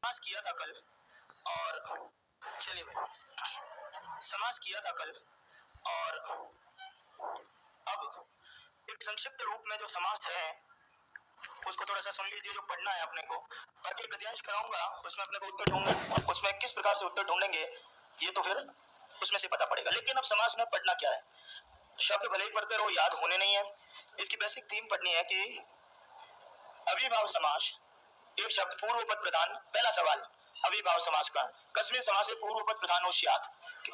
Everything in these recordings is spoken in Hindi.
समास किया था कल और चलिए भाई समास किया था कल और अब एक संक्षिप्त रूप में जो समास है उसको थोड़ा सा सुन लीजिए, जो पढ़ना है अपने को। बाकी एक गद्यांश कराऊंगा, उसमें अपने को उत्तर ढूंढना, उसमें किस प्रकार से उत्तर ढूंढेंगे ये तो फिर उसमें से पता पड़ेगा। लेकिन अब समास में पढ़ना क्या है, शब्द भले ही पढ़ते रहो, याद होने नहीं है। इसकी बेसिक थीम पढ़नी है कि अविभाव समास, एक शब्द पूर्व पद प्रधान। पहला सवाल अविभाव समास का, कस्मिन समास से पूर्व पद प्रधान हो स्यात्,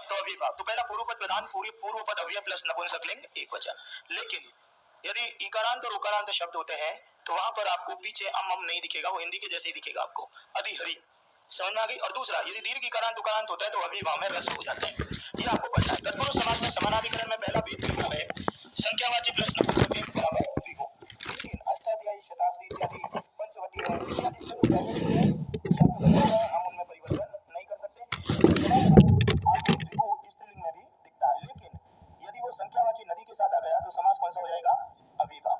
तो अविभाव तो पहला पूर्व पद प्रधान, पूर्व पद अव्यय प्लस नपुंसक लिंग एक वचन। लेकिन यदि इकारांत और उकारांत शब्द होते हैं तो वहां पर आपको पीछे अम नहीं दिखेगा, वो हिंदी के जैसे ही दिखेगा आपको, अधिहरि। समझ में आ गई। और दूसरा, यदि दीर्घ इकारांत उकारांत होता है तो अविभाव में रस हो जाते हैं। ये आपको पढ़ना है। तत्पुरुष समास में समानाधिकरण में पहला भेद द्विगु है, संख्यावाची प्लस नपुंसक लिंग बराबर द्विगु। लेकिन अष्टाध्यायी शताब्दी इत्यादि पंचवटी है इत्यादि शब्द बदल गए, हम उनमें परिवर्तन नहीं कर सकते। इसके तहत आपको द्विगु स्त्रीलिंग में भी दिखता है। लेकिन यदि वो संख्यावाची नदी के साथ आ गया तो समास कौन सा हो जाएगा, अविभाव।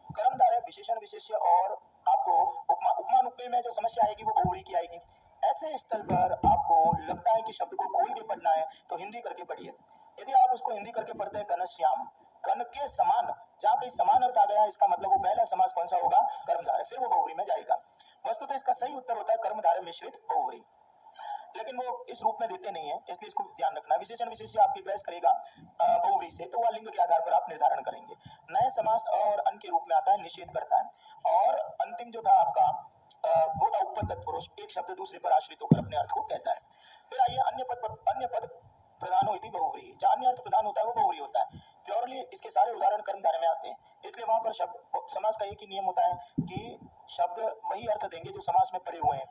कर्मधारय विशेषण विशेष्य और आपको उपमान उपमेय में जो समस्या आएगी वो बहुव्रीहि की आएगी। ऐसे स्थल पर आपको लगता है कि शब्द को खोल के पढ़ना है तो हिंदी करके पढ़िए। यदि आप उसको हिंदी करके पढ़ते हैं घनश्याम, घन के समान, जहाँ कहीं समान अर्थ आ गया इसका मतलब वो पहला समास कौन सा होगा, कर्मधारय, फिर वो बहुव्रीहि में जाएगा। वस्तुतः इसका सही उत्तर होता है कर्मधारय मिश्रित बहुव्रीहि, लेकिन वो इस रूप में देते नहीं है, इसलिए इसको ध्यान रखना। विशेषण विशेष्य आपकी बहस करेगा बहुव्रीहि से, तो वह लिंग के आधार पर आप निर्धारण करेंगे। नए समास और अन के रूप में आता है, निषेध करता है। और अंतिम जो था आपका वो था उपपद तत्पुरुष, एक शब्द दूसरे पर आश्रित होकर अपने अर्थ को कहता है। फिर आइए अन्य पद प्रधानो इति बहुव्रीहि, जहाँ अन्य अर्थ प्रधान होता है वो बहुव्रीहि होता है। प्योरली इसके सारे उदाहरण कर्मधारय में आते हैं, इसलिए वहां पर शब्द समास का एक ही नियम होता है कि शब्द वही अर्थ देंगे जो समास में पड़े हुए हैं,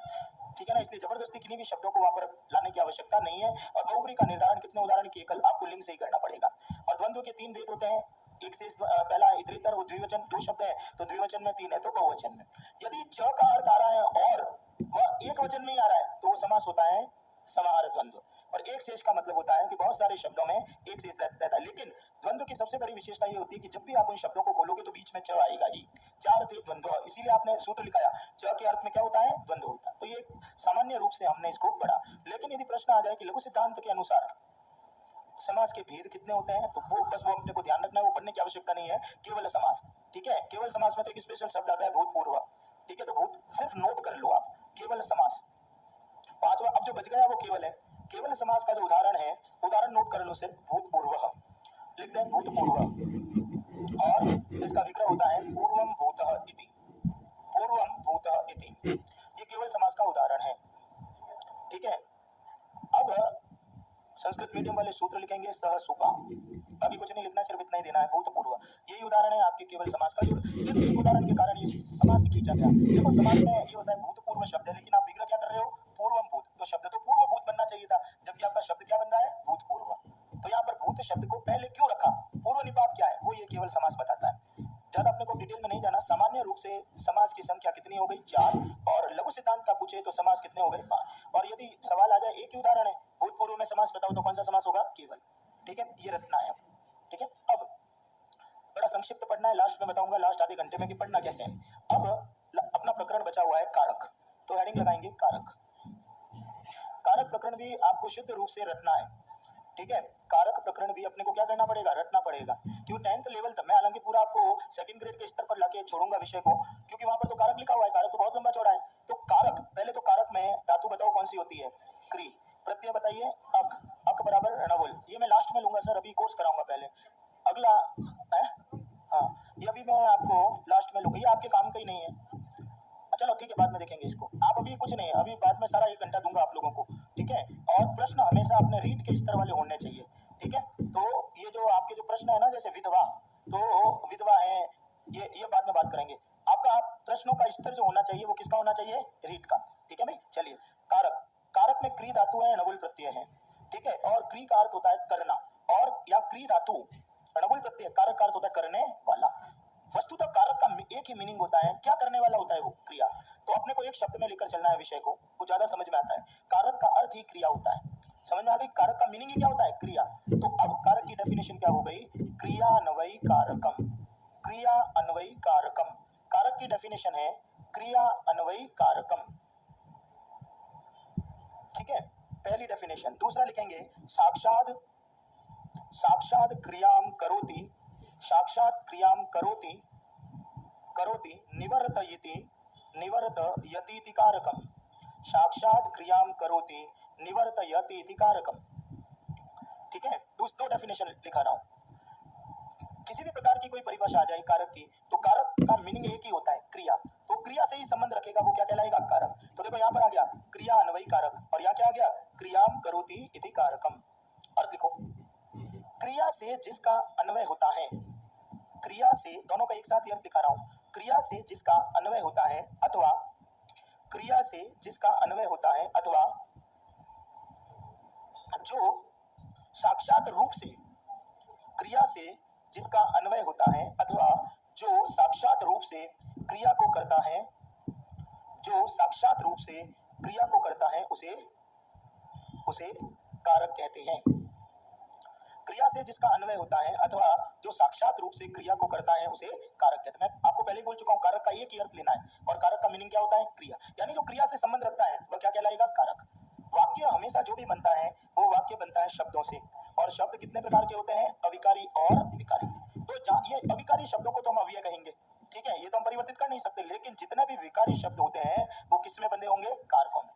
ठीक है ना। इसलिए जबरदस्ती किन्हीं भी शब्दों को वहां पर लाने की आवश्यकता नहीं है। और बहुव्रीहि का निर्धारण कितने उदाहरण किए कल, आपको लिंग से ही करना पड़ेगा। और द्वंद्व के तीन भेद होते हैं, एक से पहला इतरेतर, वो द्विवचन, दो शब्द है तो द्विवचन में, तीन है तो बहुवचन में। यदि च का अर्थ आ रहा है और वह एक वचन में ही आ रहा है तो वो समास होता है समाहार द्वंद्व। और एक शेष का मतलब होता है कि बहुत सारे शब्दों में एक शेष रहता है। लेकिन द्वंद्व की सबसे बड़ी विशेषता ये होती है कि जब भी आप उन शब्दों को खोलोगे तो बीच में च आएगा ही। चार थे द्वंद्व, इसीलिए आपने सूत्र लिखाया च के अर्थ में क्या होता है, द्वंद्व होता है। तो ये सामान्य रूप से हमने इसको पढ़ा। लेकिन यदि प्रश्न आ जाए कि लघु सिद्धांत के अनुसार समास के भेद कितने होते हैं, तो वो बस वो अपने को ध्यान रखना है, वो पढ़ने की आवश्यकता नहीं है। केवल समास, ठीक है, केवल समास में तो एक स्पेशल शब्द आता है भूतपूर्व, ठीक है, तो भूत सिर्फ नोट कर लो आप, केवल समास। पांचवा अब जो बच गया वो केवल है। केवल समास का जो उदाहरण है, उदाहरण नोट कर लो, सिर्फ भूतपूर्व लिख दें, भूतपूर्व, और इसका विग्रह होता है पूर्वम भूतः इति, पूर्वम भूतः इति। ये केवल समास का उदाहरण है, ठीक है। अब संस्कृत मीडियम वाले सूत्र लिखेंगे सह सुपा, अभी कुछ नहीं लिखना, सिर्फ इतना ही देना है, भूतपूर्व। यही उदाहरण है आपके केवल समास का, जो सिर्फ एक उदाहरण के कारण ये समास ही खींचा गया। देखो समास में ये होता है भूतपूर्व शब्द है, लेकिन आप विग्रह क्या कर रहे हो, पूर्वम भूत, तो शब्द तो पूर्वभूत बनना चाहिए था, जबकि आपका शब्द क्या बन रहा है, भूतपूर्व। तो यहाँ पर भूत शब्द को पहले क्यों रखा, पूर्व निपात क्या है, वो ये केवल समास बताता है। ज्यादा अपने को डिटेल में नहीं जाना। सामान्य रूप से समास की संख्या कितनी हो गई, चार, और लघु सिद्धांत का पूछे तो समास कितने हो गए, पांच। और यदि सवाल आ जाए, एक ही उदाहरण है, भूतपूर्व में समास बताओ, तो कौन सा समास होगा, केवल, ठीक है, ये रखना है, ठीक है। अब बड़ा संक्षिप्त पढ़ना है, लास्ट में बताऊंगा, लास्ट आधे घंटे में कि पढ़ना कैसे है। अब अपना प्रकरण बचा हुआ है कारक, तो हेडिंग लगाएंगे कारक। कारक प्रकरण भी आपको शुद्ध रूप से रटना है, ठीक है। कारक प्रकरण भी अपने को क्या करना पड़ेगा, रटना पड़ेगा, क्योंकि 10th लेवल तक मैं हालांकि पूरा आपको सेकंड ग्रेड के स्तर पर लाके छोड़ूंगा विषय को, क्योंकि वहां पर तो कारक लिखा हुआ है, कारक तो बहुत लंबा चौड़ा है। तो कारक, पहले तो कारक में धातु बताओ कौन सी होती है, क्री। प्रत्यय बताइए अक, अक बराबर रणवल, ये मैं लास्ट में लूंगा सर, अभी कोर्स कराऊंगा पहले। अगला है, हाँ, ये अभी मैं आपको लास्ट में लूंगा, ये आपके काम का ही नहीं है। चलो ठीक है, बाद में देखेंगे इसको, आप अभी कुछ नहीं, अभी बाद में सारा 1 घंटा दूंगा आप लोगों को, ठीक है। और प्रश्न हमेशा अपने रीड के स्तर वाले होने चाहिए, ठीक है। तो ये जो आपके जो प्रश्न है ना, जैसे विधवा, तो विधवा है, ये बाद में बात करेंगे। आपका प्रश्नों का स्तर जो होना चाहिए वो किसका होना चाहिए, रीड का, ठीक है भाई। चलिए, कारक, कारक में क्री धातु है, णवुल प्रत्यय है, ठीक है। और क्री का अर्थ होता है करना, और या क्री धातु णवुल प्रत्यय, कारक का अर्थ होता है करने वाला। वस्तुतः कारक का एक ही मीनिंग होता है, क्या करने वाला होता है, वो क्रिया। तो अपने को एक शब्द में लेकर चलना है विषय को, वो ज्यादा समझ में आता है। कारक का अर्थ ही क्रिया होता है, समझ में आ गई, कारक का मीनिंग ही क्या होता है, क्रिया। तो अब कारक की डेफिनेशन क्या हो गई, क्रिया अन्वयी कारकम, क्रिया अन्वयी कारकम। कारक की डेफिनेशन है क्रिया अन्वयी कारकम, पहली डेफिनेशन। दूसरा लिखेंगे साक्षात क्रियाम करोति, साक्षात क्रियाम करोति करोति निवर्तयति कारकम, साक्षात क्रियाम करोति निवर्तयति कारकम। ठीक है, दो डेफिनेशन लिखा रहा हूं। किसी भी प्रकार की कोई परिभाषा आ जाए कारक की, तो कारक का मीनिंग एक ही होता है, क्रिया। तो क्रिया से ही संबंध रखेगा वो क्या कहलाएगा, कारक। तो देखो यहाँ पर आ गया क्रिया अन्वयी कारक, और यहाँ क्या आ गया, क्रियाम करोति इति कारकम। अर्थ लिखो, क्रिया से जिसका अन्वय होता है, क्रिया से, दोनों का एक साथ ही अर्थ दिखा रहा हूं, क्रिया से जिसका अन्वय होता है अथवा क्रिया से जिसका अन्वय होता है अथवा जो साक्षात रूप से, क्रिया से जिसका अन्वय होता है अथवा जो साक्षात रूप से क्रिया को करता है, जो साक्षात रूप से क्रिया को करता है उसे कारक कहते हैं। क्रिया से जिसका अन्वय होता है अथवा जो साक्षात रूप से क्रिया को करता है उसे कारक कहते हैं। मैं आपको पहले ही बोल चुका हूं, कारक का एक ही अर्थ लेना है, और कारक का मीनिंग क्या होता है, क्रिया। यानी जो क्रिया से संबंध रखता है वह क्या कहलाएगा, कारक। वाक्य हमेशा जो भी बनता है वो वाक्य बनता है शब्दों से, और शब्द कितने प्रकार के होते हैं, अविकारी और विकारी। तो ये अविकारी शब्दों को तो हम अव्यय कहेंगे, ठीक है, ये तो हम परिवर्तित कर नहीं सकते, लेकिन जितने भी विकारी शब्द होते हैं वो किस में बंधे होंगे, कारकों में।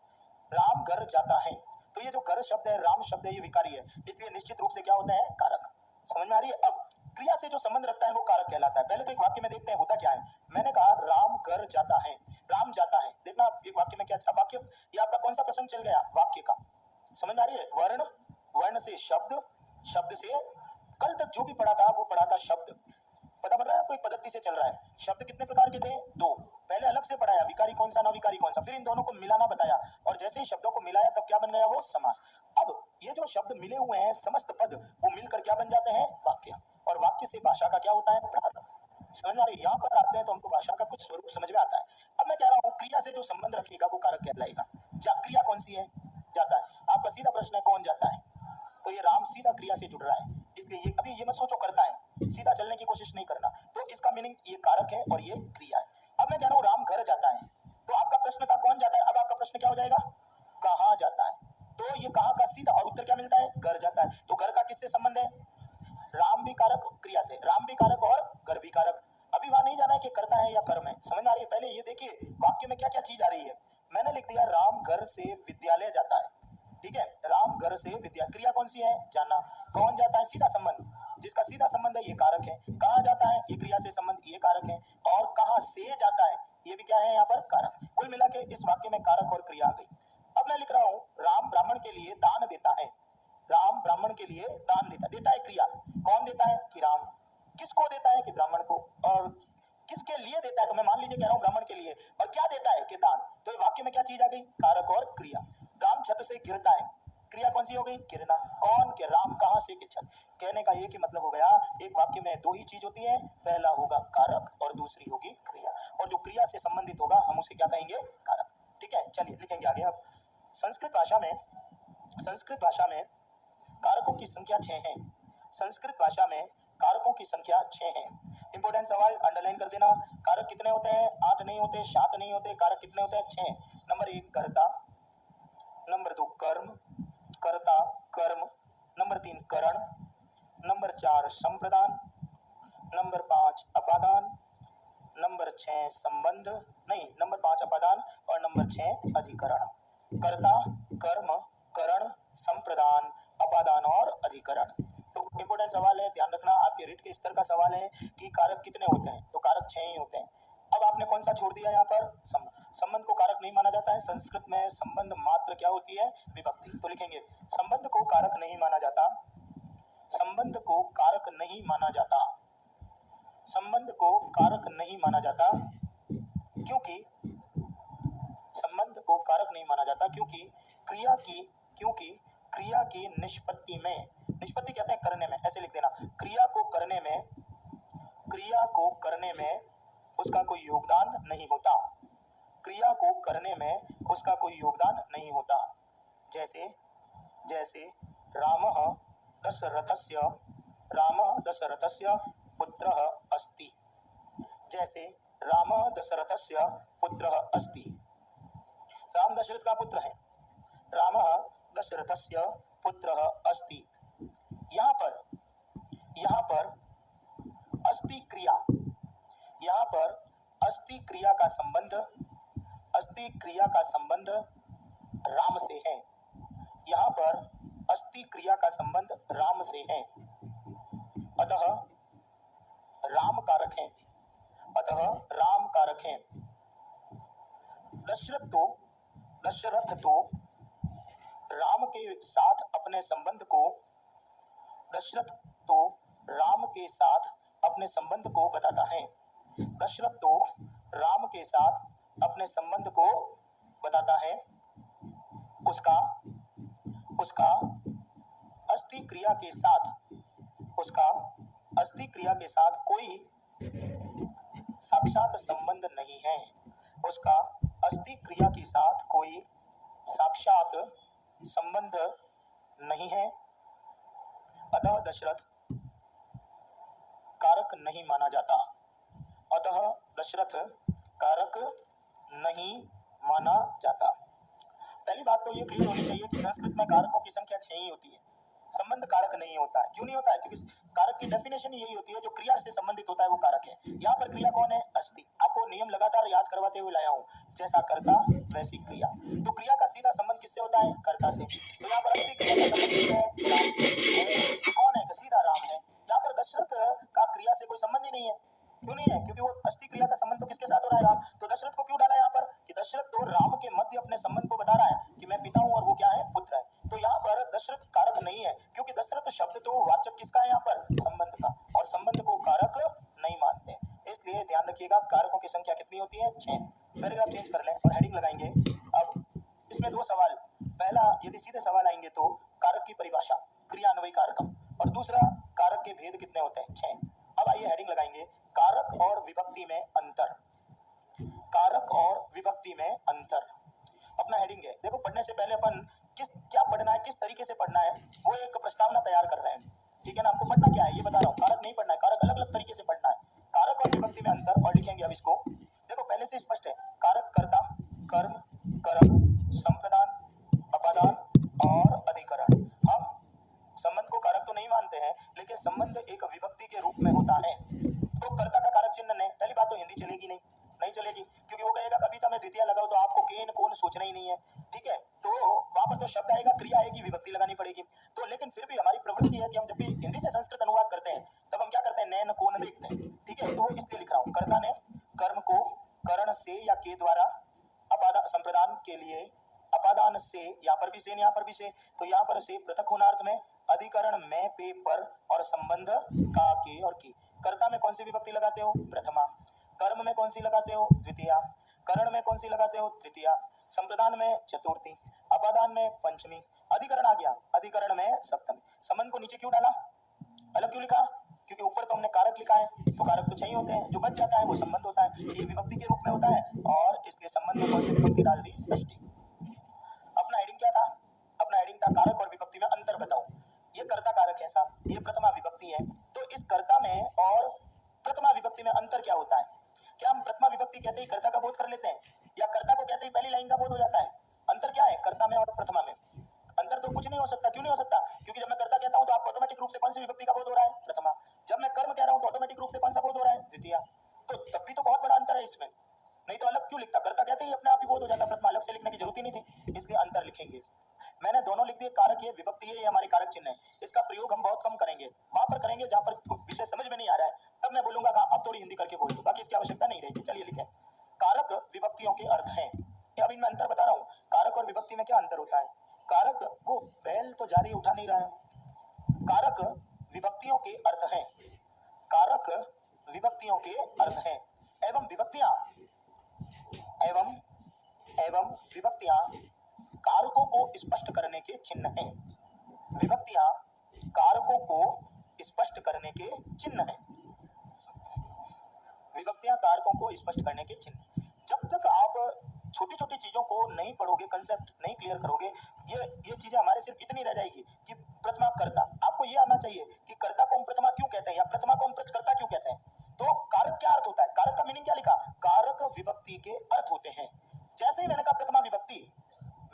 राम घर जाता है, तो ये जो घर शब्द है, राम शब्द है, ये विकारी है, इसलिए निश्चित रूप से क्या होता है, कारक। समझ में आ रही है। अब क्रिया से जो संबंध रखता है वो कारक कहलाता है। पहले तो एक वाक्य में देखते हैं होता क्या है। मैंने कहा राम घर जाता है, राम जाता है, देखना एक वाक्य में क्या, वाक्य ये आपका कौन सा प्रसंग चल गया, वाक्य का। समझ में आ रही है। वर्ण, वर्ण से शब्द, शब्द से, कल तक जो भी पढ़ा था वो पढ़ा था शब्द, पता पड़ रहा है आपको, एक पद्धति से चल रहा है। शब्द कितने प्रकार के थे, दो। पहले अलग से पढ़ाया विकारी कौन सा, अविकारी कौन सा, फिर इन दोनों को मिलाना बताया, और जैसे ही शब्दों को मिलाया तब क्या बन गया, वो समास। अब ये जो शब्द मिले हुए हैं समस्त पद, वो मिलकर क्या बन जाते हैं, वाक्य। और वाक्य से भाषा का क्या होता है, प्रारंभ। समझ में आ रही है। यहाँ पर आते हैं तो हमको भाषा का कुछ स्वरूप समझ में आता है। अब मैं कह रहा हूँ क्रिया से जो संबंध रखेगा वो कारक कहलाएगा। क्रिया कौन सी है, जाता है। आपका सीधा प्रश्न है कौन जाता है, तो ये राम सीधा क्रिया से जुड़ रहा है, इसलिए ये अभी ये मत सोचो करता है, सीधा चलने की कोशिश नहीं करना। तो इसका मीनिंग ये कारक है और ये क्रिया है। अब मैं कह रहा हूँ राम घर जाता है, तो आपका प्रश्न था कौन जाता है, अब आपका प्रश्न क्या हो जाएगा, कहाँ जाता है। तो ये कहाँ का सीधा, और उत्तर क्या मिलता है, घर जाता है। तो घर का किससे संबंध है, राम भी कारक, क्रिया से, राम भी कारक और घर भी कारक। अभी वहां नहीं जाना है कि करता है या कर्म है, समझ में आ रही है। पहले ये देखिए वाक्य में क्या क्या चीज आ रही है। मैंने लिख दिया राम घर से विद्यालय जाता है, ठीक है, राम घर से विद्या, क्रिया कौन सी है, जाना। कौन जाता है, सीधा संबंध, जिसका सीधा संबंध है ये कारक है। कहाँ जाता है, ये क्रिया से संबंध, ये कारक है। और कहाँ से जाता है, ये भी क्या है यहाँ पर, कारक। कुल मिला के इस वाक्य में कारक और क्रिया आ गई। अब मैं लिख रहा हूँ राम ब्राह्मण के लिए दान देता है, राम ब्राह्मण के लिए दान देता है, क्रिया। कौन देता है, कि राम। किसको देता है, कि ब्राह्मण को। और किसके लिए देता है, तो मैं मान लीजिए कह रहा हूँ ब्राह्मण के लिए, और क्या देता है, कि दान। तो ये वाक्य में क्या चीज आ गई, कारक और क्रिया। राम छत से गिरता है, क्रिया कौन सी हो गई, गिरना। कौन, के राम, कहां से, कि छत। कहने का एक ही मतलब हो गया, एक वाक्य में दो ही चीज होती है, पहला होगा कारक और दूसरी होगी क्रिया, और जो क्रिया से संबंधित होगा हम उसे क्या कहेंगे, कारक। ठीक है, चलिए लिखेंगे आगे। अब संस्कृत भाषा में कारकों की संख्या 6 है। संस्कृत भाषा में कारकों की संख्या 6 है। इंपोर्टेंट सवाल, अंडरलाइन कर देना। कारक कितने होते हैं, 8 नहीं होते, 7 नहीं होते, कारक कितने होते हैं, 6। नंबर 1 कर्ता, नंबर 2 कर्म, कर्ता कर्म, नंबर 3 करण, नंबर 4 संप्रदान, नंबर 5 अपादान, नंबर 6 संबंध, नहीं नंबर 5 अपादान, और नंबर 6 अधिकरण। कर्ता, कर्म, करण, संप्रदान, अपादान और अधिकरण। तो इंपोर्टेंट सवाल है, ध्यान रखना, आपके रीट के स्तर का सवाल है कि कारक कितने होते हैं, तो कारक 6 ही होते हैं। अब आपने कौन सा छोड़ दिया यहाँ पर, संबंध को कारक नहीं माना जाता है। संस्कृत में संबंध मात्र क्या होती है, विभक्ति। तो लिखेंगे संबंध को कारक नहीं माना जाता, संबंध को कारक नहीं माना जाता, संबंध को कारक नहीं माना जाता, क्योंकि संबंध को कारक नहीं माना जाता क्योंकि क्रिया की निष्पत्ति में, निष्पत्ति कहते हैं करने में, ऐसे लिख देना, क्रिया को करने में उसका कोई योगदान नहीं होता, क्रिया को करने में उसका कोई योगदान नहीं होता। जैसे रामः दशरथस्य पुत्रः अस्ति, जैसे रामः दशरथस्य पुत्रः अस्ति। राम दशरथ का पुत्र है, रामः दशरथस्य पुत्रः अस्ति। यहाँ पर अस्ति क्रिया, यहाँ पर अस्ति क्रिया का संबंध राम से है। यहाँ पर अस्ति क्रिया का संबंध राम से है, अतः राम कारक है। दशरथ तो राम के साथ अपने संबंध को बताता है। दशरथ तो राम के साथ अपने संबंध को बताता है। उसका अस्ति क्रिया के साथ कोई साक्षात संबंध नहीं है। उसका अस्ति क्रिया के साथ कोई साक्षात संबंध नहीं है, अतः दशरथ कारक नहीं माना जाता। पहली बात तो ये क्लियर होनी चाहिए कि संस्कृत में कारकों की संख्या 6 ही होती है, संबंध कारक नहीं होता है। क्यों नहीं होता है? क्योंकि कारक की डेफिनेशन यही होती है, जो क्रिया से संबंधित होता है वो कारक है। यहाँ पर क्रिया कौन है? अस्ति। आपको नियम लगातार याद करवाते हुए लाया हूँ, जैसा कर्ता वैसी क्रिया। तो क्रिया का सीधा संबंध किससे होता है? कर्ता से। तो यहाँ पर अस्ति क्रिया का संबंध किससे है? राम। कौन है? सीधा राम है। यहाँ पर दशरथ का क्रिया से कोई संबंध ही नहीं है। क्यों नहीं है? क्योंकि वो अस्ति क्रिया का संबंध तो किसके साथ हो रहा है? राम। तो दशरथ को क्यों डाला यहाँ पर? कि दशरथ तो राम के मध्य अपने संबंध को बता रहा है कि मैं पिता हूं और वो क्या है? पुत्र है। तो यहाँ पर दशरथ कारक नहीं है, क्योंकि दशरथ शब्द तो वाचक किसका है? यहाँ पर संबंध का, और संबंध को कारक नहीं मानते। इसलिए ध्यान रखिएगा, कारकों की संख्या कितनी होती है? 6। पैराग्राफ चेंज कर लें और हेडिंग लगाएंगे। अब इसमें 2 सवाल। पहला, यदि सीधे सवाल आएंगे तो कारक की परिभाषा, क्रियान्वयी कारकम, और दूसरा कारक के भेद कितने होते हैं? 6। अब आइए हेडिंग लगाएंगे, कारक और विभक्ति में अंतर। अपना हेडिंग है, देखो पढ़ने से पहले अपन क्या पढ़ना है, किस तरीके से पढ़ना है, वो एक प्रस्तावना तैयार कर रहे हैं। ठीक है ना? आपको पढ़ना क्या है ये बता रहा हूँ, कारक नहीं पढ़ना है, कारक अलग अलग तरीके से पढ़ना है। कारक और विभक्ति में अंतर, और लिखेंगे अब इसको। देखो पहले से स्पष्ट है, कारक कर्ता, कर्म, कारक, संप्रदान, अपादान और अधिकरण। हम संबंध को कारक तो नहीं मानते हैं, लेकिन संबंध एक विभक्ति के रूप में होता है। तो कर्ता का कारक चिन्ह नहीं, पहली बात तो हिंदी चलेगी नहीं चलेगी, क्योंकि वो कहेगा कविता में द्वितीय लगाओ, तो आपको केन कौन सोचना ही नहीं है। ठीक है? तो वहां पर तो शब्द आएगा, क्रिया आएगी, विभक्ति लगानी पड़ेगी। तो लेकिन फिर भी हमारी प्रवृत्ति है कि हम जब भी हिंदी से संस्कृत अनुवाद करते हैं, तब हम क्या करते हैं? नैन कोन देखते हैं। ठीक है? तो वो इसलिए लिख रहा हूँ, कर्ता ने कर्म को करण से या के द्वारा, संप्रदान के लिए अपादान से, यहाँ पर भी से, यहाँ पर भी से, तो यहाँ पर से पृथक होनार्थ में, अधिकरण में पे पर, और संबंध का के और की। कर्ता में कौन सी विभक्ति लगाते हो? प्रथमा। कर्म में कौन सी लगाते हो? द्वितीया। करण में कौन सी लगाते हो? तृतीया। संप्रदान में चतुर्थी। अपादान में पंचमी। अधिकरण आ गया, अधिकरण में सप्तमी। संबंध को नीचे क्यों डाला, अलग क्यों लिखा? क्योंकि ऊपर तो हमने कारक लिखा है, तो कारक तो 6 ही होते हैं, जो बच जाता है वो संबंध होता है, ये विभक्ति के रूप में होता है, और इसलिए संबंध में कौन सी विभक्ति डाल दी? षष्ठी। अपना हेडिंग क्या था? अपना हेडिंग था कारक और विभक्ति में अंतर बताओ। ये कर्ता कारक है साहब, ये प्रथमा विभक्ति है, तो इस कर्ता में और प्रथमा विभक्ति में अंतर क्या होता है? क्या हम प्रथमा विभक्ति कहते ही कर्ता का बोध कर लेते हैं, या कर्ता को कहते ही पहली लाइन का बोध हो जाता है? अंतर क्या है कर्ता में और प्रथमा में? अंतर तो कुछ नहीं हो सकता। क्यों नहीं हो सकता? क्योंकि जब मैं कर्ता कहता हूं तो आपको ऑटोमेटिक रूप से कौन सी विभक्ति का बोध हो रहा है? प्रथमा। जब मैं कर्म कह रहा हूं तो ऑटोमेटिक रूप से कौन सा बोध हो रहा है? द्वितीया। तो तब भी तो बहुत बड़ा अंतर है इसमें, नहीं तो अलग क्यों लिखता? कर्ता कहते ही अपने आप ही बोध हो जाता, प्रथमा अलग से लिखने की जरूरत ही नहीं थी, इसलिए अंतर लिखेंगे। मैंने दोनों लिख दिए, कारक है, विभक्ति है, ये हमारे कारक चिन्ह है। इसका प्रयोग हम बहुत कम करेंगे, वहां पर करेंगे जहां पर विषय समझ में नहीं आ रहा है, तब मैं बोलूंगा अब थोड़ी हिंदी करके बोल दो, बाकी इसकी आवश्यकता नहीं रहेगी। चलिए लिखें, कारक विभक्तियों के अर्थ हैं। अब इनमें अंतर बता रहा हूँ, कारक और विभक्ति में क्या अंतर होता है। कारक, वो बैल तो जारी उठा नहीं रहा है। कारक विभक्तियों के अर्थ हैं, कारक विभक्तियों के अर्थ हैं, एवं विभक्तियां कारकों को स्पष्ट करने के चिन्ह हैं। विभक्तियां कारकों को स्पष्ट करने के चिन्ह हैं। विभक्तियां कारकों को स्पष्ट करने के चिन्ह। जब तक आप छोटी छोटी चीजों को नहीं पढ़ोगे, कंसेप्ट नहीं क्लियर करोगे, ये चीजें हमारे सिर्फ इतनी रह जाएगी कि प्रथमा कर्ता। आपको ये आना चाहिए कि कर्ता को हम प्रथमा क्यों कहते हैं, या प्रथमा को हम कर्ता क्यों कहते हैं। तो कारक क्या अर्थ होता है? कारक का मीनिंग क्या लिखा? कारक विभक्ति के अर्थ होते हैं। जैसे ही मैंने कहा प्रथमा विभक्ति,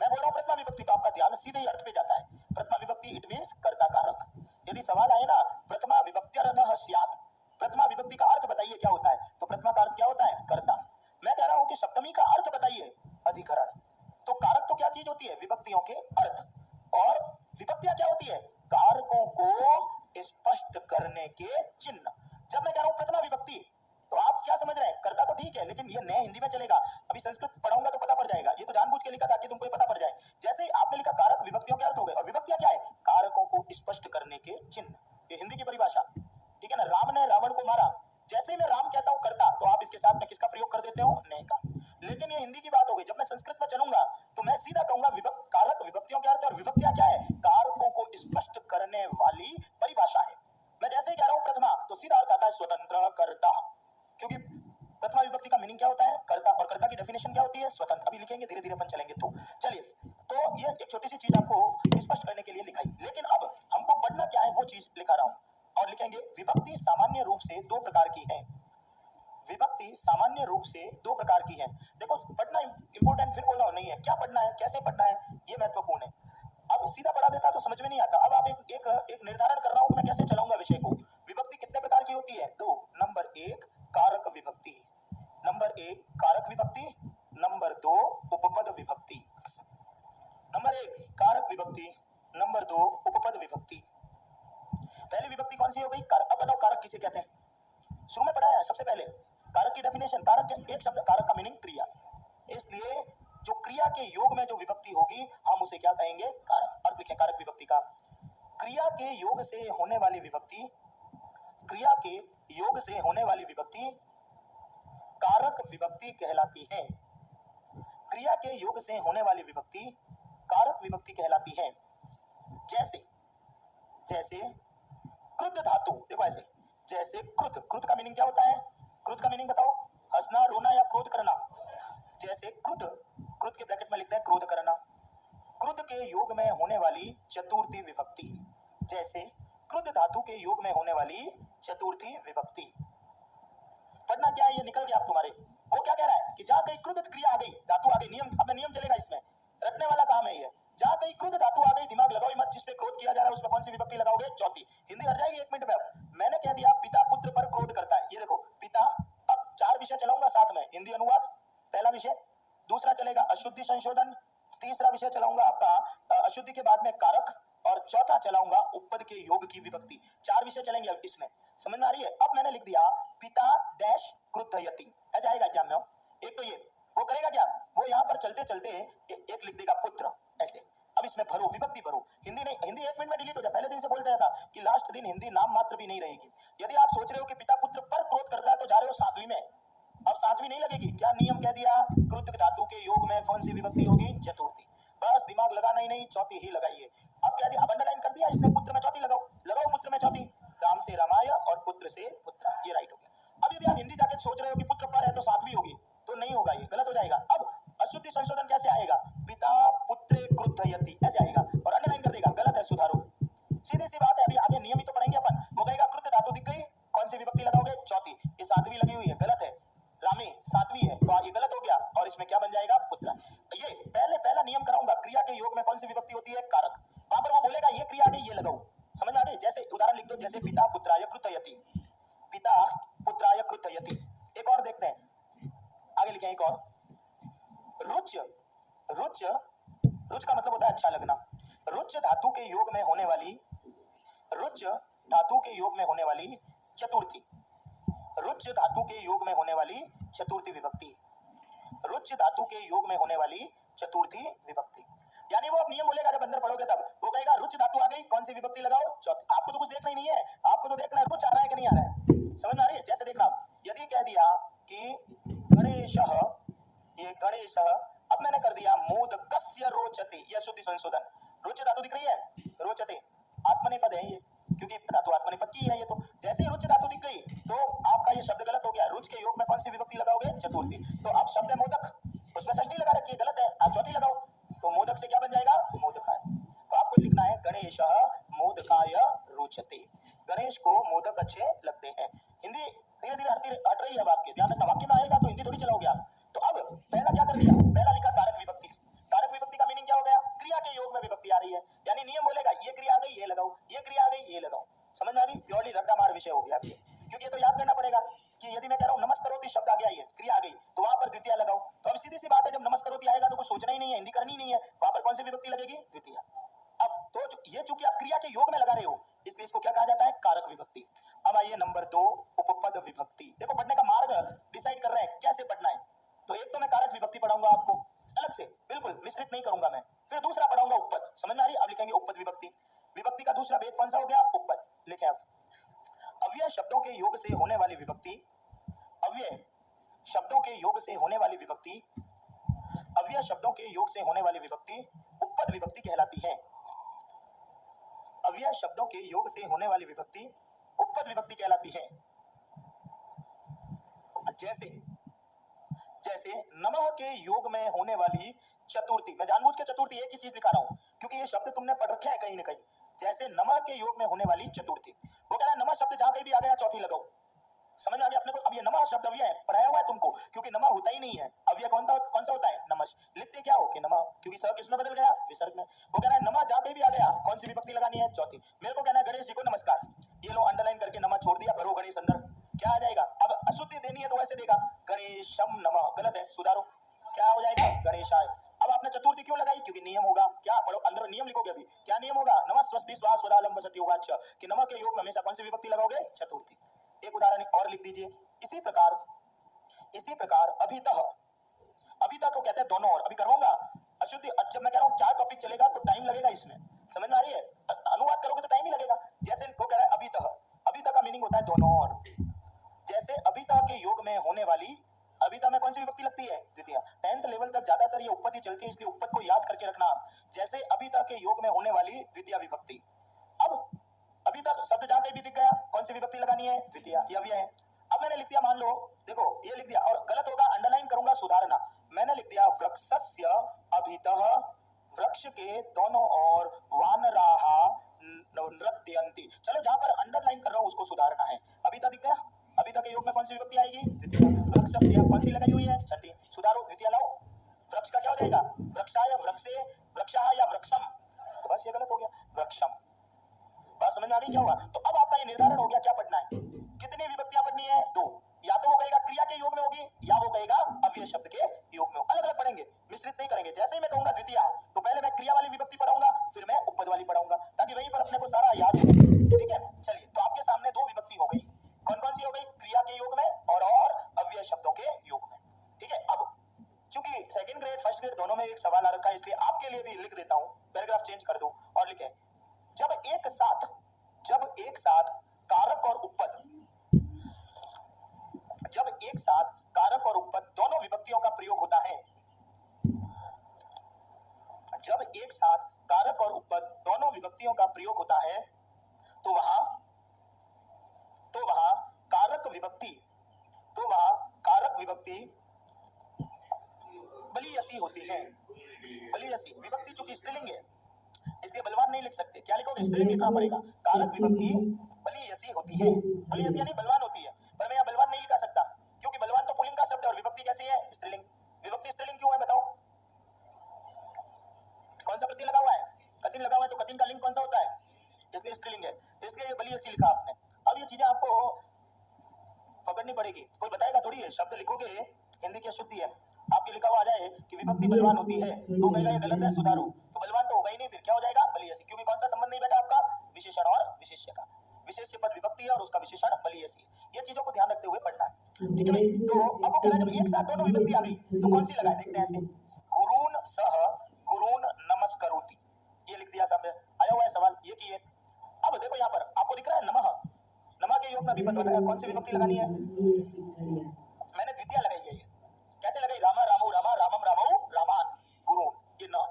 मैं बोल रहा हूँ प्रथमा विभक्ति तो आपका ध्यान सीधे ही अर्थ पे जाता है। प्रथमा विभक्ति इट मींस कर्ता कारक। यदि सवाल आए ना प्रथमा विभक्त्यर्थः स्यात्, प्रथमा विभक्ति का अर्थ बताइए क्या होता है, तो प्रथमा का अर्थ क्या होता है, कर्ता। मैं कह रहा हूं कि सप्तमी का अर्थ बताइए, अधिकरण। तो कारक तो क्या चीज होती है, विभक्तियों के अर्थ, और विभक्तियां क्या होती है, कारकों को स्पष्ट करने के चिन्ह। जब मैं कह रहा हूं प्रथमा विभक्ति, तो आप क्या समझ रहे हैं, कर्ता तो ठीक है, लेकिन ये नए हिंदी में चलेगा, अभी संस्कृत पढ़ाऊंगा तो पता पड़ जाएगा, ये तो जानबूझ के लिखा ताकि तुमको ये पता पड़ जाए। जैसे आपने लिखा कारक, विभक्तियों के अर्थ हो गए, और विभक्तियां क्या है, कारकों को स्पष्ट करने के चिन्ह। ये हिंदी की परिभाषा, ठीक है ना। राम ने रावण को मारा, जैसे मैं राम कहता हूं करता, तो आप इसके साथ में किसका प्रयोग कर देते हो, ने का। लेकिन ये हिंदी की बात हो गई, जब मैं संस्कृत में चलूंगा तो मैं सीधा कहूंगा विभक्त कारक विभक्तियों के अर्थ, और विभक्तियां क्या है, कारकों को स्पष्ट करने वाली परिभाषा है। मैं जैसे ही कह रहा हूं प्रथमा, तो सीधा अर्थ आता है स्वतंत्र कर्ता, क्योंकि प्रथमा विभक्ति का मीनिंग क्या होता है, कर्ता, और कर्ता की डेफिनेशन क्या होती है, स्वतंत्र। अभी लिखेंगे, धीरे धीरे अपन चलेंगे। तो चलिए, तो ये एक छोटी सी चीज आपको स्पष्ट करने के लिए लिखाई, लेकिन अब हमको पढ़ना क्या है वो चीज लिखा रहा हूं, और लिखेंगे विभक्ति सामान्य रूप से दो प्रकार की है। विभक्ति सामान्य रूप से दो प्रकार की है। देखो, पढ़ना इंपॉर्टेंट, फिर बोल रहा हूं नहीं है, क्या पढ़ना है, कैसे पढ़ना है, ये महत्वपूर्ण है। अब सीधा पढ़ा देता तो समझ में नहीं आता। अब आप एक निर्धारण कर रहा हूं कि मैं कैसे चलाऊंगा विषय को। विभक्ति कितने प्रकार की होती है, दो। नंबर एक, कारक विभक्ति। नंबर एक, कारक विभक्ति। नंबर दो, उपपद विभक्ति। नंबर एक, कारक विभक्ति। नंबर दो, उपपद विभक्ति। पहली विभक्ति कौन सी हो गई, कारक। अब बताओ कारक किसे कहते हैं, शुरू में पढ़ाया है सबसे पहले कारक की डेफिनेशन। कारक एक शब्द, कारक का मीनिंग क्रिया, इसलिए जो क्रिया के योग में जो विभक्ति होगी हम उसे क्या कहेंगे, कारक। अर्थ लिखें कारक विभक्ति का, क्रिया के योग से होने वाली विभक्ति, क्रिया के योग से होने वाली विभक्ति कारक विभक्ति कहलाती है। क्रिया के योग से होने वाली विभक्ति कारक विभक्ति कहलाती है। जैसे जैसे क्रुद्ध धातु, देखो ऐसे, जैसे क्रुद्ध, क्रुद्ध का मीनिंग क्या होता है, क्रुद्ध का मीनिंग बताओ, हंसना, रोना या क्रोध करना। जैसे क्रुद्ध, क्रुद्ध के ब्रैकेट में लिखते हैं क्रोध करना। क्रुद्ध के योग में होने वाली चतुर्थी विभक्ति, जैसे क्रुद्ध धातु के योग में होने वाली चतुर्थी विभक्ति। पढ़ना क्या है, ये निकल गया आप तुम्हारे। वो क्या कह रहा है कि जहां कहीं क्रुद्ध क्रिया आ गई, धातु आ गई, नियम, अब नियम चलेगा इसमें, रटने वाला काम है ये। जहां कहीं क्रुद्ध धातु आ गई, दिमाग लगाओ मत, जिसपे क्रोध किया जा रहा है उसमें कौन सी विभक्ति लगाओगे, चौथी। हिंदी हट जाएगी 1 मिनट में। अब मैंने कह दिया पिता पुत्र पर क्रोध करता है, ये देखो पिता। अब 4 विषय चलाऊंगा साथ में, हिंदी अनुवाद पहला विषय, दूसरा चलेगा अशुद्धि संशोधन, तीसरा विषय चलाऊंगा आपका अशुद्धि के बाद में कारक, और चौथा चलाऊंगा उपपद के योग की विभक्ति। 4 विषय चलेंगे अब इसमें, समझ में आ रही है। अब मैंने लिख दिया पिता डैश क्रुद्धयति, ऐसा आएगा एग्जाम में। एक तो ये वो करेगा क्या, वो यहाँ पर चलते चलते एक लिख देगा पुत्र, ऐसे। अब इसमें भरो, विभक्ति भरो। हिंदी नहीं, हिंदी 1 मिनट में डिलीट हो जाए। पहले दिन से बोलता था कि लास्ट दिन हिंदी नाम मात्र भी नहीं रहेगी। यदि आप सोच रहे हो कि पिता पुत्र पर क्रोध करता है तो जा रहे हो 7वीं में, अब 7वीं नहीं लगेगी। क्या नियम कह दिया, क्रुद्ध धातु के योग में कौन सी विभक्ति होगी, चतुर्थी। बस दिमाग लगाना ही नहीं, चौथी ही लगाइए। अब कह दिया, अब अंडरलाइन कर दिया इसने, पुत्र में चौथी लगाओ, लगाओ पुत्र में चौथी, राम से रामाय और पुत्र से पुत्र, ये राइट हो गया। अब यदि आप हिंदी जाके सोच रहे हो कि पुत्र पर है तो 7वीं होगी, तो नहीं होगा, ये गलत हो जाएगा। अब अशुद्धि संशोधन कैसे आएगा, पिता पुत्रे क्रुद्धयति, ऐसे आएगा, और अंडरलाइन कर देगा, गलत है, सुधारो। सीधी सी बात है, अभी आगे नियम ही तो पढ़ेंगे अपन। वो कहेगा क्रुद्ध धातु दिख गई, कौन सी विभक्ति लगाओगे, चौथी, ये 7वीं लगी हुई है, गलत है। रामी 7वीं है, तो ये गलत हो गया, और इसमें क्या बन जाएगा, पुत्र। ये पहला नियम कराऊंगा, क्रिया के योग में कौन सी विभक्ति होती है, कारक। वहां पर वो बोलेगा ये क्रिया आ गई, ये लगाओ, समझ में आ गई। जैसे उदाहरण लिख दो, जैसे पिता पुत्राय क्रुद्धयति, पिता पुत्राय क्रुद्धयति। एक और देखते हैं, आगे लिखें एक और, रुच, रुच, रुच का मतलब होता है अच्छा लगना। रुच धातु के योग में होने वाली, रुच धातु के योग में होने वाली चतुर्थी, रुच धातु के योग में होने वाली चतुर्थी विभक्ति, रुच धातु के योग में होने वाली चतुर्थी विभक्ति। यानी वो अब नियम बोलेगा, जब अंदर पढ़ोगे तब वो कहेगा रुच धातु आ गई, कौन सी विभक्ति लगाओ, चौथी। आपको तो कुछ देखना ही नहीं है, आपको तो देखना है रुच आ रहा है कि नहीं आ रहा है, समझ में आ रही है। जैसे देखना, यदि कह दिया कि गणेशः, ये गणेशः, अब मैंने कर दिया मोदकस्य रोचते, यह शुद्धि संशोधन। रुच धातु दिख रही है, रोचते आत्मनेपद है ये, क्योंकि धातु आत्मनेपद की है ये। तो जैसे ही रुच धातु दिख गई तो आपका ये शब्द गलत हो गया। रुच के योग में कौन सी विभक्ति लगाओगे, चतुर्थी। तो आप शब्द है मोदक, उसमें षष्ठी लगा रखी है, गलत है, आप चौथी लगाओ, तो मोदक से क्या बन जाएगा, मोदकाय। तो आपको लिखना है गणेशः मोदकाय रोचते, गणेश को मोदक अच्छे लगते हैं। हिंदी धीरे धीरे हट रही है अब आपके, ध्यान रखना, वाक्य में आएगा तो हिंदी थोड़ी चलाओगे आप। तो अब पहला क्या कर दिया, पहला लिखा कारक विभक्ति। कारक विभक्ति का मीनिंग क्या हो गया, क्रिया रही है, यानी नियम बोलेगा ये क्रिया आ गई ये लगाओ, ये क्रिया आ गई ये लगाओ। समझ में आ गई? प्योरली रट्टा मार विषय हो गया आपके, क्योंकि ये तो याद करना पड़ेगा कि यदि मैं कह रहा हूँ नमस्करोति शब्द आ गया, ये क्रिया आ गई, तो वहां पर द्वितीय लगाओ। तो अब सीधी सी बात है, जब नमस्करोति आएगा तो कुछ सोचना ही नहीं है, हिंदी करनी नहीं है, वहां पर कौन सी विभक्ति लगेगी? द्वितीय। अब तो ये चूंकि आप क्रिया के योग में लगा रहे हो, इसलिए इसको क्या कहा जाता है? कारक विभक्ति। अब आइए नंबर 2, उपपद विभक्ति। देखो पढ़ने का मार्ग डिसाइड कर रहे हैं कैसे पढ़ना है। तो एक तो मैं कारक विभक्ति पढ़ाऊंगा आपको अलग से, बिल्कुल मिश्रित नहीं करूंगा मैं। फिर दूसरा पढ़ाऊंगा उपपद। समझ में आ रही? अब लिखेंगे उपपद विभक्ति। विभक्ति का दूसरा भेद कौन सा हो गया? उपपद। लिखे अब, अव्यय शब्दों के योग से होने वाली विभक्ति, अव्यय शब्दों के योग से होने वाली विभक्ति, अव्यय शब्दों के योग से होने वाली विभक्ति उपपद विभक्ति कहलाती है। अव्यय शब्दों के योग से होने वाली विभक्ति उपपद विभक्ति कहलाती है। जैसे जैसे नमः के योग में होने वाली चतुर्थी, मैं जानबूझ के चतुर्थी एक ही चीज दिखा रहा हूं क्योंकि ये शब्द तुमने पढ़ रखा है कहीं ना कहीं। जैसे नमः के योग में होने वाली चतुर्थी, वो कह रहा है नमः शब्द जहां कहीं भी आ गया चौथी लगाओ। समझ में आ गया अपने को? अब ये नमः शब्द अव्यय है, पढ़ाया हुआ है तुमको, क्योंकि नमः होता ही नहीं है। अव्यय कौन सा होता है? नमः। लिखते क्या हो कि नमः, क्योंकि स किसमें बदल गया? विसर्ग में। वो कह रहा है नमः जहां कहीं भी आ गया कौन सी विभक्ति लगानी है? चौथी। मेरे को कहना है गणेश जी को नमस्कार, ये लो अंडरलाइन करके नमः छोड़ दिया, भरो गणेश अंदर, क्या आ जाएगा? अब अशुद्धि देनी है तो वैसे देगा, गणेशम नमः, गलत है, सुधारो। क्या हो जाएगा? गणेशाय। अब आपने चतुर्थी क्यों लगाई? क्योंकि नियम होगा। क्या पढ़ो अंदर नियम लिखोगे अभी, क्या नियम होगा? नमः स्वस्ति स्वा स्वदालंब सति योगाच्च, कि नमः के योग में हमेशा कौन सी विभक्ति लगाओगे? चतुर्थी। एक उदाहरण और लिख दीजिए। इसी प्रकार अभितः, अभितः को कहते हैं दोनों ओर। अभी करवाऊंगा अशुद्धि, जब मैं कह रहा हूं 4 टॉपिक चलेगा तो टाइम लगेगा इसमें। समझ में आ रही है? अनुवाद करोगे तो टाइम ही लगेगा। जैसे वो कह रहा है अभितः, अभितः का मीनिंग होता है दोनों ओर। जैसे अभितः के योग में होने वाली, अभितः में कौन सी विभक्ति लगती है? द्वितीय। 10th लेवल तक ज्यादातर ये उपपद ही चलती है, इसलिए उपपद को याद करके रखना आप। जैसे अभितः के योग में होने वाली द्वितीय विभक्ति। अब अभितः शब्द जहां कहीं भी दिख गया कौन सी विभक्ति लगानी है? द्वितीय। ये अव्यय है। अब मैंने लिख दिया, मान लो देखो ये लिख दिया, और गलत होगा अंडरलाइन करूंगा, सुधारना। मैंने लिख दिया वृक्षस्य अभितः, वृक्ष के दोनों ओर वानराः नृत्यन्ति। चलो जहां पर अंडरलाइन कर रहा हूं उसको सुधारना है। अभितः दिख गया, अभितः के योग में कौन सी विभक्ति आएगी? द्वितीय। वृक्षस्य कौन सी लगाई हुई है? छठी। सुधारो, द्वितीय लाओ। वृक्ष का क्या हो जाएगा? वृक्षाय, वृक्षे, वृक्षाः या वृक्षम, तो बस ये गलत हो गया, वृक्षम। बात समझ में आ गई क्या हुआ? तो अब आपका ये निर्धारण हो गया क्या पढ़ना है। कितनी विभक्तियां पढ़नी है? 2। या तो वो कहेगा क्रिया के योग में होगी, या वो कहेगा अव्यय शब्द के योग में। अलग अलग पढ़ेंगे, मिश्रित नहीं करेंगे। जैसे ही मैं कहूंगा द्वितीय, तो पहले मैं क्रिया वाली विभक्ति पढ़ाऊंगा, फिर मैं उपपद वाली पढ़ाऊंगा, ताकि वहीं पर अपने को सारा याद हो। ठीक है, चलिए। तो आपके सामने 2 विभक्ति हो गई। कौन कौन सी हो गई? क्रिया के योग में और अव्यय शब्दों के योग में। ठीक है, अब चूंकि सेकंड ग्रेड फर्स्ट ग्रेड दोनों में एक सवाल आ रखा है, इसलिए आपके लिए भी लिख देता हूं, पैराग्राफ चेंज कर दो और लिखे जब एक साथ कारक और उपपद, जब एक साथ कारक और उपपद दोनों विभक्तियों का प्रयोग होता है, जब एक साथ कारक और उपपद दोनों विभक्तियों का प्रयोग होता है, तो वहां कारक विभक्ति बलियसी होती है। बलियसी विभक्ति चूंकि स्त्रीलिंग है इसलिए बलवान नहीं लिख सकते, क्या लिखोगे? स्त्रीलिंग लिखना पड़ेगा। कारक विभक्ति बलियसी होती है, बलियसी यानी बलवान होती है, पर मैं यहाँ बलवान नहीं लिखा सकता क्योंकि बलवान तो पुल्लिंग का शब्द है और विभक्ति कैसी है? स्त्रीलिंग। विभक्ति स्त्रीलिंग क्यों है बताओ? कौन सा प्रत्यय लगा हुआ है? कठिन लगा हुआ है, तो कठिन का लिंग कौन सा होता है? इसलिए स्त्रीलिंग है, इसलिए ये बलियसी लिखा आपने। अब ये चीजें आपको पकड़नी पड़ेगी, कोई बताएगा थोड़ी है। शब्द लिखोगे, हिंदी की अशुद्धि है, आपके लिखा हुआ आ जाए कि विभक्ति बलवान होती है, तो कहेगा ये गलत है, सुधारो। तो बलवान तो होगा ही नहीं, फिर क्या हो जाएगा? बलियसी, क्योंकि कौन सा संबंध नहीं बैठा आपका? विशेषण और विशेष्य का। विशेष्य पद विभक्ति है और उसका विशेषण बलियसी। ये चीजों को ध्यान रखते हुए पढ़ना है। ठीक है भाई। तो अब वो कह रहा है जब एक साथ दोनों विभक्ति आ गई तो कौन सी लगाए? देखते हैं ऐसे, गुरून सह गुरून नमस्करोति, ये लिख दिया सामने, आया हुआ है सवाल, ये किए। अब देखो यहाँ पर आपको दिख रहा है नमः, नमः के योग में विभक्ति बताया, कौन सी विभक्ति लगानी है? मैंने द्वितीय लगाई है। कैसे लगाई? रामा रामो रामा रामम रामो रामान गुरु, ये न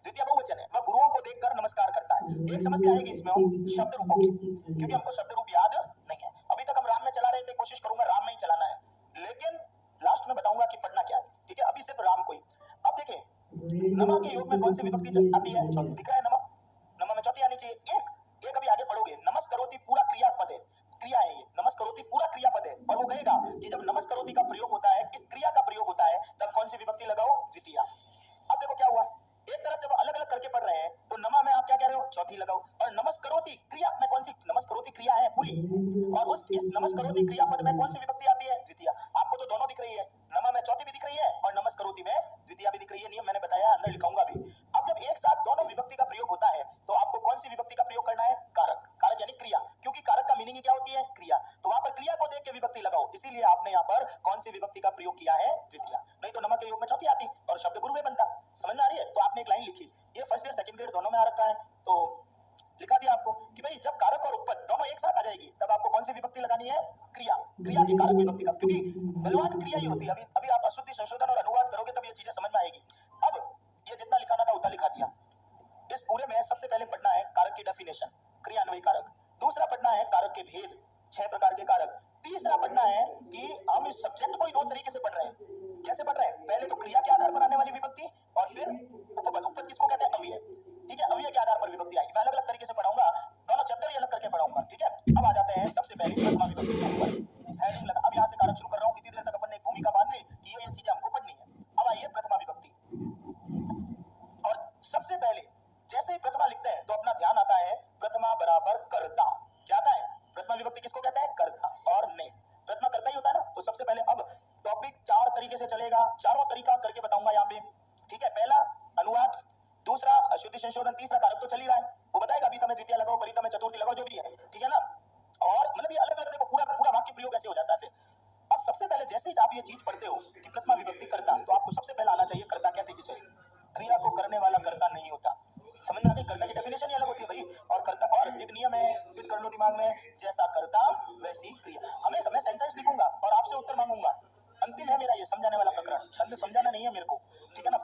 द्वितीय बहुवचन है, वह गुरुओं को देखकर नमस्कार करता है। एक समस्या आएगी इसमें शब्द रूपों की, क्योंकि हमको शब्द रूप याद नहीं है। अभी तक हम राम में चला रहे थे, कोशिश करूंगा राम में ही चलाना है, लेकिन लास्ट में बताऊंगा कि पढ़ना क्या है। ठीक है, अभी सिर्फ राम को ही। अब देखिए नमः के योग में कौन सी विभक्ति आती है? चौथी। दिख रहा है नमः, नमः में चौथी आनी चाहिए। एक अभी आगे पढ़ोगे, नमस्करोति पूरा क्रियापद है, क्रिया है ये, नमस्करोति पूरा क्रियापद है, और वो कहेगा कि जब नमस्करोति का प्रयोग होता है, इस क्रिया का प्रयोग होता है, तब कौन सी विभक्ति लगाओ? द्वितीय। अब देखो क्या हुआ, एक तरफ जब अलग अलग करके पढ़ रहे हैं तो नमा में चौथी लगाओ। और नमस्करोति क्रिया में कौन सी नमस्करोति क्रिया है पूरी, और उस इस नमस्करोति क्रिया पद में कौन सी विभक्ति आती है, द्वितीय। आपको तो दोनों दिख रही है, नमा में चौथी भी दिख रही है और नमस्करोति में द्वितीय भी दिख रही है। नियम मैंने बताया, अंदर लिखाऊंगा भी। अब जब एक साथ दोनों विभक्ति का प्रयोग होता है तो आपको कौन सी विभक्ति का प्रयोग करना है, कारक। कारक यानी क्रिया, क्योंकि कारक का मीनिंग क्या होती है, क्रिया। तो वहां पर क्रिया को देख के विभक्ति लगाओ, इसीलिए आपने यहाँ पर कौन सी विभक्ति का प्रयोग किया है, द्वितीय। नहीं तो नमक के योग में चौथी आती और शब्द गुरु में बनता। समझ में आ रही है। तो आपने एक लाइन लिखी, ये फर्स्ट ग्रेड सेकंड ग्रेड दोनों में आ रखा है, तो लिखा दिया आपको कि भाई जब कारक और उपपद दोनों एक साथ आ जाएगी तब आपको कौन सी विभक्ति लगानी है, क्रिया। क्रिया की कारक विभक्ति का, क्योंकि बलवान क्रिया ही होती है। अभी अभी आप अशुद्धि संशोधन और अनुवाद करोगे तब ये चीजें समझ में आएगी। अब ये जितना लिखाना था उतना लिखा दिया। इस पूरे में सबसे पहले पढ़ना है कारक की डेफिनेशन, क्रियान्वयी कारक। दूसरा पढ़ना है कारक के भेद, 6 प्रकार के कारक। तीसरा पढ़ना है कि हम इस सब्जेक्ट को ही 2 तरीके से पढ़ रहे हैं। कैसे पढ़ रहे हैं, पहले तो क्रिया के आधार पर आने वाली विभक्ति और फिर उपपद। उपपद किसको कहते हैं, अव्यय। ठीक है, अव्यय के आधार पर विभक्ति आएगी। मैं अलग अलग तरीके से पढ़ाऊंगा, दोनों चैप्टर ही अलग करके पढ़ाऊंगा। ठीक है, अब आ जाते हैं सबसे पहले प्रथमा विभक्ति के ऊपर। हेडिंग लगा, अब यहाँ से कारक शुरू कर रहा हूँ। इतनी देर तक अपन ने एक भूमिका बांध ली कि ये चीजें हमको पढ़नी है। अब आइए प्रथमा विभक्ति। और सबसे पहले जैसे ही प्रथमा लिखते हैं तो अपना ध्यान आता है प्रथमा बराबर कर्ता। क्या आता है, प्रथमा विभक्ति किसको कहते हैं, कर्ता और ने। प्रथमा कर्ता ही होता है ना। तो सबसे पहले अब टॉपिक 4 तरीके से चलेगा, चारों तरीका करके बताऊंगा यहाँ पे। ठीक है, पहला अनुवाद, दूसरा अशुद्धि संशोधन, तीसरा कारक तो चल ही रहा है, वो बताएगा। अभी तुम्हें द्वितीय लगाओ, परिता में चतुर्थी लगाओ, जो भी है। ठीक है ना। और मतलब ये अलग अलग देखो, पूरा पूरा वाक्य प्रयोग ऐसे हो जाता है फिर। अब सबसे पहले जैसे ही आप ये चीज पढ़ते हो कि प्रथमा विभक्ति कर्ता, तो आपको सबसे पहले आना चाहिए कर्ता क्या थे, किसे। क्रिया को करने वाला कर्ता नहीं होता। समझ में आ गई, कर्ता की डेफिनेशन ही अलग होती है भाई। और कर्ता, और एक नियम है, फिर कर लो दिमाग में, जैसा कर्ता वैसी क्रिया। हमेशा मैं सेंटेंस लिखूंगा और आपसे उत्तर मांगूंगा। अंतिम है मेरा ये समझाने वाला प्रकरण, छंद समझाना नहीं है मेरे को। ठीक है ना,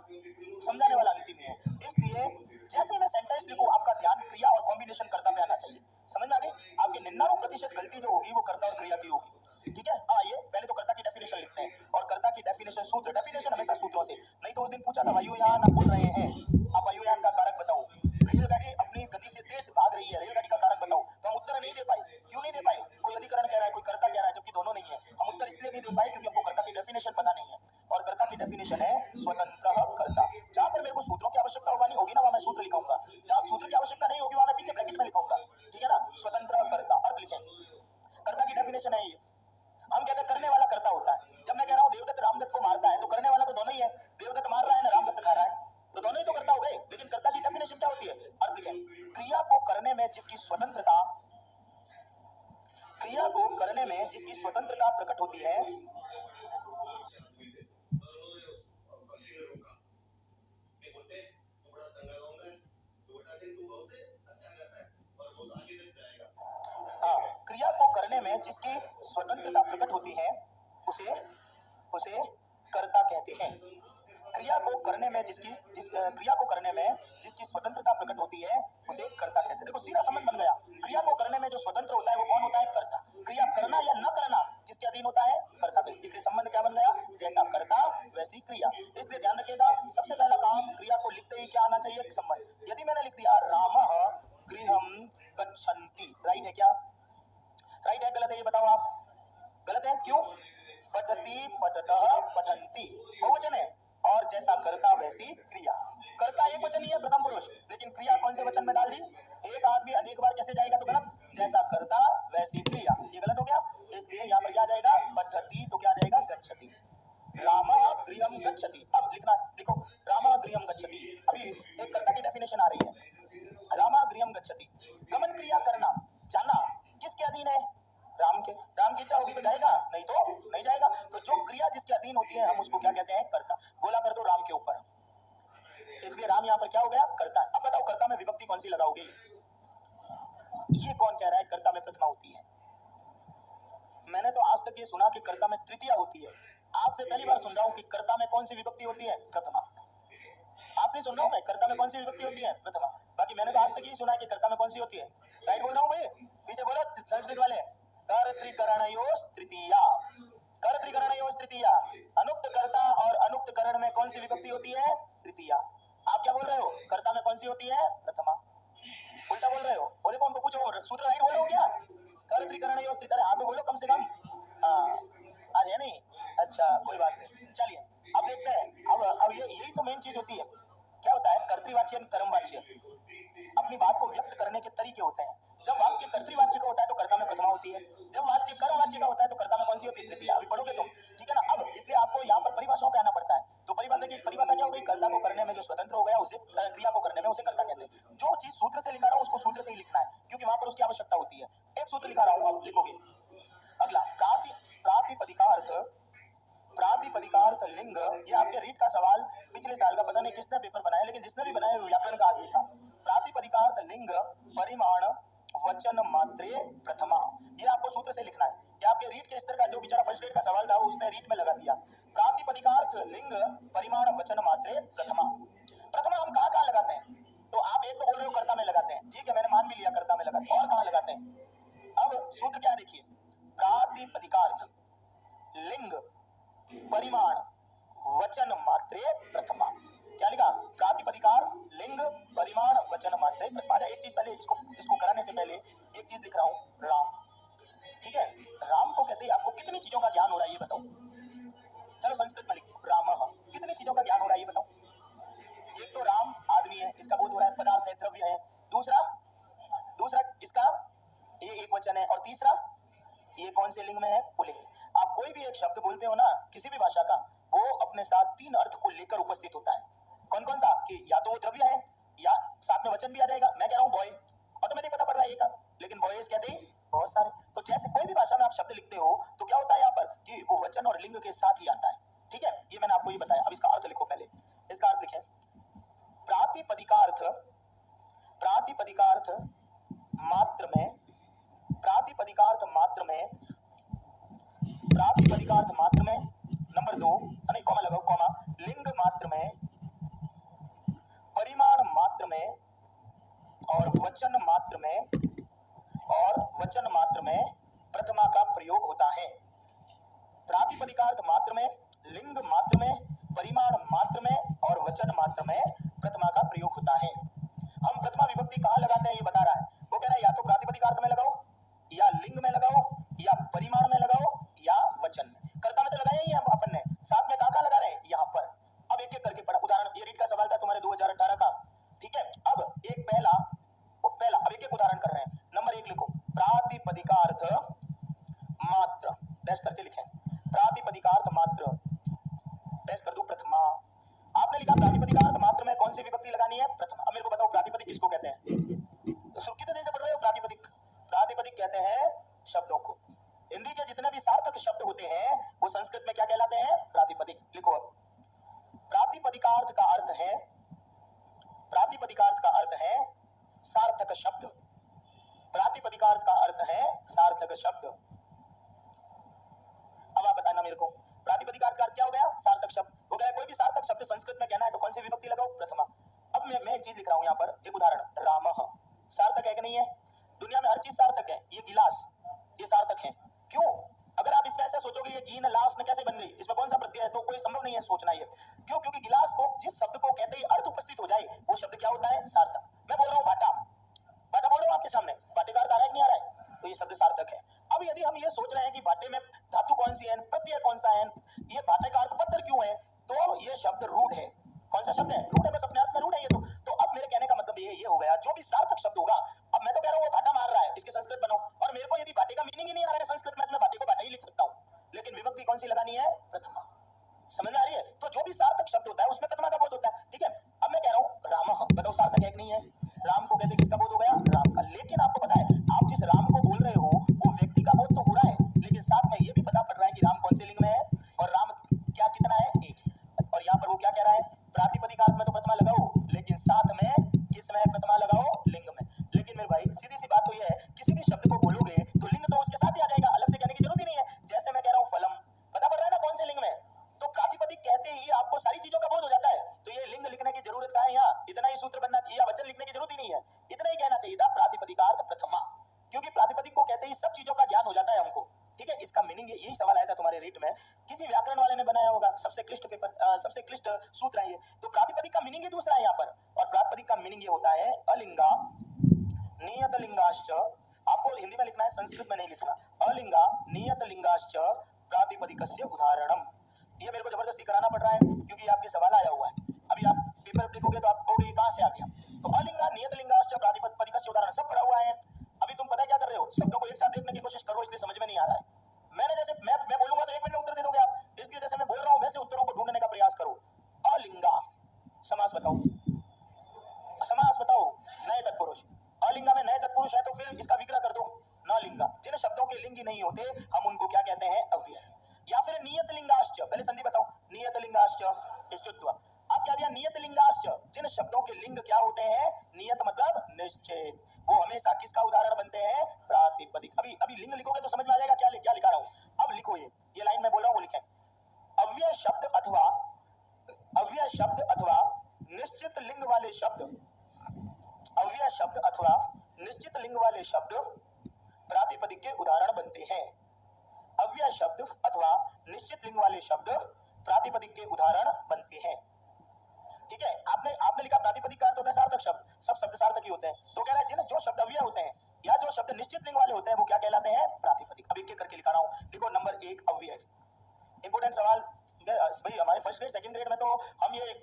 समझाने वाला अंतिम है। इसलिए जैसे ही मैं सेंटेंस लिखूं आपका ध्यान क्रिया और कॉम्बिनेशन कर्ता पे आना चाहिए। समझ में आ गई। आपकी 99% गलती जो होगी वो कर्ता और क्रिया की होगी। ठीक है, आइए पहले तो कर्ता की डेफिनेशन लिखते हैं। और कर्ता की डेफिनेशन सूत्र, डेफिनेशन हमेशा सूत्रों से। नहीं तो उस दिन पूछा था वायुयान आप बोल रहे हैं, आप वायुयान का कारक बताओ। रेलगाड़ी अपनी गति से तेज भाग रही है, रेलगाड़ी का कारक बताओ। तो हम उत्तर नहीं दे पाए। क्यों नहीं दे पाए, कोई अधिकरण कह रहा है, कोई कर्ता कह रहा है, जबकि दोनों नहीं है। हम उत्तर इसलिए नहीं दे पाए क्योंकि हमको कर्ता की डेफिनेशन पता नहीं है। और कर्ता की डेफिनेशन है स्वतंत्र कर्ता। जहां पर मेरे को सूत्रों की आवश्यकता होगी ना, वहां मैं सूत्र लिखाऊंगा। जहां सूत्र की आवश्यकता नहीं होगी वहां मैं पीछे ब्रैकेट में लिखाऊंगा। ठीक है ना, स्वतंत्र कर्ता, अर्थ लिखें। कर्ता की डेफिनेशन है ये। हम कहते हैं करने वाला कर्ता होता है। जब मैं कह रहा हूं देवदत्त रामदत्त को मारता है, तो करने वाला तो दोनों ही है। देवदत्त मार रहा है ना, रामदत्त खा रहा है, तो दोनों ही तो कर्ता हो गए। लेकिन कर्ता की डेफिनेशन क्या होती है, अर्थ लिखें। क्रिया को करने में जिसकी स्वतंत्रता, क्रिया को करने में जिसकी स्वतंत्रता प्रकट होती है, क्रिया को करने में जिसकी स्वतंत्रता प्रकट होती है उसे उसे कर्ता कहते हैं। क्रिया को करने में क्रिया को करने में जिसकी स्वतंत्रता प्रकट होती है उसे कर्ता कहते हैं। देखो सीधा संबंध बन गया। क्रिया को करने में जो स्वतंत्र होता है वो कौन होता है, कर्ता। क्रिया करना या न करना किसके अधीन होता है, कर्ता के। इसलिए संबंध क्या बन गया, जैसा कर्ता वैसी क्रिया। इसलिए ध्यान रखिएगा, सबसे पहला काम क्रिया को लिखते ही क्या आना चाहिए, संबंध। यदि मैंने लिख दिया रामः गृहं गच्छन्ति, राइट है क्या, राइट है गलत है ये बताओ आप। गलत है, क्यों, पठति पठतः पठन्ति बहुवचन है, और जैसा कर्ता वैसी क्रिया। कर्ता एक वचन ही है, प्रथम पुरुष, लेकिन क्रिया कौन से वचन में डाल दी, एक आदमी अनेक बार कैसे जाएगा, तो गलत। जैसा कर्ता वैसी क्रिया, ये गलत हो गया। इसलिए यहाँ पर क्या आ जाएगा, पठति तो क्या आ जाएगा, गच्छति। रामः गृहं गच्छति। अब लिखना, देखो रामः गृहं गच्छति, अभी एक कर्ता की डेफिनेशन आ रही है। रामः गृहं गच्छति, गमन क्रिया करना, जाना किसके अधीन है, राम के। राम की इच्छा होगी तो जाएगा, नहीं तो नहीं जाएगा। तो जो क्रिया जिसके अधीन होती है हम उसको क्या कहते हैं, कर्ता। बोला कर दो राम के ऊपर, इसलिए राम यहाँ पर क्या हो गया, कर्ता। अब बताओ कर्ता में विभक्ति कौन सी लगाओगे, ये कौन कह रहा है कर्ता में प्रथमा होती है। मैंने तो आज तक ये सुना कि कर्ता में तृतीया होती है। आपसे पहली बार सुन रहा हूँ कि कर्ता में कौन सी विभक्ति होती है, प्रथमा। आपसे सुन रहा हूँ मैं, कर्ता में कौन सी विभक्ति होती है, प्रथमा। बाकी मैंने तो आज तक ये सुना है कि कर्ता में कौन सी होती है। राइट बोल रहा हूँ भाई, पीछे बोलो संस्कृत वाले, कर्तृकरणयोस् तृतीया, कर्तृकरणयोस् तृतीया। अनुक्त कर्ता और अनुक्त करण में कौन सी विभक्ति होती है, तृतीया। आप क्या बोल रहे हो, कर्ता में कौन सी होती है, प्रथमा। उल्टा बोल रहे हो, बोले को उनको पूछो सूत्र राइट बोल रहे हो क्या, कर्तृकरणयोस् तृतीया। हाँ तो बोलो कम से कम, हाँ आज है नहीं, अच्छा कोई बात नहीं। चलिए अब देखते हैं, अब ये यही तो मेन चीज होती है। क्या होता है, कर्तृवाच्य कर्मवाच्य। अब अपनी बात को व्यक्त करने के तरीके होते हैं। जब वाक्य कर्तृवाच्य का होता है तो कर्ता में प्रथमा होती है, जब वाच्य कर्मवाच्य का होता है तो कर्ता में कौन सी होती है? तृतीया। अभी पढ़ोगे तुम, ठीक है ना। अब इसलिए आपको यहाँ पर परिभाषाओं पे आना पड़ता है। तो परिभाषा क्या हो गई? कर्ता को करने में जो स्वतंत्र हो गया उसे, क्रिया को करने में उसे कर्ता कहते हैं। जो चीज सूत्र से लिखा रहा हूँ उसको सूत्र से ही लिखना है, क्योंकि वहां पर उसकी आवश्यकता होती है। एक सूत्र लिखा रहा हूँ, आप लिखोगे। अगला प्रातिपदिकार्थ, प्रातिपदिकार्थ लिंग। ये आपके रीट का सवाल पिछले साल का, पता नहीं किसने पेपर बनाया, लेकिन जिसने भी बनाया व्याकरण का आदमी था। प्रातिपदिकार्थ लिंग परिमाण वचन मात्रे प्रथमा, ये आपको सूत्र से लिखना है। ये आपके रीट के स्तर का जो बेचारा फर्स्ट ग्रेड का सवाल था वो उसने रीट में लगा दिया। प्रातिपदिकार्थ लिंग परिमाण वचन मात्रे प्रथमा। प्रथमा हम कहाँ लगाते हैं? तो आप एक तो बोल रहे हो कर्ता में लगाते हैं, ठीक है, मैंने मान भी लिया कर्ता में लगाते हैं, और कहाँ लगाते हैं? अब सूत्र क्या देखिए, प्रातिपदिकार्थ लिंग परिमाण वचन मात्रे प्रथमा। क्या लिखा? प्रातिपदिकार्थ लिंग परिमाण वचन मात्रे प्रथमा। एक चीज पहले इसको कराने से पहले एक चीज लिख रहा हूं, राम, ठीक है। राम को कहते हैं, आपको कितनी चीजों का ज्ञान हो रहा है ये बताओ। चलो संस्कृत में लिखो, राम, कितनी चीजों का ज्ञान हो रहा है ये बताओ। एक तो राम आदमी है, इसका बोध हो रहा है, पदार्थ है, द्रव्य है। दूसरा इसका ये एक वचन है, और तीसरा ये कौन से लिंग में है? पुल्लिंग। आप कोई भी एक शब्द बोलते हो ना किसी भी भाषा का, वो अपने साथ तीन अर्थ को लेकर उपस्थित होता है। कौन कौन सा? कि या तो वो द्रव्य है, या साथ में वचन भी आ जाएगा। मैं कह रहा हूँ बॉय, ऑटोमेटिक पता पड़ रहा है ये, लेकिन बॉयज कहते ही बहुत सारे। तो जैसे कोई भी भाषा में आप शब्द लिखते हो तो क्या होता है यहाँ पर कि वो वचन और लिंग के साथ ही आता है, ठीक है। ये मैंने आपको ये बताया। अब इसका अर्थ लिखो पहले। इसका अर्थ लिखें, प्रातिपदिकार्थ मात्र में, प्रातिपदिकार्थ मात्र में, नंबर 2, नहीं कॉमा लगाओ, कॉमा, लिंग मात्र में, परिमाण मात्र में और वचन मात्र में प्रथमा का प्रयोग होता है। प्रातिपदिकार्थ मात्र में, लिंग मात्र में, परिमाण मात्र में और वचन मात्र में प्रथमा का प्रयोग होता है। हम प्रथमा विभक्ति कहाँ लगाते हैं ये बता रहा है। वो कह रहा है या तो प्रातिपदिकार्थ में लगाओ, या लिंग में लगाओ, या परिमाण में लगाओ, या वचन में। कर्ता में तो लगाया ही है अपन ने, साथ में कहाँ लगा रहे हैं? यहाँ पर। अब एक एक करके पढ़ा। उदाहरण, ये रीट का सवाल था तुम्हारे 2018 का, ठीक है। अब एक पहला अब एक एक उदाहरण कर रहे हैं। नंबर 1 लिखो, प्रातिपदिकार्थ मात्र, डैश करके लिखें, प्रातिपदिकार्थ मात्र, डैश कर दो, प्रथमा। आपने लिखा प्रातिपदिकार्थ मात्र में कौन सी विभक्ति लगानी है? प्रथमा। अब मेरे को बताओ प्रातिपदिक किसको कहते हैं? तो कितने दिन से पढ़ रहे हो प्रातिपदिक कहते हैं शब्दों को। हिंदी के जितने भी सार्थक शब्द होते हैं वो संस्कृत में क्या कहलाते हैं? प्रातिपदिक। लिखो अब, प्रातिपदिकार्थ का अर्थ है सार्थक शब्द। प्रातिपदिकार्थ का अर्थ है सार्थक शब्द। अब आप बताना मेरे को, प्रातिपदिकार्थ का अर्थ क्या हो गया? सार्थक शब्द हो गया। कोई भी सार्थक शब्द संस्कृत में कहना है तो कौन सी विभक्ति लगाओ? प्रथमा। अब मैं एक चीज लिख रहा हूं यहाँ पर, एक उदाहरण, रामः सार्थक है कि नहीं है? दुनिया में हर चीज सार्थक है। ये गिलास, ये सार्थक है। क्यों? अगर आप इसमें ऐसा सोचोगे ये गीन लास ने कैसे बन गई, इसमें कौन सा प्रत्यय है, तो कोई संभव नहीं है सोचना ये। क्यों? क्योंकि गिलास को जिस शब्द को कहते ही अर्थ उपस्थित हो जाए वो शब्द क्या होता है? सार्थक। मैं बोल रहा हूँ भाटा बोल रहा हूँ आपके सामने, भाटे का अर्थ आ रहा है कि नहीं आ रहा है? तो ये शब्द सार्थक है। अब यदि हम ये सोच रहे हैं कि भाटे में धातु कौन सी है, प्रत्यय कौन सा है, ये भाटे का अर्थ पत्थर क्यों है, तो ये शब्द रूढ़ है। कौन सा शब्द है? रूढ़ है, बस अपने अर्थ में रूढ़ है ये तो अब मेरे कहने का मतलब ये हो गया, जो भी सार्थक शब्द होगा, अब मैं तो कह रहा हूँ वो भाटा मार रहा है, इसके संस्कृत बनाओ, और मेरे को यदि भाटे का मीनिंग ही नहीं आ रहा है संस्कृत में, मैं भाटे को भाटा ही लिख सकता हूँ, लेकिन विभक्ति कौन सी लगानी है? प्रथमा। समझ में आ रही है? तो जो भी सार्थक शब्द होता है उसमें प्रथमा का बोध होता है, ठीक है। अब मैं कह रहा हूँ रामः, बताओ सार्थक है कि नहीं है? राम को कहते किसका बोध हो गया? राम का। लेकिन आपको पता है आप जिस राम को बोल रहे हो वो व्यक्ति का बोध तो हो रहा है, लेकिन साथ में ये भी पता पड़ रहा है कि राम कौन से लिंग में है और राम क्या कितना है? एक। और यहाँ पर वो क्या कह रहा है? प्रातिपदिकार्थ में तो प्रथमा लगाओ, लेकिन साथ में किस में प्रथमा लगाओ? लिंग में। लेकिन मेरे भाई सीधी सी बात तो ये है, किसी भी शब्द को बोलोगे तो लिंग तो उसके साथ ही आ जाएगा, अलग से कहने की जरूरत ही नहीं है। जैसे मैं कह रहा हूँ फलम, पता पड़ रहा है ना कौन से लिंग में, तो प्रातिपदिक कहते ही आपको सारी चीजों का बोध हो जाता है। तो ये लिंग लिखने की जरूरत कहाँ है? यहाँ इतना ही सूत्र बनना चाहिए, वचन लिखने की जरूरत ही नहीं है, इतना ही कहना चाहिए था प्रातिपदिकार्थ प्रथमा, क्योंकि प्रातिपदिक को कहते ही सब चीजों का ज्ञान हो जाता है हमको, ठीक है। इसका मीनिंग यही सवाल आया था तुम्हारे रीट में, किसी व्याकरण वाले ने बनाया होगा, सबसे क्लिष्ट पेपर, सबसे क्लिष्ट सूत्र है ये। तो प्रातिपदिक का मीनिंग ही दूसरा है यहाँ पर, और प्रातिपदिक का मीनिंग ये होता है अलिंगा नियत लिंगाश्च। आपको हिंदी में लिखना है, संस्कृत में नहीं लिखना। अलिंगा नियत लिंगाश्च प्रातिपदिकस्य उदाहरणम। ये मेरे को जबरदस्ती कराना पड़ रहा है क्योंकि आपके सवाल आया हुआ है। अभी आप पेपर देखोगे तो आप कहोगे कहाँ से आ गया, तो अलिंगा नियत लिंगाश्च प्रातिपदिकस्य उदाहरण सब पढ़ा हुआ है। अभी तुम पता है क्या कर रहे हो, शब्दों को एक साथ देखने की कोशिश करो, इसलिए समझ में नहीं आ रहा है। मैंने जैसे मैं बोलूंगा तो 1 मिनट में उत्तर दे दोगे आप, इसलिए जैसे मैं बोल रहा हूं वैसे उत्तरों को ढूंढने का प्रयास करो। अलिंगा समास बताओ, समास बताओ, नए तत्पुरुष। अलिंगा में नए तत्पुरुष है तो फिर इसका विग्रह कर दो, न लिंगा। जिन शब्दों के लिंग ही नहीं होते हम उनको क्या कहते हैं, अव्यय। या फिर नियत लिंगाश्च, पहले संधि बताओ, नियत लिंगाश्च इष्टत्व। अब क्या दिया, नियत लिंगाश्च, जिन शब्दों के लिंग क्या होते हैं, नियत मतलब निश्चित, वो हमेशा किसका उदाहरण बनते हैं, प्रातिपदिक। अभी लिंग लिखोगे तो समझ में आ जाएगा क्या लिखा रहा हूं। अब लिखो, ये लाइन मैं बोल रहा हूं वो लिखें। अव्यय शब्द अथवा निश्चित लिंग वाले शब्द, अव्यय शब्द अथवा निश्चित लिंग वाले शब्द प्रातिपदिक के उदाहरण बनते हैं। अव्यय शब्द अथवा निश्चित लिंग वाले शब्द प्रातिपदिक के उदाहरण बनते हैं। ठीक है, आपने लिखा प्रातिपदिक का अर्थ होता है सार्थक शब्द, सब शब्द सार्थक ही होते हैं। तो कह रहा है जो शब्द अव्यय होते हैं या जो शब्द निश्चित लिंग वाले होते हैं वो क्या कहलाते हैं, प्रातिपदिक। अब एक एक करके लिखा रहा हूं, देखो नंबर 1 अव्यय। इंपोर्टेंट सवाल भाई, हमारे फर्स्ट ग्रेड सेकंड ग्रेड में तो हम ये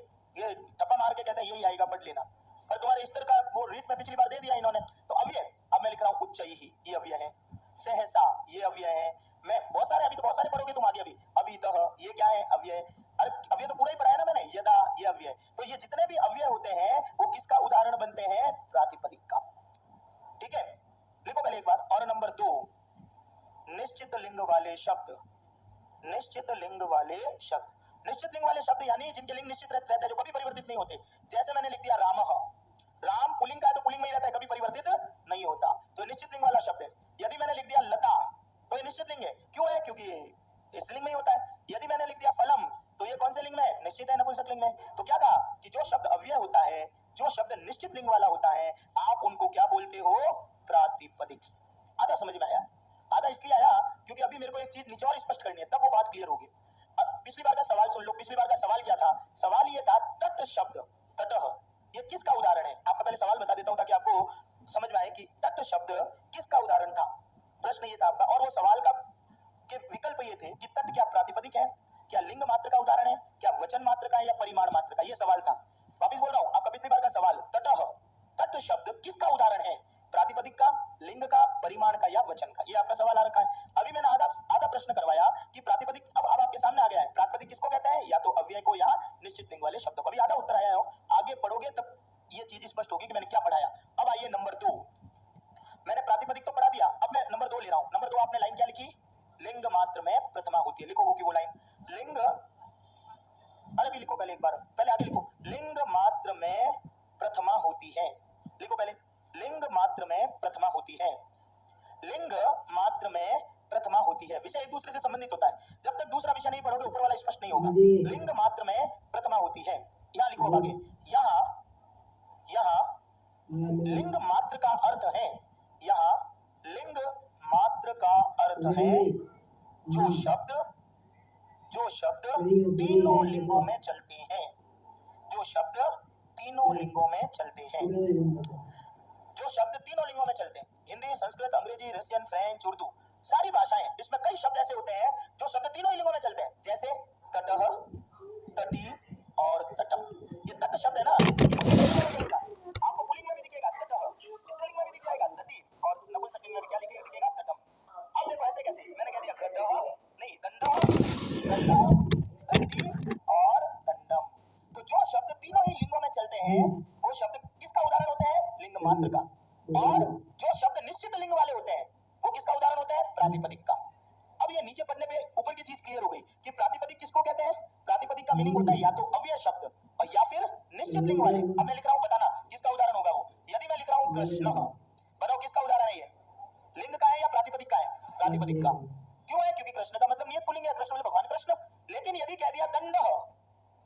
टप्पा मार के कहते हैं यही आएगा, पढ़ लेना, पर तुम्हारे स्तर का वो रीट में पिछली बार दे दिया इन्होंने। तो अव्यय, अब मैं लिख रहा हूं उच्चैः, ये अव्यय है। सहसा, ये अव्यय है। मैं बहुत सारे, अभी तो बहुत सारे पढ़ोगे तुम आगे। अभितः, ये क्या है, अव्यय। अरे अव्यय तो पूरा ही पढ़ा है ना मैंने, यदा, ये अव्यय। तो ये जितने भी अव्यय होते हैं वो किसका उदाहरण बनते हैं, प्रातिपदिक का। ठीक है, लिखो पहले एक बार। और नंबर 2 निश्चित लिंग वाले शब्द, निश्चित लिंग वाले शब्द। निश्चित लिंग वाले शब्द यानी जिनके लिंग निश्चित रहते हैं, जो कभी परिवर्तित नहीं होते। जैसे मैंने लिख दिया रामः, राम पुल्लिंग का है तो पुल्लिंग में ही रहता है, कभी परिवर्तित नहीं होता, तो निश्चित लिंग वाला शब्द है। यदि मैंने लिख दिया लता तो ये निश्चित लिंग है, क्यों है, क्योंकि ये स्त्रीलिंग में ही होता है। यदि मैंने लिख दिया फलम तो ये कौन से लिंग में है, निश्चित है, नपुंसक लिंग में। तो क्या कहा कि जो शब्द अव्यय होता है, जो शब्द निश्चित लिंग वाला होता है, आप उनको क्या बोलते हो, प्रातिपदिक। आधा समझ में आया, आधा इसलिए आया क्योंकि अभी मेरे को एक चीज नीचे और स्पष्ट करनी है, तब वो बात क्लियर होगी। अब पिछली बार का सवाल सुन लो, पिछली बार का सवाल क्या था, सवाल ये था तत् शब्द, ततः, ये किसका उदाहरण है। आपका पहले सवाल बता देता हूं ताकि आपको समझ में आए कि तत् शब्द किसका उदाहरण था। प्रश्न ये था आपका, और वो सवाल का के विकल्प ये थे कि तत् क्या प्रातिपदिक है, क्या लिंग मात्र का उदाहरण है, क्या वचन मात्र का है, या परिमाण मात्र का, ये सवाल था। वापिस बोल रहा हूं, आपका पिछली बार का सवाल ततः, तत् शब्द किसका उदाहरण है, प्रातिपदिक का, लिंग का, परिमाण का, या वचन का, ये आपका सवाल आ रखा है। अभी मैंने आधा प्रश्न करवाया कि प्रातिपदिक, अब आपके सामने आ गया है, प्रातिपदिक किसको कहते हैं, या तो अव्यय को या निश्चित लिंग वाले शब्दों को। अभी आधा उत्तर आया हो, आगे पढ़ोगे तब ये चीज स्पष्ट होगी कि मैंने क्या पढ़ाया। अब आइए नंबर 2, मैंने प्रातिपदिक तो पढ़ा दिया, अब मैं नंबर 2 ले रहा हूं। नंबर 2 आपने लाइन क्या लिखी, लिंग मात्र में प्रथमा होती है। लिखो वो की वो लाइन, लिंग, अरे भी लिखो पहले एक बार, पहले आगे लिखो, लिंग मात्र में प्रथमा होती है। लिखो पहले, लिंग मात्र में प्रथमा होती है, लिंग मात्र में प्रथमा होती है। विषय एक दूसरे से संबंधित होता है, जब तक दूसरा विषय नहीं पढ़ोगे ऊपर वाला स्पष्ट नहीं होगा। लिंग मात्र में प्रथमा होती है, यहां लिखो आगे, यहां लिंग मात्र का अर्थ है, यहां लिंग मात्र का अर्थ है जो शब्द तीनों लिंगों में चलते हैं, जो शब्द तीनों लिंगों में चलते हैं, जो शब्द तीनों लिंगों में चलते हैं। हिंदी, संस्कृत, अंग्रेजी, रशियन, फ्रेंच, उर्दू, सारी भाषाएं, इसमें कई शब्द ऐसे होते हैं जो शब्द तीनों ही लिंगों में चलते हैं। जैसे ततः, तटी और तटम। ये तट शब्द है ना, आपको पुल्लिंग में भी दिखेगा ततः, स्त्रीलिंग में भी दिख जाएगा तटी, और नपुंसकलिंग में भी क्या दिखेगा तटम। अब देखो ऐसे कैसे, मैंने कह दिया गदह नहीं, दंडह, दंडी और दंडम। तो जो शब्द तीनों ही लिंगों में चलते हैं वो शब्द किसका उदाहरण होते हैं, लिंग मात्र का। और जो शब्द निश्चित लिंग वाले होते हैं वो किसका उदाहरण होता है, प्रातिपदिक का। अब ये नीचे पढ़ने पे ऊपर की चीज क्लियर हो गई कि प्रातिपदिक किसको कहते हैं। प्रातिपदिक का मीनिंग होता है या तो अव्यय शब्द और या फिर निश्चित लिंग वाले। अब मैं लिख रहा हूं, बताना किसका उदाहरण होगा वो। यदि मैं लिख रहा हूं कृष्ण, बताओ किसका उदाहरण है ये, लिंग का है या प्रातिपदिक का है, प्रातिपदिक का। क्यों है, क्योंकि कृष्ण का मतलब नियत पुल्लिंग है, कृष्ण मतलब भगवान कृष्ण। लेकिन यदि कह दिया दंड,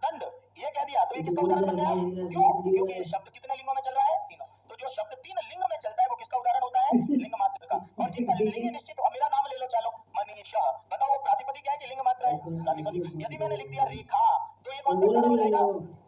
दंड ये कह दिया तो ये किसका उदाहरण बन गया, क्यों, क्योंकि ये शब्द कितने लिंगों में चल रहा है, तीनों। तो जो शब्द 3 लिंग में चलता है वो किसका उदाहरण होता है, लिंग मात्र का। और जिनका लिंग निश्चित, मेरा नाम ले लो, चलो मनीषा, बताओ वो प्रातिपदिक है कि लिंग मात्र है, प्रातिपदिक। यदि मैंने लिख दिया रेखा तो ये कौन सा उदाहरण हो जाएगा,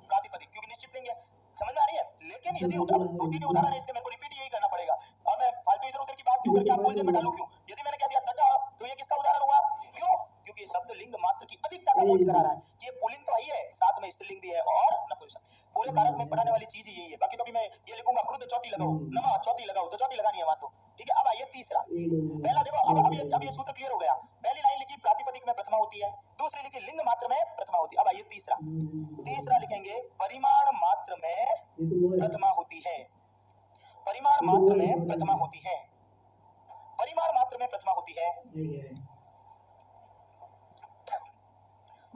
प्रातिपदिक, क्योंकि निश्चित लिंग है। समझ में आ रही है। लेकिन यदि 2-3 उदाहरण है, इसलिए मेरे को रिपीट यही करना पड़ेगा। और मैं फालतू इधर उधर की बात क्यों करके आप बोल दे मैं डालू क्यों। यदि मैंने कह दिया तथा तो ये किसका उदाहरण हुआ, क्यों, क्योंकि शब्द लिंग मात्र की अधिकता का बोध करा रहा है कि ये पुल्लिंग तो ही है, साथ में स्त्रीलिंग भी है और नपुंसक। पूरे कारक में पढ़ाने वाली चीज यही है। बाकी तो भी मैं ये कहूंगा क्रुद्ध चौथी लगाओ, नमः चौथी लगाओ, तो चौथी लगानी है वहां तो, ठीक है। अब आइए तीसरा, पहला देखो, अब ये सूत्र क्लियर हो गया। पहली लाइन लिखी प्रातिपदिक में प्रथमा होती है, दूसरी लिखी लिंग मात्र में प्रथमा होती है। अब आइए तीसरा लिखेंगे परिमाण मात्र में प्रथमा होती है, परिमाण मात्र में प्रथमा होती है, परिमाण मात्र में प्रथमा होती है।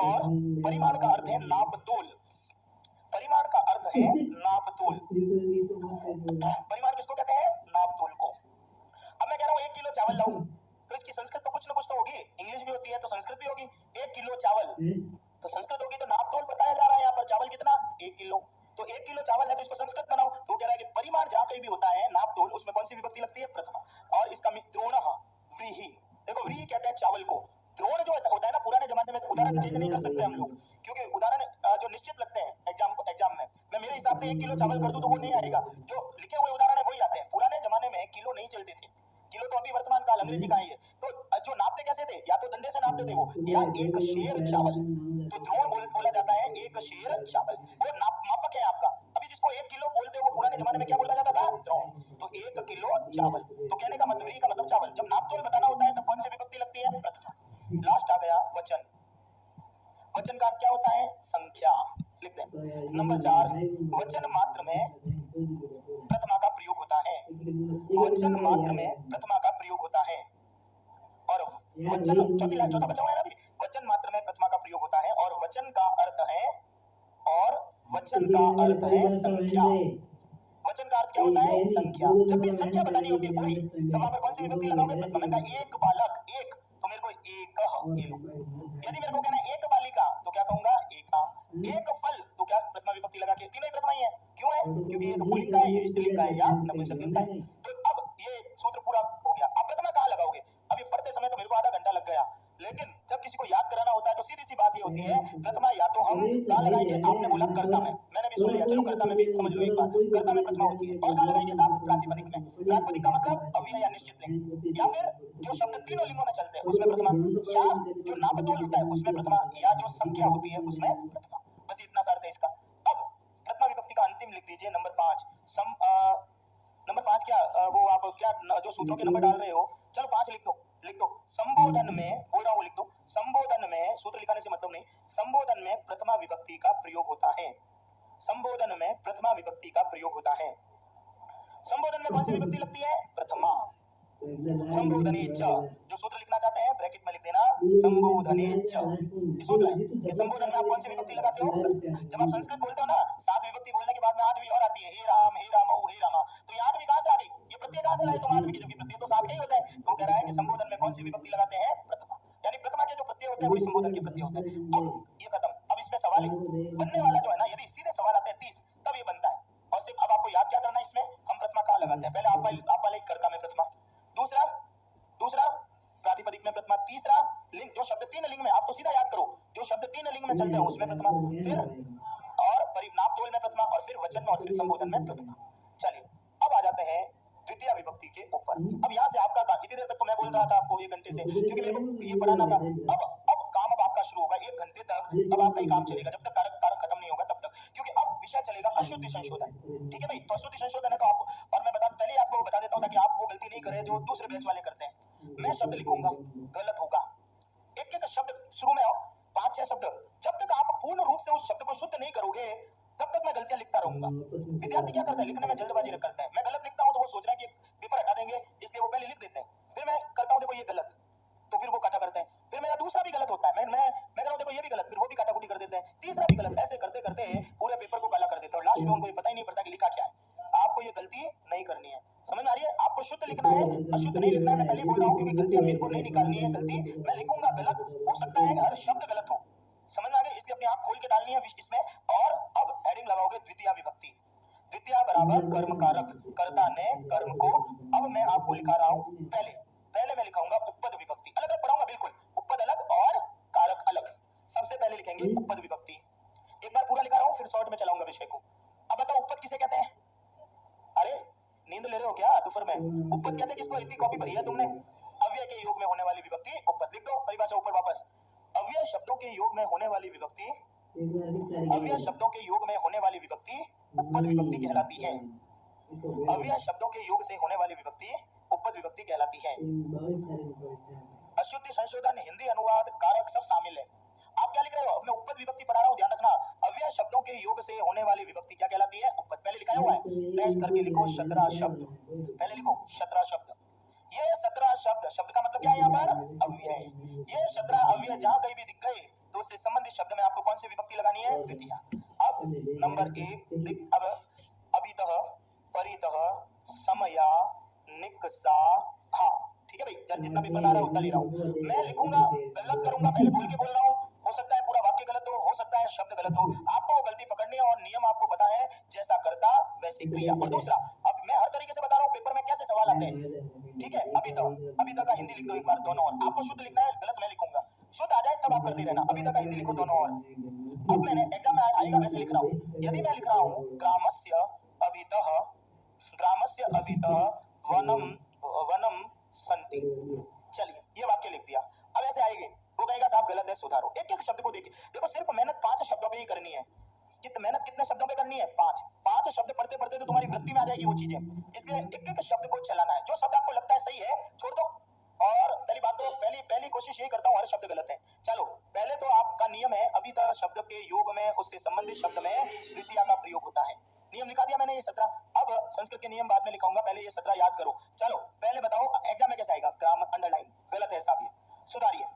और परिमाण का अर्थ है नापतोल, परिमाण का अर्थ है नापतोल। परिमाण किसको कहते हैं? नापतोल को। अब मैं कह रहा हूं 1 किलो चावल लाऊं, तो इसकी संस्कृत तो कुछ ना कुछ तो होगी, इंग्लिश भी होती है तो संस्कृत भी होगी। 1 किलो चावल तो संस्कृत होगी, तो नापतोल बताया जा रहा है यहाँ पर, चावल कितना? 1 किलो। तो 1 किलो चावल है तो इसको संस्कृत बनाओ, तो वो कह रहा है कि परिमाण जहां कहीं भी होता है नापतोल, उसमें कौन सी विभक्ति लगती है? प्रथमा। और इसका द्रोणः व्रीहि, देखो व्रीहि कहते हैं चावल को, द्रोण जो होता है ना, पुराने जमाने में उदाहरण चेंज नहीं कर सकते हम लोग, क्योंकि उदाहरण जो निश्चित लगते हैं एग्जाम में, मैं मेरे हिसाब से 1 किलो चावल कर दूं तो वो नहीं आएगा, जो लिखे हुए उदाहरण है वही आते हैं। पुराने जमाने में किलो नहीं चलते थे, किलो तो अभी वर्तमान काल अंग्रेजी का ही है, तो जो नापते कैसे थे? या तो डंडे से नापते थे वो, या 1 शेर चावल, तो द्रोण बोला जाता है 1 शेर चावल, वो मापक है आपका। अभी जिसको 1 किलो बोलते हो वो पुराने जमाने में क्या बोला जाता था? द्रोण। तो 1 किलो चावल, तो कहने का मतलब का मतलब चावल। जब नापतोल बताना होता है तब कौन सी विभक्ति लगती है? प्रथमा। लास्ट आ गया वचन, वचन का क्या होता है? संख्या, लिख दें। नंबर 4, वचन मात्र में प्रथमा का प्रयोग होता है, वचन मात्र में प्रथमा का प्रयोग होता है। और वचन चौथा बचा हुआ है ना अभी, वचन मात्र में प्रथमा का प्रयोग होता है, और वचन का अर्थ है, और वचन का अर्थ है संख्या। वचन का अर्थ क्या होता है? संख्या। जब भी संख्या बतानी होती है पूरी, तो वहां पर कौन सी विभक्ति लगाओगे? प्रथमा। मैंने कहा एक बालक, एक, तो मेरे को एक ये लो। यदि मेरे को कहना है एक बालिका, तो क्या कहूंगा? एका। एक फल, तो क्या प्रथमा विभक्ति लगा के? तीनों ही प्रथमा ही है। क्यों है? क्योंकि ये तो पुल्लिंग का है, ये स्त्रीलिंग का है, या नपुंसकलिंग का है। तो अब ये सूत्र पूरा हो गया। अब प्रथमा कहाँ लगाओगे? अभी पढ़ते समय तो मेरे को आधा घंटा लग गया, लेकिन जब किसी को याद कराना होता है तो सीधी सी बात ये होती है, प्रथमा या तो हम कहाँ लगाएंगे? आपने बोला कर्ता में, मैंने भी सुन लिया, चलो कर्ता में भी समझ लो एक बार, कर्ता में प्रथमा होती है। और कहाँ लगाएंगे साहब? प्रातिपदिक में। प्रातिपदिक का मतलब अव्यय या निश्चित लिंग, या फिर जो शब्द तीनों लिंगों में चलते हैं उसमें प्रथमा, या जो नापतोल होता है उसमें प्रथमा, या जो संख्या होती है उसमें प्रथमा। बस इतना सा अर्थ है इसका। अब प्रथमा विभक्ति का अंतिम लिख दीजिए, नंबर 5। नंबर 5 क्या वो आप क्या जो सूत्रों के नंबर डाल रहे हो, चलो 5 लिख दो, लिख दो। संबोधन में, बोल रहा हूँ लिख दो, संबोधन में, सूत्र लिखाने से मतलब नहीं, संबोधन में प्रथमा विभक्ति का प्रयोग होता है, संबोधन में प्रथमा विभक्ति का प्रयोग होता है। संबोधन में कौन सी विभक्ति लगती है? प्रथमा। संबोधनेच्च, जो सूत्र लिखना चाहते हैं ब्रैकेट में लिख देना संबोधनेच्च, ये सूत्र है। ये संबोधन में आप कौन सी विभक्ति लगाते हो? जब आप संस्कृत बोलते हो ना, 7 विभक्ति बोलने के बाद में 8वीं और आती है, हे राम, हे रामौ, हे रामा, तो ये 8वीं कहां से आ गई? ये प्रत्यय कहां से लाए तुम 8वीं की? जबकि प्रत्यय तो 7 का ही होता है। तो कह रहा है कि संबोधन में कौन सी विभक्ति लगाते हैं? प्रथमा। यानी प्रथमा के जो प्रत्यय होते हैं वही संबोधन के प्रत्यय होते हैं। अब ये खत्म। अब इसमें सवाल बनने वाला जो है ना, यदि सीधे सवाल आते हैं 30, तब ये बनता है। और सिर्फ अब आपको याद क्या करना है इसमें, हम प्रथमा कहाँ लगाते हैं? पहले आप वाले कर्ता में प्रथमा, दूसरा प्रातिपदिक में प्रथमा, तीसरा लिंग, जो शब्द 3 लिंग में, आप तो सीधा याद करो, जो शब्द 3 लिंग में चलते हैं उसमें प्रथमा, फिर और नापतोल में प्रथमा, और फिर वचन में, और फिर संबोधन में प्रथमा। चलिए अब आ जाते हैं द्वितीय विभक्ति के ऊपर। अब यहाँ से आपका काम, इतनी देर तक तो मैं बोल रहा था आपको 1 घंटे से, क्योंकि मेरे को ये पढ़ाना था। अब काम अब आपका शुरू होगा 1 घंटे तक, अब आपका ही काम चलेगा जब तक कारक खत्म नहीं होगा तब तक, क्योंकि अब विषय चलेगा अशुद्धि संशोधन। ठीक है भाई, तो अशुद्धि संशोधन है तो आप, और मैं पहले आपको बता देता हूँ ताकि आप वो गलती नहीं करें जो दूसरे बैच वाले करते हैं। मैं शब्द लिखूंगा, गलत होगा, एक शब्द शुरू में हो, 5-6 शब्द, जब तक आप पूर्ण रूप से उस शब्द को शुद्ध नहीं करोगे तब तक मैं गलतियां लिखता रहूंगा। विद्यार्थी क्या करता है? लिखने में जल्दबाजी करता है। मैं गलत लिखता हूं तो वो सोच रहा है कि पेपर हटा देंगे, इसलिए वो पहले लिख देते हैं, फिर मैं करता हूं देखो ये गलत, तो फिर वो काटा करते हैं, फिर मेरा दूसरा भी गलत होता है, मैं कह रहा हूं देखो ये भी गलत, फिर वो भी काटाकुटी कर देते हैं, तीसरा भी गलत, ऐसे करते करते पूरे पेपर को काला कर देते हैं, और लास्ट में उनको ये पता ही नहीं पड़ता कि लिखा क्या है। आपको ये गलती नहीं करनी है, समझ में आ रही है? आपको शुद्ध लिखना है, अशुद्ध नहीं लिखना है। मैं पहले बोल रहा हूँ क्योंकि गलतियां मेरे को नहीं निकालनी है, गलती मैं लिखूंगा गलत, हो सकता है हर शब्द गलत हो, समझ में आ गई? इसलिए अपनी आंख खोल के डालनी है इसमें। और अब हेडिंग लगाओगे द्वितीय विभक्ति, द्वितीय बराबर कर्म कारक, कर्ता ने कर्म को, अब मैं आपको लिखा रहा हूँ पहले मैं लिखाऊंगा उपपद विभक्ति, अलग अलग पढ़ाऊंगा बिल्कुल, उपपद अलग और कारक अलग। सबसे पहले लिखेंगे उपपद विभक्ति, एक बार पूरा लिखा रहा हूँ फिर शॉर्ट में चलाऊंगा विषय को। अब बताओ उपपद किसे कहते हैं? अरे नींद ले रहे हो क्या दोपहर में? उपपद कहते हैं किसको? इतनी कॉपी भरी है तुमने? अव्यय के योग में होने वाली विभक्ति उपपद, लिख दो परिभाषा ऊपर वापस। अव्यय शब्दों के योग में होने वाली विभक्ति, अव्यय शब्दों के योग में होने वाली विभक्ति उपपद विभक्ति कहलाती है। अव्यय शब्दों के योग से होने वाली विभक्ति उपपद विभक्ति कहलाती है। अशुद्धि संशोधन हिंदी अनुवाद कारक सब शामिल है। आप क्या लिख रहे हो? अपने उपपद विभक्ति पढ़ा रहा हूं, ध्यान रखना। अव्यय शब्दों के योग से होने वाली विभक्ति क्या कहलाती है? उपपद। पहले लिखा हुआ है, डैश करके लिखो 17 शब्द। पहले लिखो 17 शब्द। ये 17 शब्द, शब्द का मतलब क्या है यहाँ पर? अव्यय। ये 17 अव्यय जहां कहीं भी दिख गए तो उससे संबंधित शब्द में आपको कौन सी विभक्ति लगानी है? द्वितीया। अब नंबर 1, अब अभितः, परितः, समया, निकषा, हा। ठीक है भाई, जितना पेपर में आ रहा है उतना ले रहा हूँ। मैं लिखूंगा, गलत करूंगा, पहले बोल के बोल रहा हूँ। हो सकता है पूरा वाक्य गलत हो सकता है शब्द गलत हो। आपको वो गलती पकड़नी है और नियम आपको पता है, जैसा कर्ता वैसी क्रिया। और दूसरा, अब मैं हर तरीके से बता रहा हूँ पेपर में कैसे सवाल आते हैं। ठीक है, अभितः का हिंदी लिख दो एक बार, दोनों ओर। आपको शुद्ध लिखना है, गलत मैं लिखूंगा। शुद्ध आ जाए तब आप करते रहना। अभितः का हिंदी लिखो दोनों ओर। अब मैंने एग्जाम में आएगा वैसे लिख रहा हूँ। यदि मैं लिख रहा हूँ ग्रामस्य अभितः, ग्रामस्य अभितः वनम वनम संति। चलिए ये वाक्य लिख दिया। अब ऐसे आएंगे, वो कहेगा साहब गलत है, सुधारो। एक एक शब्द को देखिए। देखो सिर्फ मेहनत 5 शब्दों पे ही करनी है। मेहनत कितने शब्दों पे करनी है? 5 शब्द पढ़ते पढ़ते तो तुम्हारी वृत्ति में आ जाएगी वो चीजें। इसलिए एक एक शब्द को चलाना है। जो शब्द आपको लगता है सही है छोड़ दो। और पहली बात तो पहली कोशिश यही करता हूँ हर शब्द गलत है। चलो पहले तो आपका नियम है, अभी तक शब्द के योग में उससे संबंधित शब्द में द्वितीया का प्रयोग होता है। नियम लिखा दिया मैंने ये 17। अब संस्कृत के नियम बाद में लिखाऊंगा, पहले ये 17 याद करो। चलो पहले बताओ एग्जाम में कैसा आएगा? ग्रामर अंडरलाइन, गलत है साहब, ये सुधारिए।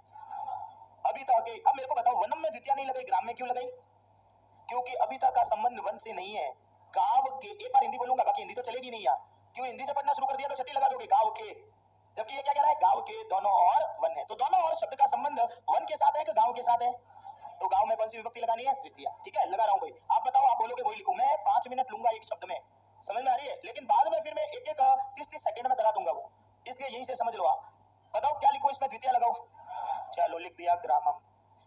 अभी तक के, अब मेरे को बताओ वनम में द्वितीया नहीं लगाई, ग्राम में क्यों लगाई? क्योंकि अभी तक का संबंध वन से नहीं है, गांव के। एक बार हिंदी बोलूंगा, बाकी हिंदी तो चलेगी नहीं यार। क्यों हिंदी से पढ़ना शुरू कर दिया तो छठी लगा दोगे, गांव के। जबकि ये क्या कह रहा है? गांव के दोनों और वन है। तो दोनों और शब्द का संबंध वन के साथ है कि गांव के साथ है? तो गांव में कौन सी विभक्ति लगानी है? द्वितीया। ठीक है, लगा रहा हूं भाई। आप बताओ, आप बोलोगे वही लिखूं। मैं 5 मिनट लूंगा एक शब्द में, समझ में आ रही है? लेकिन बाद में फिर मैं एक 30 सेकंड में करा दूंगा वो, इसलिए यहीं से समझ लो आप। बताओ क्या लिखो इसमें? द्वितीया लगाओ। चलो लिख दिया ग्रामम।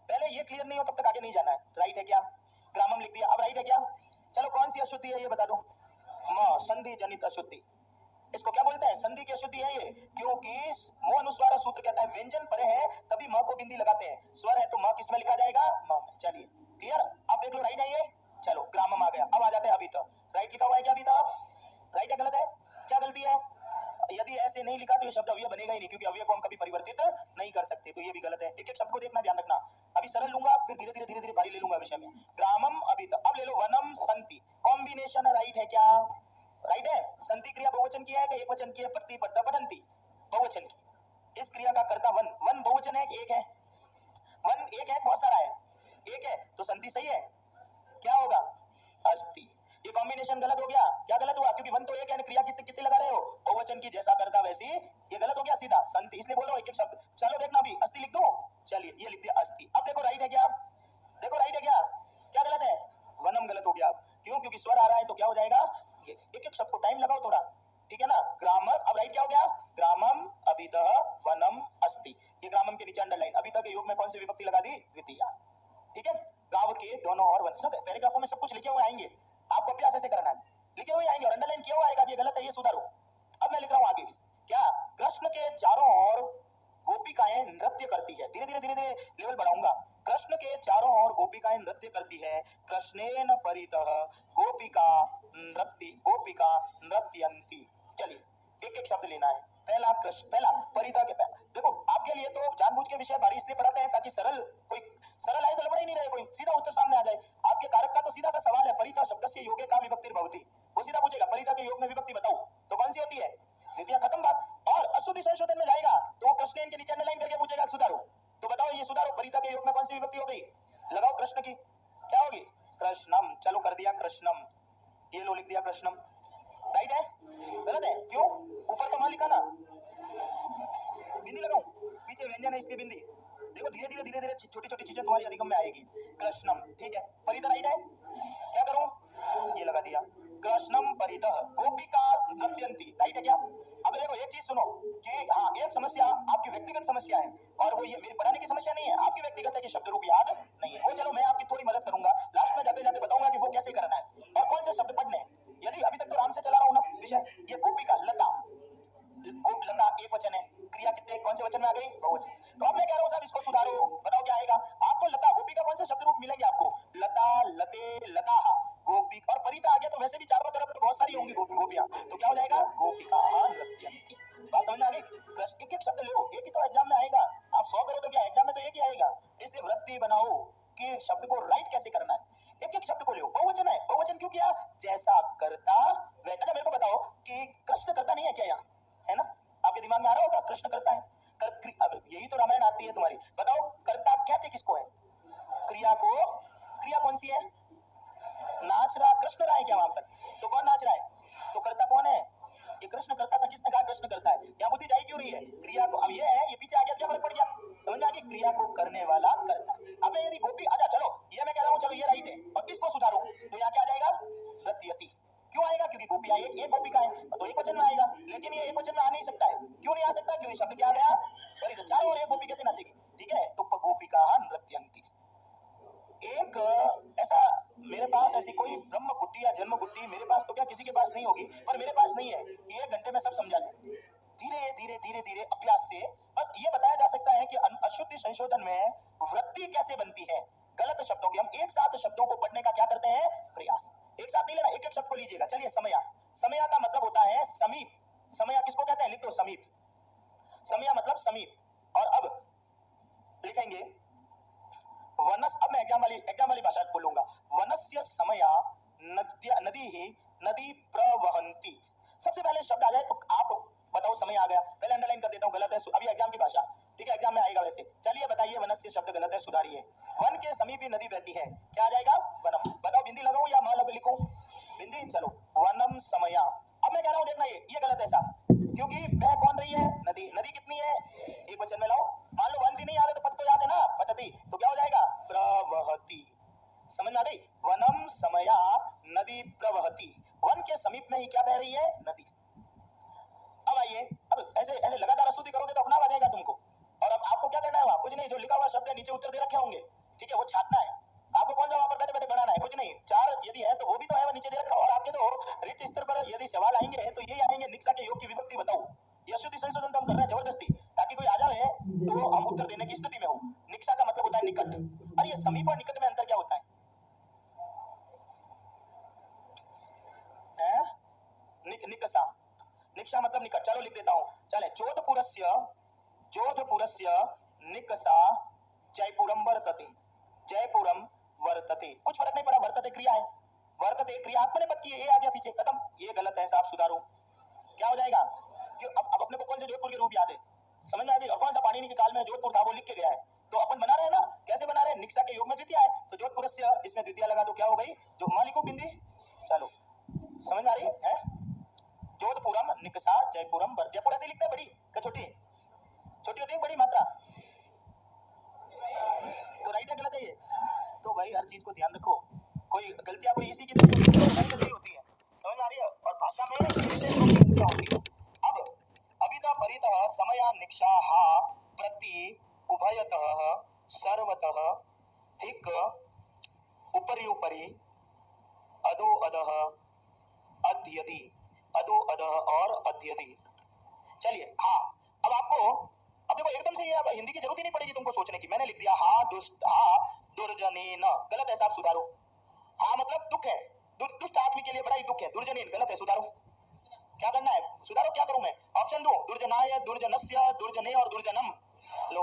पहले ये क्लियर नहीं हो तब तक आगे नहीं जाना है। राइट है क्या? ग्रामम लिख दिया। अब राइट है क्या? चलो कौन सी अशुद्धि है ये बता दो। म संधि जनित अशुद्धि। इसको क्या बोलते हैं? संधि की अशुद्धि है ये। क्योंकि मो अनुस्वार सूत्र कहता है व्यंजन परे है तभी म को बिंदी लगाते हैं, स्वर है तो म किस में लिखा जाएगा? म में। चलिए क्लियर? अब देख लो राइट है ये। चलो ग्रामम आ गया। अब आ जाते हैं अभी तक। राइट लिखा हुआ है क्या अभी तक? राइट है गलत है? क्या गलती है? यदि ऐसे नहीं लिखा तो ये शब्द अवयव बनेगा ही नहीं, क्योंकि अवयव को हम कभी परिवर्तित नहीं कर सकते। तो ये भी गलत है। एक एक शब्द को देखना, ध्यान रखना। अभी सरल लूंगा, फिर धीरे धीरे भारी ले लूंगा विषय में। ग्रामम अभी तक। अब ले लो वनम संति। कॉम्बिनेशन राइट है क्या? राइट है। संति क्रिया बहुवचन की है कि एक वचन की है? प्रतिपद पठंती, बहुवचन की। इस क्रिया का कर्ता वन। वन बहुवचन है कि एक है? वन एक है, बहुत सारा है, एक है। तो संति सही है। क्या होगा? अस्ति। ये कॉम्बिनेशन गलत हो गया। क्या गलत हुआ? क्योंकि वन तो एक है, क्रिया कितनी कितनी लगा रहे हो? बहुवचन की, जैसा करता वैसी। ये गलत हो गया सीधा संति, इसलिए बोल रहा हूं एक एक शब्द। चलो देखना अभी, अस्ति लिख दो। चलिए ये लिख दिया अस्ति। अब देखो राइट है क्या? देखो राइट है क्या? क्या गलत है? वनम गलत हो गया। क्यों? क्योंकि स्वर आ रहा है तो क्या हो जाएगा? ये एक एक शब्द को टाइम लगाओ थोड़ा, ठीक है ना? ग्रामर। अब राइट क्या हो गया? ग्रामम अभितः वनम अस्ति। ये ग्रामम के नीचे अंडरलाइन। अभितः के योग में कौन सी विभक्ति लगा दी? द्वितीया। ठीक है। गांव के दोनों और वन। सब पैराग्राफों में सब कुछ लिखे हुए आएंगे, आपको अभ्यास ऐसे करना है। लिखे हुए आएंगे और अंडरलाइन किया हुआ आएगा। ये गलत है, ये सुधारो। अब मैं लिख रहा हूं आगे। क्या? कृष्ण के चारों ओर गोपिकाएं नृत्य करती है। धीरे धीरे लेवल बढ़ाऊंगा। कृष्ण के चारों ओर गोपिकाएं नृत्य करती है। कृष्णेन परितः गोपिका नृत्यंती। चलिए एक एक शब्द लेना है। पहला कृष्ण, पहला परितः के पहला। देखो आपके लिए तो जानबूझ के विषय भारी इसलिए पढ़ाते हैं ताकि कोई सरल आए तो लपड़ ही नहीं रहे, कोई सीधा उत्तर सामने आ जाए। आपके कारक का तो सीधा सा सवाल है, परितः शब्दस्य योगे का विभक्ति भवति। वो सीधा पूछेगा परितः के योग में विभक्ति बताओ, तो कौन सी होती है? द्वितीय। खत्म बात। और अशुद्धि संशोधन में जाएगा तो वो कृष्ण के नीचे अंडरलाइन करके पूछेगा सुधारो। तो बताओ ये सुधारो, परितः के योग में कौन सी विभक्ति हो गई? लगाओ कृष्ण की। क्या होगी? कृष्णम। चलो कर दिया कृष्णम। ये लो लिख दिया कृष्णम। राइट है? गलत है? क्यों? ऊपर तो मां लिखा ना, बिंदी लगाऊं? पीछे व्यंजन है इसलिए बिंदी। देखो धीरे धीरे छोटी छोटी चीजें तुम्हारी अधिगम में आएगी। कृष्णम। ठीक है। परितः राइट है? क्या करूं? ये लगा दिया कृष्णम परितः गोपिका नृत्यंती। राइट है क्या? अब देखो एक चीज सुनो कि हाँ, एक समस्या आपकी व्यक्तिगत समस्या है और वो ये मेरी पढ़ाने की समस्या नहीं है, आपकी व्यक्तिगत है कि शब्द रूप याद नहीं है। वो चलो मैं आपकी थोड़ी मदद करूंगा, लास्ट में जाते जाते बताऊंगा कि वो कैसे करना है और कौन से शब्द पढ़ने हैं। यदि अभी तक तो राम से चला रहा हूं ना विषय। ये गोपिका, लता, लता एक वचन है, क्रिया कितने कौन से वचन में आ गई? बहुवचन। तो अब मैं कह रहा हूं साहब इसको सुधारो, बताओ क्या आएगा? आपको लता गोपिका कौन से शब्द रूप मिलेंगे आपको? लता, लते, लता, गोपी। और परिता आ गया तो वैसे भी चारों तरफ तो बहुत सारी होंगी गोपियां। तो क्या हो जाएगा? गोपिका नृत्यंती। बात समझ में आ गई? एक एक शब्द लो, एक ही तो एग्जाम में आएगा। आप 100 करो तो क्या, एग्जाम में तो एक ही आएगा। इसलिए वृत्ति बनाओ कि शब्द को राइट कैसे करना है। एक एक शब्द को लो। बहुवचन है, बहुवचन क्यों किया? जैसा करता वैसा। अच्छा मेरे को बताओ कि कृष्ण करता नहीं है क्या? यहाँ है ना, आपके दिमाग में आ रहा होगा कृष्ण करता है। अब यही तो रामायण आती है तुम्हारी। बताओ करता कहते किसको है? क्रिया को। क्रिया कौन सी है? नाच रहा कृष्ण रहा है क्या वहां पर? तो कौन नाच रहा है? तो करता कौन है? ये कृष्ण करता था। किसने कहा कृष्ण करता है? यहाँ बुद्धि जाई क्यों रही है? क्रिया को। अब ये है, ये पीछे आ गया, क्या फर्क पड़ गया? समझ में आ गई? क्रिया को करने वाला करता। अब यदि गोपी, अच्छा चलो ये मैं कह रहा हूँ, चलो ये राइट है, और इसको सुधारो तो यहाँ क्या आ जाएगा? गतियति। क्यों आएगा? क्योंकि गोपियां एक गोपिका है, तो एक वचन में आएगा। लेकिन ये एक वचन में आ नहीं सकता है। क्यों नहीं आ सकता? क्योंकि शब्द क्या आ गया? तो चारों ओर एक गोपी कैसे नाचेगी? ठीक है, तो गोपिका नृत्यंती। एक ऐसा मेरे पास ऐसी कोई ब्रह्म गुट्टी या जन्म गुट्टी मेरे पास, तो क्या किसी के पास नहीं होगी, पर मेरे पास नहीं है कि 1 घंटे में सब समझा लूं। धीरे धीरे धीरे धीरे अभ्यास से बस ये बताया जा सकता है कि अशुद्धि संशोधन में वृत्ति कैसे बनती है। गलत शब्दों की, हम एक साथ शब्दों को पढ़ने का क्या करते हैं? प्रयास। एक साथ नहीं लेना, एक एक शब्द को लीजिएगा। चलिए, समया। समया का मतलब होता है समीप। समया किसको कहते हैं? लिख दो, समीप। समया मतलब समीप। और अब लिखेंगे वनस। अब मैं एग्जाम वाली भाषा बोलूंगा। वनस्य समया नदी ही नदी प्रवहंती। सबसे पहले शब्द आ जाए तो आप बताओ। समय आ गया, पहले अंडरलाइन कर देता हूं, गलत है अभी एग्जाम की भाषा। ठीक है, एग्जाम में आएगा वैसे। चलिए बताइए, वनस्य शब्द गलत है, सुधारिए। वन के समीप ही नदी बहती है, क्या आ जाएगा? वनम। बताओ बिंदी लगाऊं या मां लिखूं? बिंदी। चलो, वनम समया। अब मैं कह रहा हूं, देखना ये गलत है साहब, क्योंकि बह कौन रही है? नदी। नदी कितनी है? एक वचन में लाओ। मान लो वंती नहीं आ रहे तो पत तो याद है ना, पतती। तो क्या हो जाएगा? प्रवहती। समझ में आ गई? वनम समया नदी प्रवहती। वन के समीप में ही क्या बह रही है? नदी। अब आइए, अब ऐसे ऐसे लगातार अशुद्धि करोगे तो अपना आ जाएगा तुमको। और अब आपको क्या करना है? वहां कुछ नहीं, जो लिखा हुआ शब्द है नीचे उत्तर दे रखे होंगे, ठीक है, वो छापना है आपको। कौन सा वहां पर बैठे बैठे बनाना है? कुछ नहीं। 4 यदि है तो वो भी तो है, वो नीचे दे रखा। और आपके तो रिट स्तर पर यदि सवाल आएंगे तो ये आएंगे, निक्सा के योग की विभक्ति बताओ। ये अशुद्धि संशोधन तो हम कर रहे हैं जबरदस्ती, ताकि कोई आ जाए तो हम उत्तर देने की स्थिति में हो। निक्सा का मतलब होता है निकट। और ये समीप और निकट में अंतर क्या होता है? निकसा। निकसा मतलब निकट। चलो लिख देता हूं। चले, जोधपुरस्य निकसा जयपुरम वर्तते। जयपुरम वर्तते। कुछ फर्क नहीं पड़ा, वर्तते क्रिया है। वर्तते क्रिया आपने पद की है, ये आ गया पीछे, खत्म। ये गलत है साहब, सुधारो। क्या हो जाएगा? कि अब अपने को कौन से जोधपुर के रूप याद है? समझ में आ गई? और कौन सा पाणिनि के काल में जोधपुर था वो लिख के गया है, तो अपन बना रहे हैं ना। कैसे बना रहे हैं? निक्सा के योग में द्वितीय है, तो जोधपुरस्य इसमें द्वितीय लगा, तो क्या हो गई? जो मालिको बिंदी। चलो, समझ में आ रही है? जोधपुरम निकसा जयपुरम। जयपुर ऐसे लिखते हैं, बड़ी क्या छोटी? छोटी होती है, बड़ी मात्रा। तो राइट है, गलत है ये? तो भाई हर चीज को ध्यान रखो, कोई गलतियां कोई इसी की नहीं होती है, सारी गलती होती है। समझ में आ रही है? और भाषा में विशेष रूप की गलतियां होती है। अब अभिधा परितः समया निक्षाः प्रति उभयतः सर्वतः धिक् उपरि उपरि अधो अधः अध्यति। अधो अधः और अध्यति। चलिए, हाँ। अब आपको, अब देखो, एकदम से ये अब हिंदी की जरूरत ही नहीं पड़ेगी तुमको सोचने की। मैंने लिख दिया हा दुर्जनेन। गलत है साहब, सुधारो। हाँ मतलब दुख है, दुष्ट आदमी के लिए बड़ा ही दुख है। दुर्जनेन गलत है, सुधारो। क्या करना है? सुधारो। क्या करूं मैं? ऑप्शन दो, दुर्जनाय, दुर्जनस्य, दुर्जने और दुर्जनम। लो,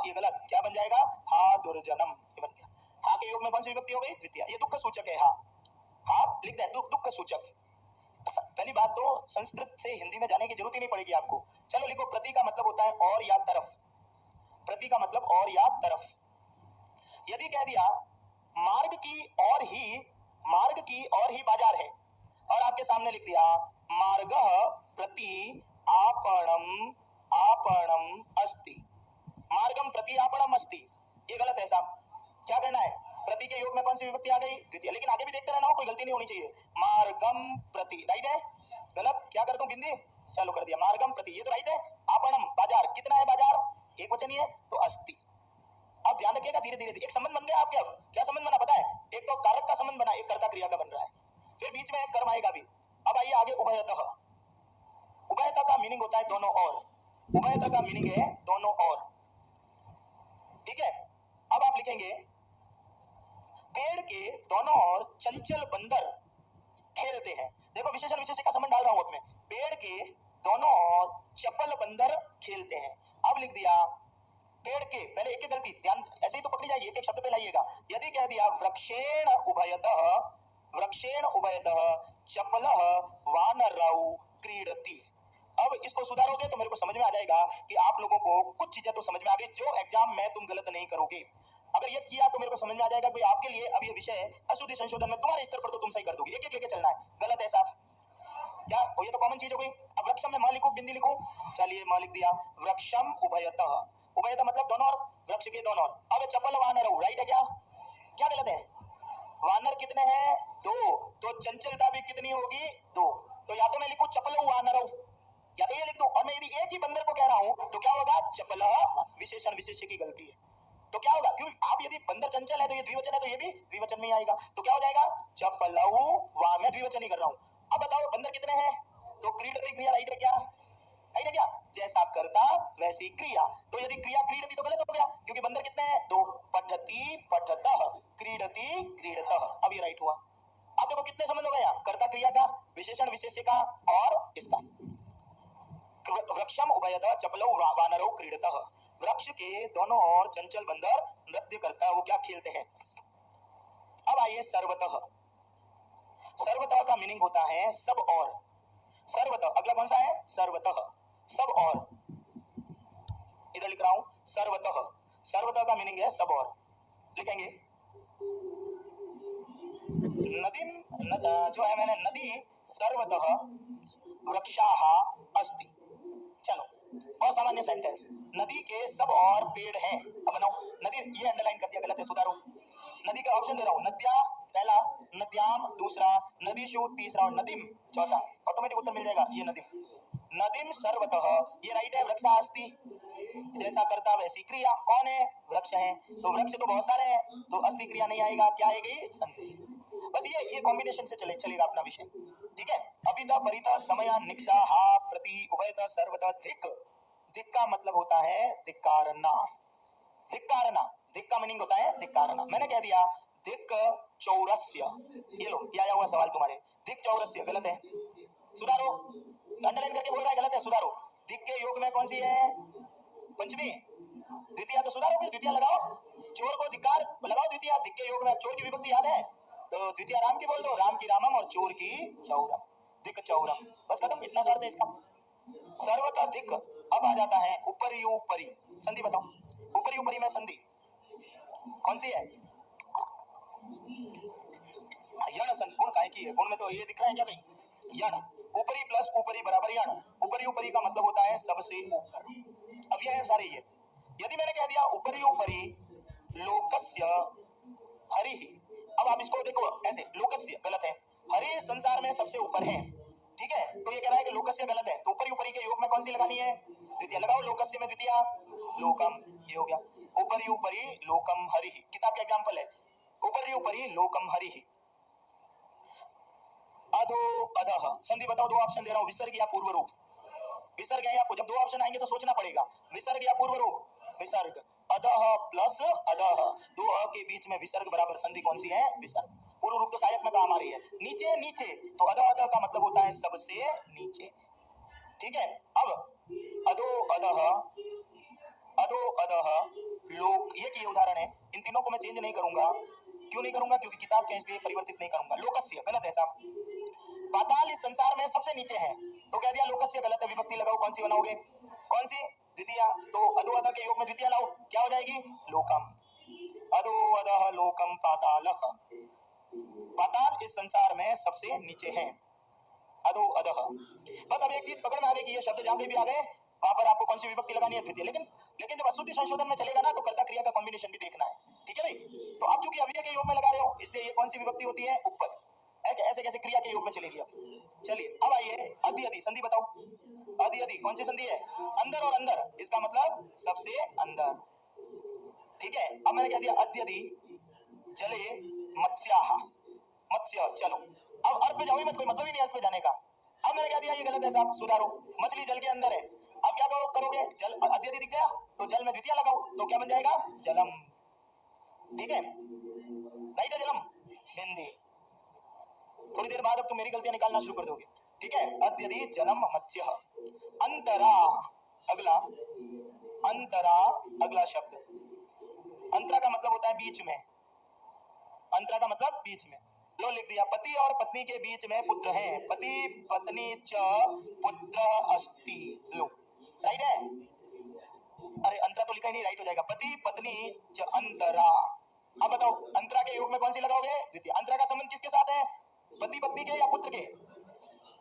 ये गलत। क्या बन जाएगा? हा दुर्जनम, ये बन गया। हा के योग में कौन सी विभक्ति हो गई? द्वितीय। ये दुख सूचक है। हा लिख दे, दुख सूचक। पहली बात तो संस्कृत से हिंदी में जाने की जरूरत ही नहीं पड़ेगी आपको। चलो लिखो, प्रति का मतलब होता है और या तरफ। प्रति का मतलब और या तरफ। यदि कह दिया मार्ग की और ही बाजार है, और आपके सामने लिख दिया मार्गः प्रति आपणम अस्ति। मार्गम प्रति आपणम अस्ति, ये गलत है साहब। क्या कहना है? प्रति के योग में कौन सी विभक्ति आ गई? द्वितीय। लेकिन आगे भी देखते रहना हो, कोई गलती नहीं होनी चाहिए। मार्गम प्रति राइट है, गलत? क्या कर दूं बिंदी? चालू कर दिया। मार्गम प्रति, ये तो राइट है। आपणम बाजार, कितना है बाजार? एक वचन ही है, तो अस्ति। अब ध्यान रखिएगा, धीरे धीरे एक संबंध बन गया आपके। अब क्या संबंध बना पता है? एक तो कारक का संबंध बना, एक कर्ता क्रिया का बन रहा है, फिर बीच में कर्म आएगा भी। अब आइए आगे, उभयतः। उभयतः का मीनिंग होता है दोनों ओर। उभयतः का मीनिंग है दोनों ओर, ठीक है। अब आप लिखेंगे पेड़ के दोनों ओर चंचल बंदर खेलते हैं। देखो, विशेषण विशेषण का संबंध डाल रहा हूं अब मैं। पेड़ के दोनों ओर चपल बंदर खेलते हैं। अब लिख दिया पेड़ के, पहले एक गलती, ध्यान ऐसे ही तो पकड़ी जाएगी, एक एक शब्द पे लाइएगा। यदि कह दिया वृक्षेण उभयतः चपलः वानरौ क्रीडति। अब इसको सुधारोगे तो मेरे को समझ में आ जाएगा कि आप लोगों को कुछ चीजें तो समझ में आ गई, जो एग्जाम में तुम गलत नहीं करोगे। अगर ये किया तो मेरे को समझ में आ जाएगा कि आपके लिए अब ये विषय अशुद्धि संशोधन में तुम्हारे स्तर पर तो तुम सही कर दोगे, एक एक लेके चलना है। गलत है साहब, क्या हो, ये तो कॉमन चीज हो गई। अब वृक्षम में म लिखूं बिंदी लिखूं, चलिए म लिख दिया। वृक्षम उभयतः, उभयतः मतलब दोनों ओर, वृक्ष के दोनों ओर। अब चपल वानर, राइट है क्या? क्या गलत है? वानर कितने हैं? दो, तो चंचलता भी कितनी होगी? दो। तो या तो मैं लिखूं चपल वानर, या तो ये लिख दूं, और मैं यदि एक ही बंदर को कह रहा हूं तो क्या होगा? चपल, विशेषण विशेष्य की गलती है तो क्या होगा? क्योंकि आप यदि बंदर चंचल है तो ये द्विवचन है, तो ये भी द्विवचन में आएगा, तो क्या हो जाएगा? चपलहु वा, मैं द्विवचन ही कर रहा हूं। अब बताओ बंदर कितने हैं? तो क्रीडति क्रिया राइट है क्या? राइट है क्या? जैसा करता वैसी क्रिया, तो यदि क्रिया क्रीडति तो गलत हो गया, क्योंकि बंदर कितने हैं? दो। पठति पठतः, क्रीडति क्रीडतः, अब ये राइट हुआ। अब देखो कितने संबंध हो गया, कर्ता क्रिया का, विशेषण विशेष्य का और इसका। वृक्षम उभयतः चपलौ वानरौ क्रीडतः, वृक्ष के दोनों ओर चंचल बंदर नृत्य करता है, वो क्या खेलते हैं। अब आइए सर्वतः। सर्वतः का मीनिंग होता है सब और। सर्वतः अगला कौन सा है? सर्वतः, सब और। इधर लिख रहा हूं सर्वतः, सर्वतः का मीनिंग है सब और। लिखेंगे नदीम जो है मैंने, नदी सर्वतः वृक्षाः अस्ति। चलो बहुत सामान्य सेंटेंस, नदी के सब और पेड़ हैं। अब बनाओ नदी, ये अंडरलाइन कर दिया, गलत है, सुधारो। नदी का ऑप्शन दे रहा हूं, नद्या पहला, नद्याम दूसरा, नदीषु तीसरा और नदीम चौथा। ऑटोमेटिक उत्तर मिल जाएगा, ये नदीम। नदीम सर्वतः, ये राइट है। वृक्षा अस्ति, जैसा करता वैसी क्रिया, कौन है? वृक्ष है, तो वृक्ष तो बहुत सारे हैं, तो अस्ति क्रिया नहीं आएगा, क्या आएगी? संति। बस ये कॉम्बिनेशन से चलेगा अपना विषय, ठीक है। अभिता परिता समया निक्षा हा प्रति उभयता सर्वता धिक। धिक का मतलब होता है धिक्कारना, धिक्कारना, धिक का मीनिंग होता है धिक्कारना। मैंने कह दिया धिक चौरस्य, ये लो ये आया हुआ सवाल तुम्हारे, धिक चौरस्य गलत है, सुधारो। अंडरलाइन करके बोल रहा है गलत है, सुधारो। धिक के योग में कौन सी है? पंचमी, द्वितीय, तो सुधारो, फिर द्वितीय लगाओ। चोर को धिक्कार लगाओ द्वितीय, धिक के योग में। चोर की विभक्ति याद है तो द्वितीय राम की बोल दो, राम की रामम और चोर की चौरम, धिक चौरम, बस खत्म, इतना सा अर्थ है इसका। सर्वथा धिक। अब आ जाता है ऊपरी ऊपरी, संधि बताओ। ऊपरी ऊपरी में संधि कौन सी है? यण संधि। गुण काय की है? गुण में तो ये दिख रहा है क्या कहीं? यण, ऊपरी प्लस ऊपरी बराबर यण। ऊपरी ऊपरी का मतलब होता है सबसे ऊपर। अब ये है सारे ये। यदि मैंने कह दिया ऊपरी ऊपरी लोकस्य हरि, अब आप इसको देखो ऐसे, लोकस्य गलत है, हरि संसार में सबसे ऊपर है, ठीक है। तो ये कह रहा है कि लोकस्य गलत है, तो ऊपरी ऊपरी के योग में कौन सी लगानी है? द्वितीय लगाओ। लोकस्य में द्वितीय लोकम, ये हो गया। ऊपरी ऊपरी लोकम हरि, किताब का एग्जांपल है। ऊपरी ऊपरी लोकम हरि। अधो अधः, संधि बताओ, दो ऑप्शन दे रहा हूं, विसर्ग या पूर्व रूप। विसर्ग है आपको, जब दो ऑप्शन आएंगे तो सोचना पड़ेगा, विसर्ग या पूर्व रूप। विसर्ग, अधः प्लस अधः, दो अ के बीच में विसर्ग बराबर संधि कौन सी है? विसर्ग। पूर्व रूप तो सहायक में काम आ रही है। नीचे नीचे, तो अधः अधः का मतलब होता है सबसे नीचे, ठीक है। अब अधो अधः, अधो अधः लोक, ये की उदाहरण है। इन तीनों को मैं चेंज नहीं करूंगा, क्यों नहीं करूंगा? क्योंकि किताब के इसलिए परिवर्तित नहीं करूंगा। लोकस्य गलत है साहब, पाताल इस संसार में सबसे नीचे है, तो कह दिया लोकस्य गलत है। विभक्ति लगाओ, कौन सी बनाओगे? कौन सी? द्वितीय। तो अधो अधः के योग में द्वितीय लाओ, क्या हो जाएगी? लोकम। अधो अधः लोकम पातालः, पाताल इस संसार में सबसे नीचे है, अधो अधः। बस अब एक चीज पकड़ में आ गई कि ये शब्द जहां पे भी आ गए वहां पर आपको कौन सी विभक्ति लगानी है? द्वितीय। लेकिन जब अशुद्धि संशोधन में चलेगा ना, तो कर्ता क्रिया का कॉम्बिनेशन भी देखना है, ठीक है भाई। तो आप चूंकि अव्यय के योग में लगा रहे हो, इसलिए ये कौन सी विभक्ति होती है? उपपद। ऐसे कैसे क्रिया के योग में चलेगी अब? चलिए अब आइए अधि अधि, संधि बताओ। अधि अधि कौन सी संधि है? अंदर और अंदर, इसका मतलब सबसे अंदर, ठीक है। अब मैंने कह दिया अध्यधि जले मत्स्याः, मत्स्य। चलो अब अर्थ पे जाओ ही मत, कोई मतलब ही नहीं अर्थ पे जाने का। अब मैंने कह दिया ये गलत है साहब, सुधारो। मछली जल के अंदर है, अब क्या करोगे? जल अत्यधि दिख गया तो जल में द्वितीय लगाओ, तो क्या बन जाएगा? जलम, ठीक है, राइट है, जलम। बिंदी। थोड़ी देर बाद अब तुम मेरी गलतियां निकालना शुरू कर दोगे। ठीक है, अद्यदि जलम मत्स्य। अंतरा, अगला अंतरा, अगला शब्द अंतरा का मतलब होता है बीच में। अंतरा का मतलब बीच में। लो लिख दिया, पति और पत्नी के बीच में पुत्र है, पति पत्नी च पुत्र अस्ति। लो राइट है, अरे अंतरा तो लिखा ही नहीं, राइट हो जाएगा, पति पत्नी च अंतरा। अब बताओ अंतरा के योग में कौन सी लगाओगे? द्वितीय। अंतरा का संबंध किसके साथ है? पति पत्नी के या पुत्र के?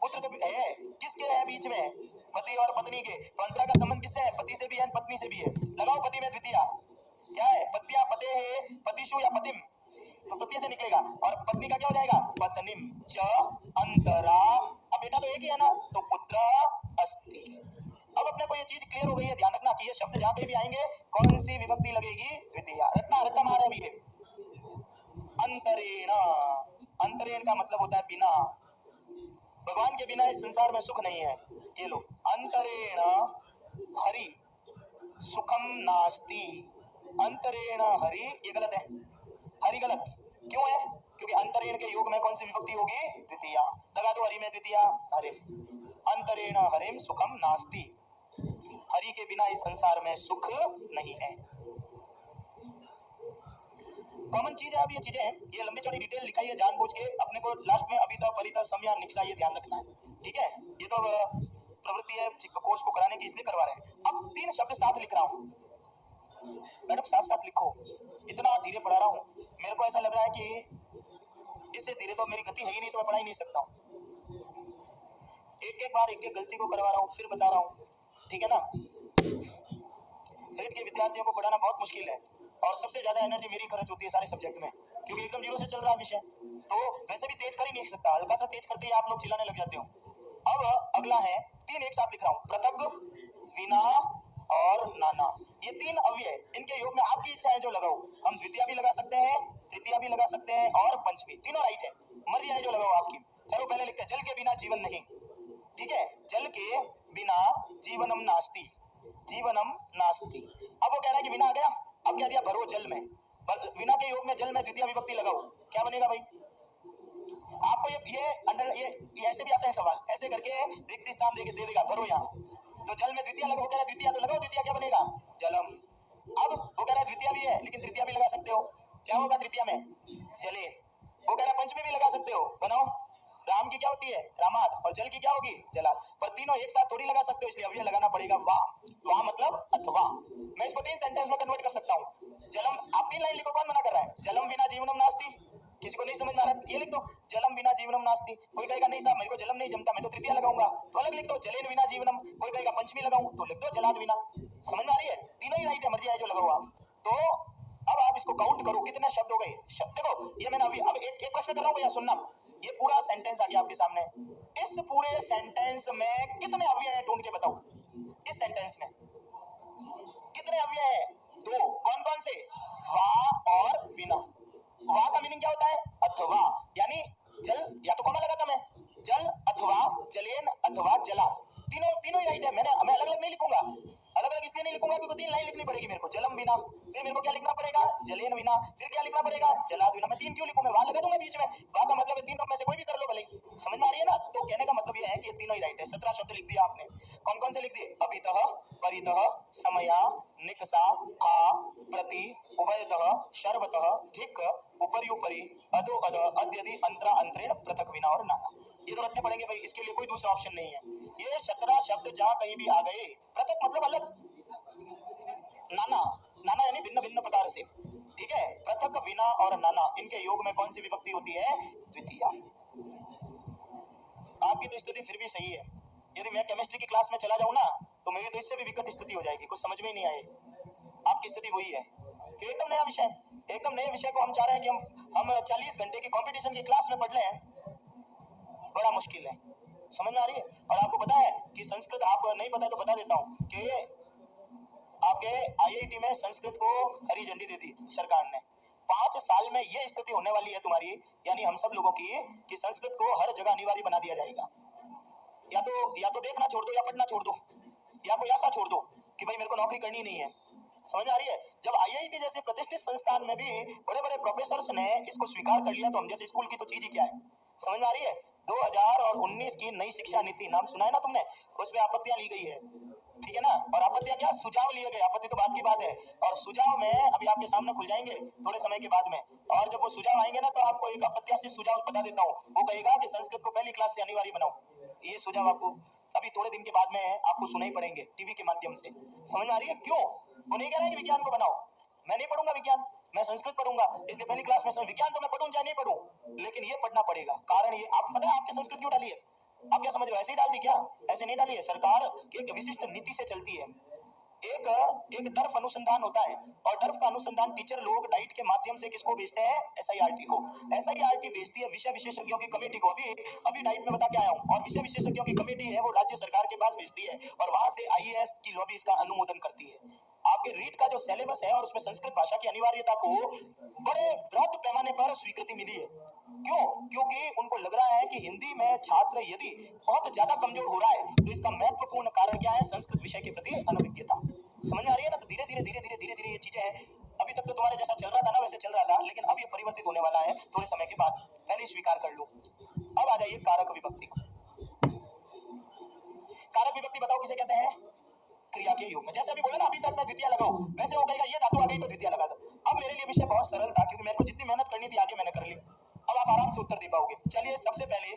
पुत्र तो है, किसके है बीच में? पति और पत्नी के। तो अंतरा का संबंध किससे है? पति से भी है, पत्नी से भी है। लगाओ पति में द्वितीय, क्या है? पत्या पते है, पतिशु या पतिम, तो पति से निकलेगा, और पत्नी का क्या हो जाएगा? पत्नीम च अंतरा। अब बेटा तो एक ही है ना, तो पुत्र अस्ति। अब अपने को ये चीज क्लियर हो गई है, ध्यान रखना कि ये शब्द जहां कहीं भी आएंगे कौन सी विभक्ति लगेगी? द्वितीय। रटना रटना मारे भी है। अंतरेण, अंतरेण का मतलब होता है बिना। भगवान के बिना इस संसार में सुख नहीं है। ये लो, अंतरेण हरि सुखम नास्ति। अंतरेण हरि, ये गलत है, हरि गलत क्यों है? क्योंकि अंतरेण के योग में कौन सी विभक्ति होगी? द्वितीय। लगा दो हरि में द्वितीय, हरिम। अंतरेण हरिम सुखम नास्ति, हरि के बिना इस संसार में सुख नहीं है। कॉमन चीज है। अब ये चीजें ये लंबी चौड़ी डिटेल लिखाई है जानबूझ के, अपने को लास्ट में अभी तो परिता समया निक्षा ये ध्यान रखना है, ठीक है? ये तो प्रवृत्ति है, कोर्स को कराने की इसलिए करवा रहे हैं। अब 3 शब्द साथ लिख रहा हूँ, मैडम साथ साथ लिखो, इतना धीरे पढ़ा रहा हूँ, मेरे को ऐसा लग रहा है कि इससे धीरे तो मेरी गति है ही नहीं, तो मैं पढ़ा ही नहीं सकता हूँ। एक एक बार एक एक गलती को करवा रहा हूँ, फिर बता रहा हूँ, ठीक है ना? हेड के विद्यार्थियों को पढ़ाना बहुत मुश्किल है, और सबसे ज्यादा एनर्जी मेरी खर्च होती है सारे सब्जेक्ट में, क्योंकि एकदम जीरो से चल रहा है विषय, तो वैसे भी तेज कर ही नहीं सकता, हल्का सा तेज करते ही आप लोग चिल्लाने लग जाते हो। अब अगला है 3 एक साथ लिख रहा हूँ, पृथक, विना और नाना। ये 3 अव्यय, इनके योग में आपकी इच्छा है जो लगाओ। हम द्वितीय भी लगा सकते हैं, तृतीय भी लगा सकते हैं, और पंचमी, तीनों राइट है, मर्जी है जो लगाओ आपकी। चलो पहले लिखते हैं, जल के बिना जीवन नहीं, ठीक है? जल के बिना जीवनम नास्ति, जीवनम नास्ति। अब वो कह रहा है कि बिना आ गया, अब कह दिया भरो जल में, बिना के योग में जल में द्वितीय विभक्ति लगाओ, क्या बनेगा भाई? आपको ये अंडर ये ऐसे भी आते हैं सवाल, ऐसे करके रिक्त स्थान दे देगा, भरो यहाँ, तो जल में द्वितीय लगाओ, कह रहा है द्वितीय, तो लगाओ द्वितीय, क्या बनेगा? जलम। अब वो कह रहा है द्वितीय भी है, लेकिन तृतीय भी लगा सकते हो, क्या होगा तृतीय में? जले। वो कह रहा है पंचमी भी लगा सकते हो, बनाओ। राम की क्या होती है? रामाद, और जल की क्या होगी? जला। पर तीनों एक साथ थोड़ी लगा सकते हो, इसलिए अभी लगाना पड़ेगा वाह। वाह मतलब अथवा। मैं इसको 3 सेंटेंस में कन्वर्ट कर सकता हूँ। जलम, आप 3 लाइन लिखो, कौन मना कर रहा है? जलम बिना जीवनम नास्ति, किसी को नहीं समझ में आ रहा ये लिख दो, जलम बिना जीवनम नास्ति। कोई कहेगा नहीं साहब मेरे को जलम नहीं जमता, मैं तो तृतीय लगाऊंगा, तो अलग लिख दो, जलेन बिना जीवनम। कोई कहेगा पंचमी लगाऊं, तो लिख दो जलाद बिना। समझ में आ रही है? तीनों ही राइट है, मर्जी है जो लगाओ आप। तो अब आप इसको काउंट करो, कितने शब्द हो गए? देखो ये मैंने अभी अब एक प्रश्न कर रहा हूं भैया, सुनना। ये पूरा सेंटेंस आ गया आपके सामने, इस पूरे सेंटेंस में कितने अव्यय हैं ढूंढ के बताओ। इस सेंटेंस में कितने अव्यय हैं? 2। कौन कौन से? वा और विना। वा का मीनिंग क्या होता है? अथवा, यानी जल, या तो कॉमा लगाता मैं, जल अथवा जलेन अथवा जलाद। तीनों तीनों ही राइट है। मैं अलग अलग नहीं लिखूंगा, अलग अलग इसलिए नहीं लिखूंगा क्योंकि 3 लाइन लिखनी पड़ेगी मेरे को। जलम बिना, फिर मेरे को क्या लिखना पड़ेगा? जलेन बिना, फिर क्या लिखना पड़ेगा? जलाद बिना। मैं 3 क्यों लिखूं? मैं वहां लगा दूंगा बीच में, वहां का मतलब है 3 में से कोई भी कर लो भले। समझ में आ रही है ना? तो कहने का मतलब ये है कि ये तीनों ही राइट है। 17 शब्द लिख दिया आपने, कौन कौन से लिख दिए? अभितः, परितः, समया, निकषा, आ, प्रति, उभयतः, शर्वतः, धिक्, उपरि उपरि, अधो अधः, अद्यदि, अंतरा अंतरेण, पृथक, विना और नाना। ये तो रटने पड़ेंगे भाई, इसके लिए कोई दूसरा ऑप्शन नहीं है। ये 17 शब्द जहां कहीं भी आ गए, पृथक मतलब अलग, नाना, नाना यानी भिन्न भिन्न प्रकार से, ठीक है? पृथक, विना और नाना, इनके योग में कौन सी विभक्ति होती है? द्वितीय। आपकी तो स्थिति फिर भी सही है, यदि मैं केमिस्ट्री की क्लास में चला जाऊं ना, तो मेरी तो इससे भी विकट स्थिति हो जाएगी, कुछ समझ में ही नहीं आए। आपकी स्थिति वही है कि एकदम नया विषय, एकदम नए विषय को हम चाह रहे हैं कि हम 40 घंटे की कंपटीशन की क्लास में पढ़ लें, बड़ा मुश्किल है। समझ में आ रही है? और आपको पता है कि संस्कृत, आप नहीं पता तो बता देता हूँ कि आपके आईआईटी में संस्कृत को हरी झंडी दे दी सरकार ने। 5 साल में ये स्थिति होने वाली है तुम्हारी, यानी हम सब लोगों की, कि संस्कृत को हर जगह अनिवार्य बना दिया जाएगा। या तो देखना छोड़ दो, या पढ़ना छोड़ दो, या कोई ऐसा छोड़ दो कि भाई मेरे को नौकरी करनी नहीं है। समझ में आ रही है? जब आईआईटी जैसे प्रतिष्ठित संस्थान में भी बड़े बड़े प्रोफेसर्स ने इसको स्वीकार कर लिया, तो हम जैसे स्कूल की तो चीज ही क्या है। समझ में आ रही है? 2019 की नई शिक्षा नीति, नाम सुना है ना तुमने? उसमें आपत्तियां ली गई है, ठीक है ना? और आपत्तियां क्या, सुझाव लिए गए, आपत्ति तो बात की बात है। और सुझाव में अभी आपके सामने खुल जाएंगे थोड़े समय के बाद में, और जब वो सुझाव आएंगे ना, तो आपको एक अप्रत्याशित सुझाव बता देता हूँ। वो कहेगा कि संस्कृत को पहली क्लास से अनिवार्य बनाओ। ये सुझाव आपको अभी थोड़े दिन के बाद में आपको सुनाई पड़ेंगे टीवी के माध्यम से। समझ में आ रही है? क्यों? वो नहीं कह रहा है कि विज्ञान को बनाओ, मैं नहीं पढ़ूंगा विज्ञान, मैं संस्कृत पढ़ूंगा, इसलिए पहली क्लास में विज्ञान तो मैं पढ़ूं चाहे नहीं पढ़ूं, लेकिन ये पढ़ना पड़ेगा। कारण ये, आप पता है आपके संस्कृत क्यों डाली है? आप क्या समझ रहे हो, ऐसे ही डाल दी क्या? ऐसे नहीं डाली है, सरकार की एक विशिष्ट नीति से चलती है। एक एक डर्फ अनुसंधान होता है, और डर्फ का अनुसंधान टीचर लोग डाइट के माध्यम से किसको भेजते हैं? एसआईआरटी को। एसआईआरटी भेजती है विषय विशेषज्ञों की कमेटी को। अभी डाइट में बता के आया हूँ। और विषय विशेषज्ञों की कमेटी है वो राज्य सरकार के पास भेजती है, और वहां से आईएएस की लॉबी इसका अनुमोदन करती है। आपके रीट का जो सिलेबस है और उसमें संस्कृत भाषा की अनिवार्यता को बड़े बृहद पैमाने पर स्वीकृति मिली है। क्यों? क्योंकि उनको लग रहा है कि हिंदी में छात्र यदि बहुत ज्यादा कमजोर हो रहा है, तो इसका महत्वपूर्ण कारण क्या है? संस्कृत विषय के प्रति अनभिज्ञता। समझ में आ रही है ना? तो धीरे धीरे ये चीजें हैं। अभी तक तो तुम्हारे जैसा चल रहा था ना, वैसे चल रहा था, लेकिन अब ये परिवर्तित होने वाला है थोड़े समय के बाद। पहले स्वीकार कर लो। अब आ जाइए कारक विभक्ति को। कारक विभक्ति बताओ किसे कहते हैं? क्रिया के योग में। जैसे अभी बोला ना, अभी तक मैं द्वितीय लगाओ, वैसे वो कहेगा ये धातु आ गई तो द्वितीय लगा दो। अब मेरे लिए विषय बहुत सरल था, क्योंकि मेरे को जितनी मेहनत करनी थी आगे मैंने कर ली। अब आप आराम से उत्तर दे पाओगे। चलिए सबसे पहले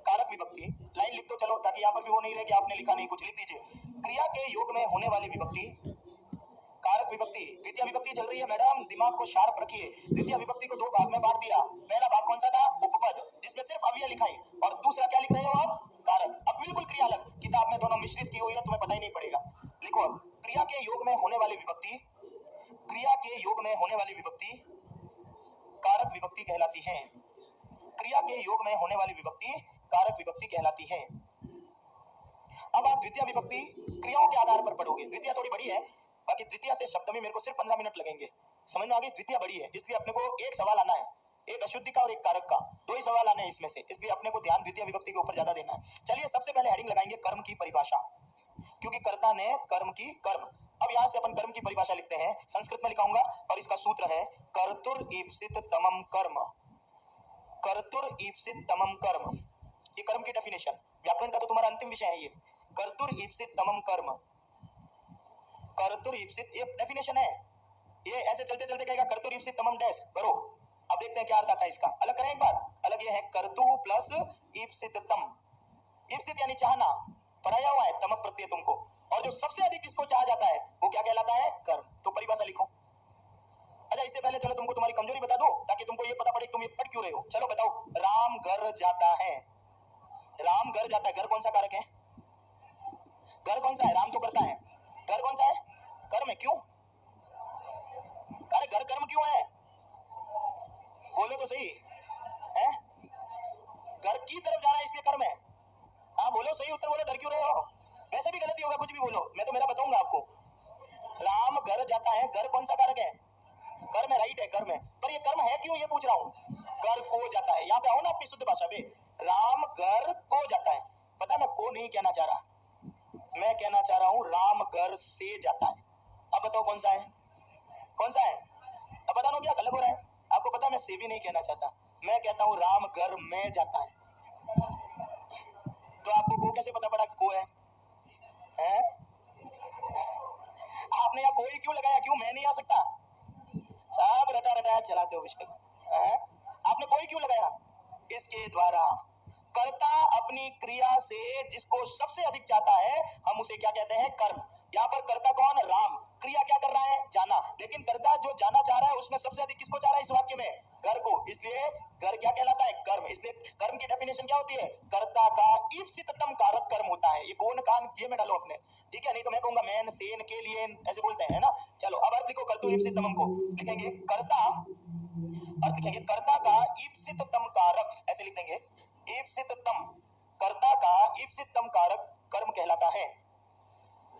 कारक विभक्ति लाइन लिख दो, चलो, ताकि यहाँ पर भी वो नहीं रहे कि आपने लिखा नहीं कुछ। लिख दीजिए, क्रिया के योग में होने वाली विभक्ति कारक विभक्ति। द्वितीय विभक्ति चल रही है मैडम, दिमाग को शार्प रखिए। द्वितीय विभक्ति को दो भाग में बांट दिया। पहला भाग कौन सा था? उपपद, जिसमें सिर्फ अव्यय लिखाई, और दूसरा क्या लिख रहे हो आप? कारक। अब बिल्कुल क्रिया अलग, किताब में दोनों मिश्रित की हुई है, तुम्हें पता ही नहीं पड़ेगा। लिखो अब, क्रिया के योग में होने वाली विभक्ति, क्रिया के योग में होने वाली विभक्ति कारक विभक्ति कहलाती है। क्रिया के योग में होने वाली विभक्ति कारक विभक्ति कहलाती है। अब आप द्वितीय विभक्ति क्रियाओं के आधार पर पढ़ोगे। द्वितीय थोड़ी बड़ी है, बाकी तृतीय से शब्द में मेरे को सिर्फ 15 मिनट लगेंगे। समझ में आ गई? द्वितीय बड़ी है, इसलिए अपने को एक सवाल आना है, एक अशुद्धि का और एक कारक का, दो ही सवाल आने हैं इसमें से, इसलिए अपने को ध्यान द्वितीय विभक्ति के ऊपर ज्यादा देना है। चलिए सबसे पहले हेडिंग लगाएंगे कर्म की परिभाषा, क्योंकि कर्ता ने कर्म की कर्म। अब यहां से अपन कर्म की परिभाषा लिखते हैं, संस्कृत में लिखाऊंगा, और इसका सूत्र है कर्तुर ईप्सित तमम कर्म। कर्तुर ईप्सित तमम कर्म, ये कर्म की डेफिनेशन। व्याकरण का तो तुम्हारा अंतिम विषय है ये। कर्तुर ईप्सित तमम कर्म, कर्तुर ईप्सित, ये डेफिनेशन है। ये ऐसे चलते चलते कहेगा कर्तुर ईप्सित तमम डैश करो। अब देखते हैं क्या अर्थ आता है इसका। अलग करें एक बार, अलग ये है कर्तु प्लस ईप्सित तम। ईप्सित यानी चाहना, पढ़ाया हुआ है तम प्रत्यय तुमको, और जो सबसे अधिक जिसको चाहा जाता है वो क्या कहलाता है? कर्म। तो परिभाषा लिखो। अच्छा, इससे पहले चलो तुमको तुम्हारी कमजोरी बता दो, ताकि तुमको ये पता पड़े तुम ये पढ़ क्यों रहे हो। चलो बताओ, राम घर जाता है। राम घर जाता है, घर कौन सा कारक है? घर कौन सा है? राम तो करता है, घर कौन सा है? कर्म है। क्यों? अरे घर कर्म क्यों है? बोलो तो सही है। घर की तरफ जा रहा है इसलिए कर्म है। हाँ बोलो, सही उत्तर बोलो, डर क्यों रहे हो? वैसे भी गलती होगा, कुछ भी बोलो, मैं तो मेरा बताऊंगा आपको। राम घर जाता है, घर कौन सा कारक है? कर्म है, राइट है, कर्म है। पर ये कर्म है क्यों, ये पूछ रहा हूँ। घर को जाता है, यहाँ पे आओ ना अपनी शुद्ध भाषा पे। राम घर को जाता है। पता है मैं को नहीं कहना चाह रहा, मैं कहना चाह रहा हूँ राम घर से जाता है। अब बताओ कौन सा है? कौन सा है? अब बता दो क्या गलत हो रहा है? आपको पता है मैं से भी नहीं कहना चाहता, मैं कहता हूँ राम घर में जाता है। तो आपको को कैसे पता पड़ा कि को है? हैं? आपने यहाँ कोई क्यों लगाया? क्यों मैं नहीं आ सकता? सब रटा रटाया चलाते हो विषय। आपने कोई क्यों लगाया? इसके द्वारा कर्ता अपनी क्रिया से जिसको सबसे अधिक चाहता है, हम उसे क्या कहते हैं? कर्म। यहाँ पर कर्ता कौन? राम। क्रिया क्या कर रहा है? जाना। लेकिन कर्ता जो जाना चाह रहा है उसमें सबसे अधिक किसको चाह रहा है इस वाक्य में? घर को। इसलिए घर क्या कहलाता है? कर्म। इसलिए कर्म की डेफिनेशन क्या होती है? कर्ता का ईप्सिततम कारक कर्म होता है। ये कौन कान ये में डालो अपने, ठीक है? नहीं तो मैं कहूंगा मैन सेन के लिए ऐसे बोलते हैं ना। चलो अब अर्थ लिखो, कर्तु ईप्सिततम को लिखेंगे कर्ता, अर्थ लिखेंगे कर्ता का ईप्सिततम कारक, ऐसे लिख देंगे ईप्सिततम। कर्ता का ईप्सिततम कारक कर्म कहलाता है।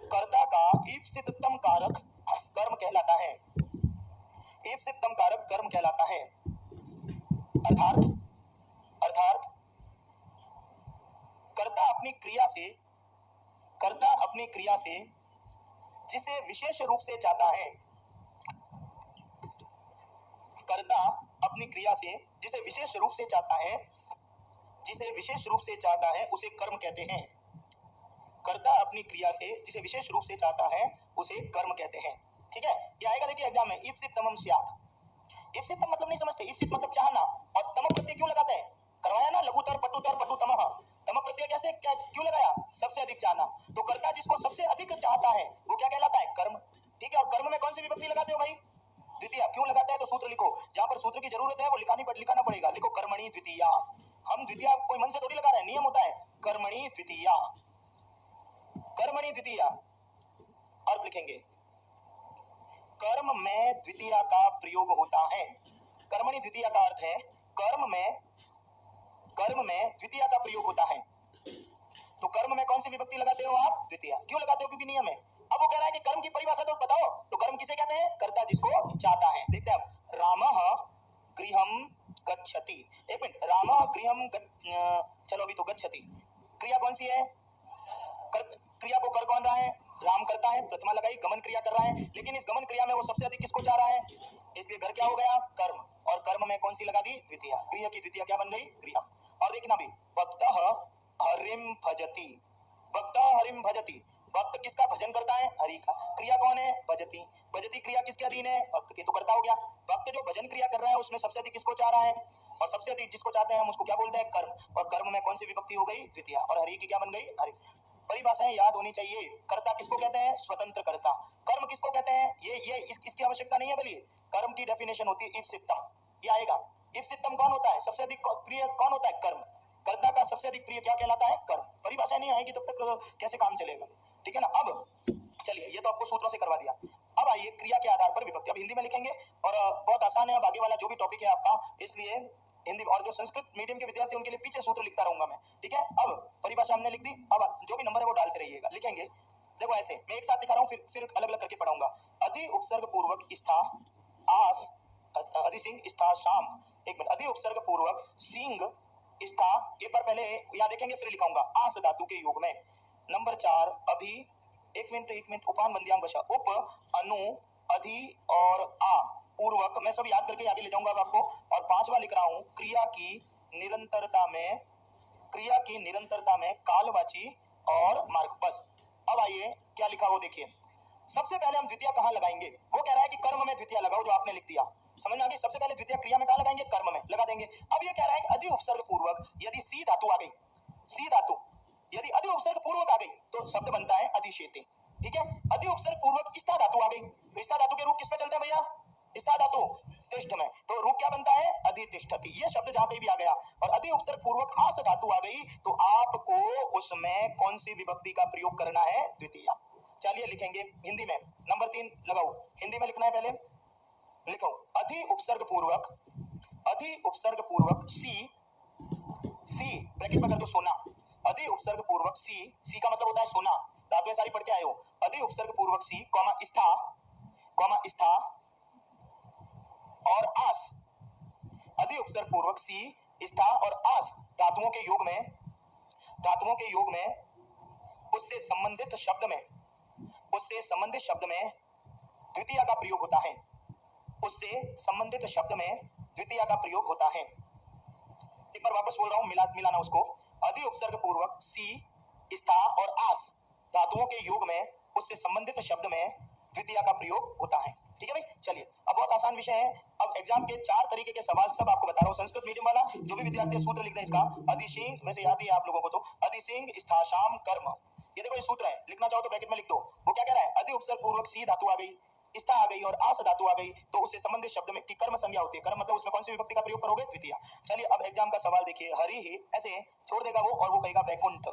कर्ता का ईप्सिततम कारक कर्म कहलाता है। ईप्सिततम कारक कर्म कहलाता है। अर्थात अर्थात कर्ता अपनी क्रिया से जिसे विशेष रूप से चाहता है, कर्ता अपनी क्रिया से जिसे विशेष रूप से चाहता है जिसे विशेष रूप से चाहता है उसे कर्म कहते हैं। कर्ता अपनी क्रिया से जिसे विशेष रूप से चाहता है उसे कर्म कहते हैं। ठीक है, ये आएगा देखिए एग्जाम में, इप्सितमम स्यात्। इप्सितम मतलब नहीं समझते, इप्सित मतलब चाहना, और तम प्रत्यय क्यों लगाते हैं? करवाया ना, लघुतर पटुतर पटुतमः, तम प्रत्यय कैसे क्या क्यों लगाया? सबसे अधिक चाहना। तो कर्ता जिसको सबसे अधिक चाहता है वो क्या कहलाता है? कर्म। ठीक है, और कर्म में कौन सी विभक्ति लगाते हो भाई? द्वितीया। क्यों लगाते हैं? तो सूत्र लिखो, जहां पर सूत्र की जरूरत है वो लिखाना पड़ेगा। लिखो कर्मणि द्वितीया। हम द्वितीया कोई मन से थोड़ी लगा रहे हैं, नियम होता है कर्मणि द्वितीया। कर्मणि द्वितीया अर्थ लिखेंगे, कर्म में द्वितीया का प्रयोग होता है। कर्मणि द्वितीया का अर्थ है कर्म में द्वितीया का प्रयोग होता है। तो कर्म में कौन सी विभक्ति लगाते हो आप? द्वितीया। क्यों लगाते हो? क्योंकि नियम है। अब वो कह रहा है कि कर्म की परिभाषा तो बताओ, तो कर्म किसे कहते हैं? कर्ता जिसको चाहता है। देखते हैं अब, रामः गृहं गच्छति। एक मिनट, रामः गृहं चलो अभी तो गच्छति क्रिया कौन सी है? क्रिया को कर कौन रहा है? राम करता है, प्रतिमा लगाई, गमन क्रिया कर रहा है, लेकिन इस गमन क्रिया में वो सबसे अधिक किसको चाह रहा है? इसलिए घर क्या हो गया? कर्म। और कर्म में कौन सी लगा दी? द्वितीया। गृह की द्वितीया क्या बन गई? क्रिया। और देखना भी, भक्तः हरिम भजति। भक्तः हरिम भजति, भक्त किसका भजन करता है? हरि का। क्रिया कौन है? भजति। भजति क्रिया किसके अधीन है? भक्त की। तो करता हो गया। भक्त जो भजन क्रिया कर रहा है उसमें सबसे अधिक किसको चाह रहा है? और सबसे अधिक जिसको चाहते हैं हम उसको क्या बोलते हैं? कर्म। और कर्म में कौन सी विभक्ति हो गई? द्वितीया। और हरि की क्या बन गई? हरि। परिभाषाएं याद होनी चाहिए। कर्ता किसको कहते हैं? स्वतंत्र कर्ता। कर्म किसको कहते हैं? इसकी आवश्यकता नहीं है, बल्कि कर्म की डेफिनेशन होती है इप्सितम। ये आएगा। इप्सितम कौन होता है? सबसे अधिक प्रिय कौन होता है? कर्म। कर्ता का सबसे अधिक प्रिय क्या कहलाता है? कर्म। परिभाषा नहीं आएगी तब तक कैसे काम चलेगा? ठीक है ना। अब चलिए, ये तो आपको सूत्रों से करवा दिया। अब आइए क्रिया के आधार पर विभक्ति। अब हिंदी में लिखेंगे और बहुत आसान है। अब आगे वाला जो भी टॉपिक है आपका, इसलिए हिंदी, और जो संस्कृत मीडियम के विद्यार्थी उनके लिए पीछे सूत्र लिखता रहूंगा मैं। ठीक है, अब परिभाषा हमने लिख दी। अब जो भी नंबर है वो डालते रहिएगा। लिखेंगे, देखो ऐसे मैं एक साथ लिखा रहा हूँ, फिर अलग अलग करके पढ़ाऊंगा। अधि उपसर्ग पूर्वक स्था आस, अधि सिंह स्था शाम। एक मिनट, अधि उपसर्ग पूर्वक सिंह स्था, एक बार पहले यहाँ देखेंगे फिर लिखाऊंगा। आस धातु के योग में। नंबर 4 अभी, एक मिनट, उपान बंध्यांग बचा, उप अनु अधि और आ पूर्वक। मैं सब याद करके आगे ले जाऊंगा अब आपको। और 5वां लिख रहा हूं, क्रिया की निरंतरता में कालवाची और मार्ग। बस। अब आइए क्या लिखा वो देखिए। सबसे पहले हम द्वितीया कहां लगाएंगे? वो कह रहा है कि कर्म में द्वितीया लगाओ, जो आपने लिख दिया। समझ में आ गई? सबसे पहले द्वितीया क्रिया में कहां लगाएंगे? कर्म में लगा देंगे। अब ये कह रहा है कि अधि उपसर्ग पूर्वक यदि सी धातु आ गई, सी धातु यदि अधि उपसर्ग पूर्वक आ गई तो शब्द बनता है अधिशेते। ठीक है, अधि उपसर्ग पूर्वक स्था धातु आ गई, तो स्था धातु के रूप किस पे चलते हैं भैया? स्था धातु तिष्ठ में, तो रूप क्या बनता है? अधितिष्ठति। ये शब्द जहां कहीं भी आ गया और अधि उपसर्ग पूर्वक आस धातु आ गई तो आपको उसमें कौन सी विभक्ति का प्रयोग करना है? द्वितीया। चलिए लिखेंगे हिंदी में। नंबर 3 लगाओ, हिंदी में लिखना है। पहले लिखो, अधि उपसर्ग पूर्वक सी ब्रैकेट में कर दो सोना। अधि उपसर्ग पूर्वक सी का मतलब होता है सोना। धातुएं सारी पढ़ के आए हो। अधि उपसर्ग पूर्वक सी कॉमा स्था और आस। अधि उपसर्ग पूर्वक सी स्था और आस धातुओं के योग में उससे संबंधित शब्द में द्वितीया का प्रयोग होता है। उससे संबंधित शब्द में द्वितीया का प्रयोग होता है। एक बार वापस बोल रहा हूं, मिलाना उसको। अधि उपसर्ग पूर्वक सी स्था और आस धातुओं के योग में उससे संबंधित शब्द में द्वितीया का प्रयोग होता है। ठीक है भाई, चलिए अब बहुत आसान विषय है। अब एग्जाम के 4 तरीके के सवाल सब आपको बता रहा हूँ। संस्कृत मीडियम वाला जो भी विद्यार्थी सूत्र लिख रहे हैं इसका, अधिसिंह वैसे याद ही है आप लोगों को, तो अधिसिंह स्था शाम कर्म। ये देखो ये सूत्र है, लिखना चाहो तो ब्रैकेट में लिख दो। वो क्या कह रहा है? अधि उपसर्ग पूर्वक सी धातु आ गई, स्था आ गई और आस धातु आ गई तो उससे संबंधित शब्द में की कर्म संज्ञा होती है। कर्म मतलब उसमें कौन सी विभक्ति का प्रयोग करोगे? द्वितीया। चलिए अब एग्जाम का सवाल देखिए। हरि ही, ऐसे छोड़ देगा वो और वो कहेगा वैकुंठ।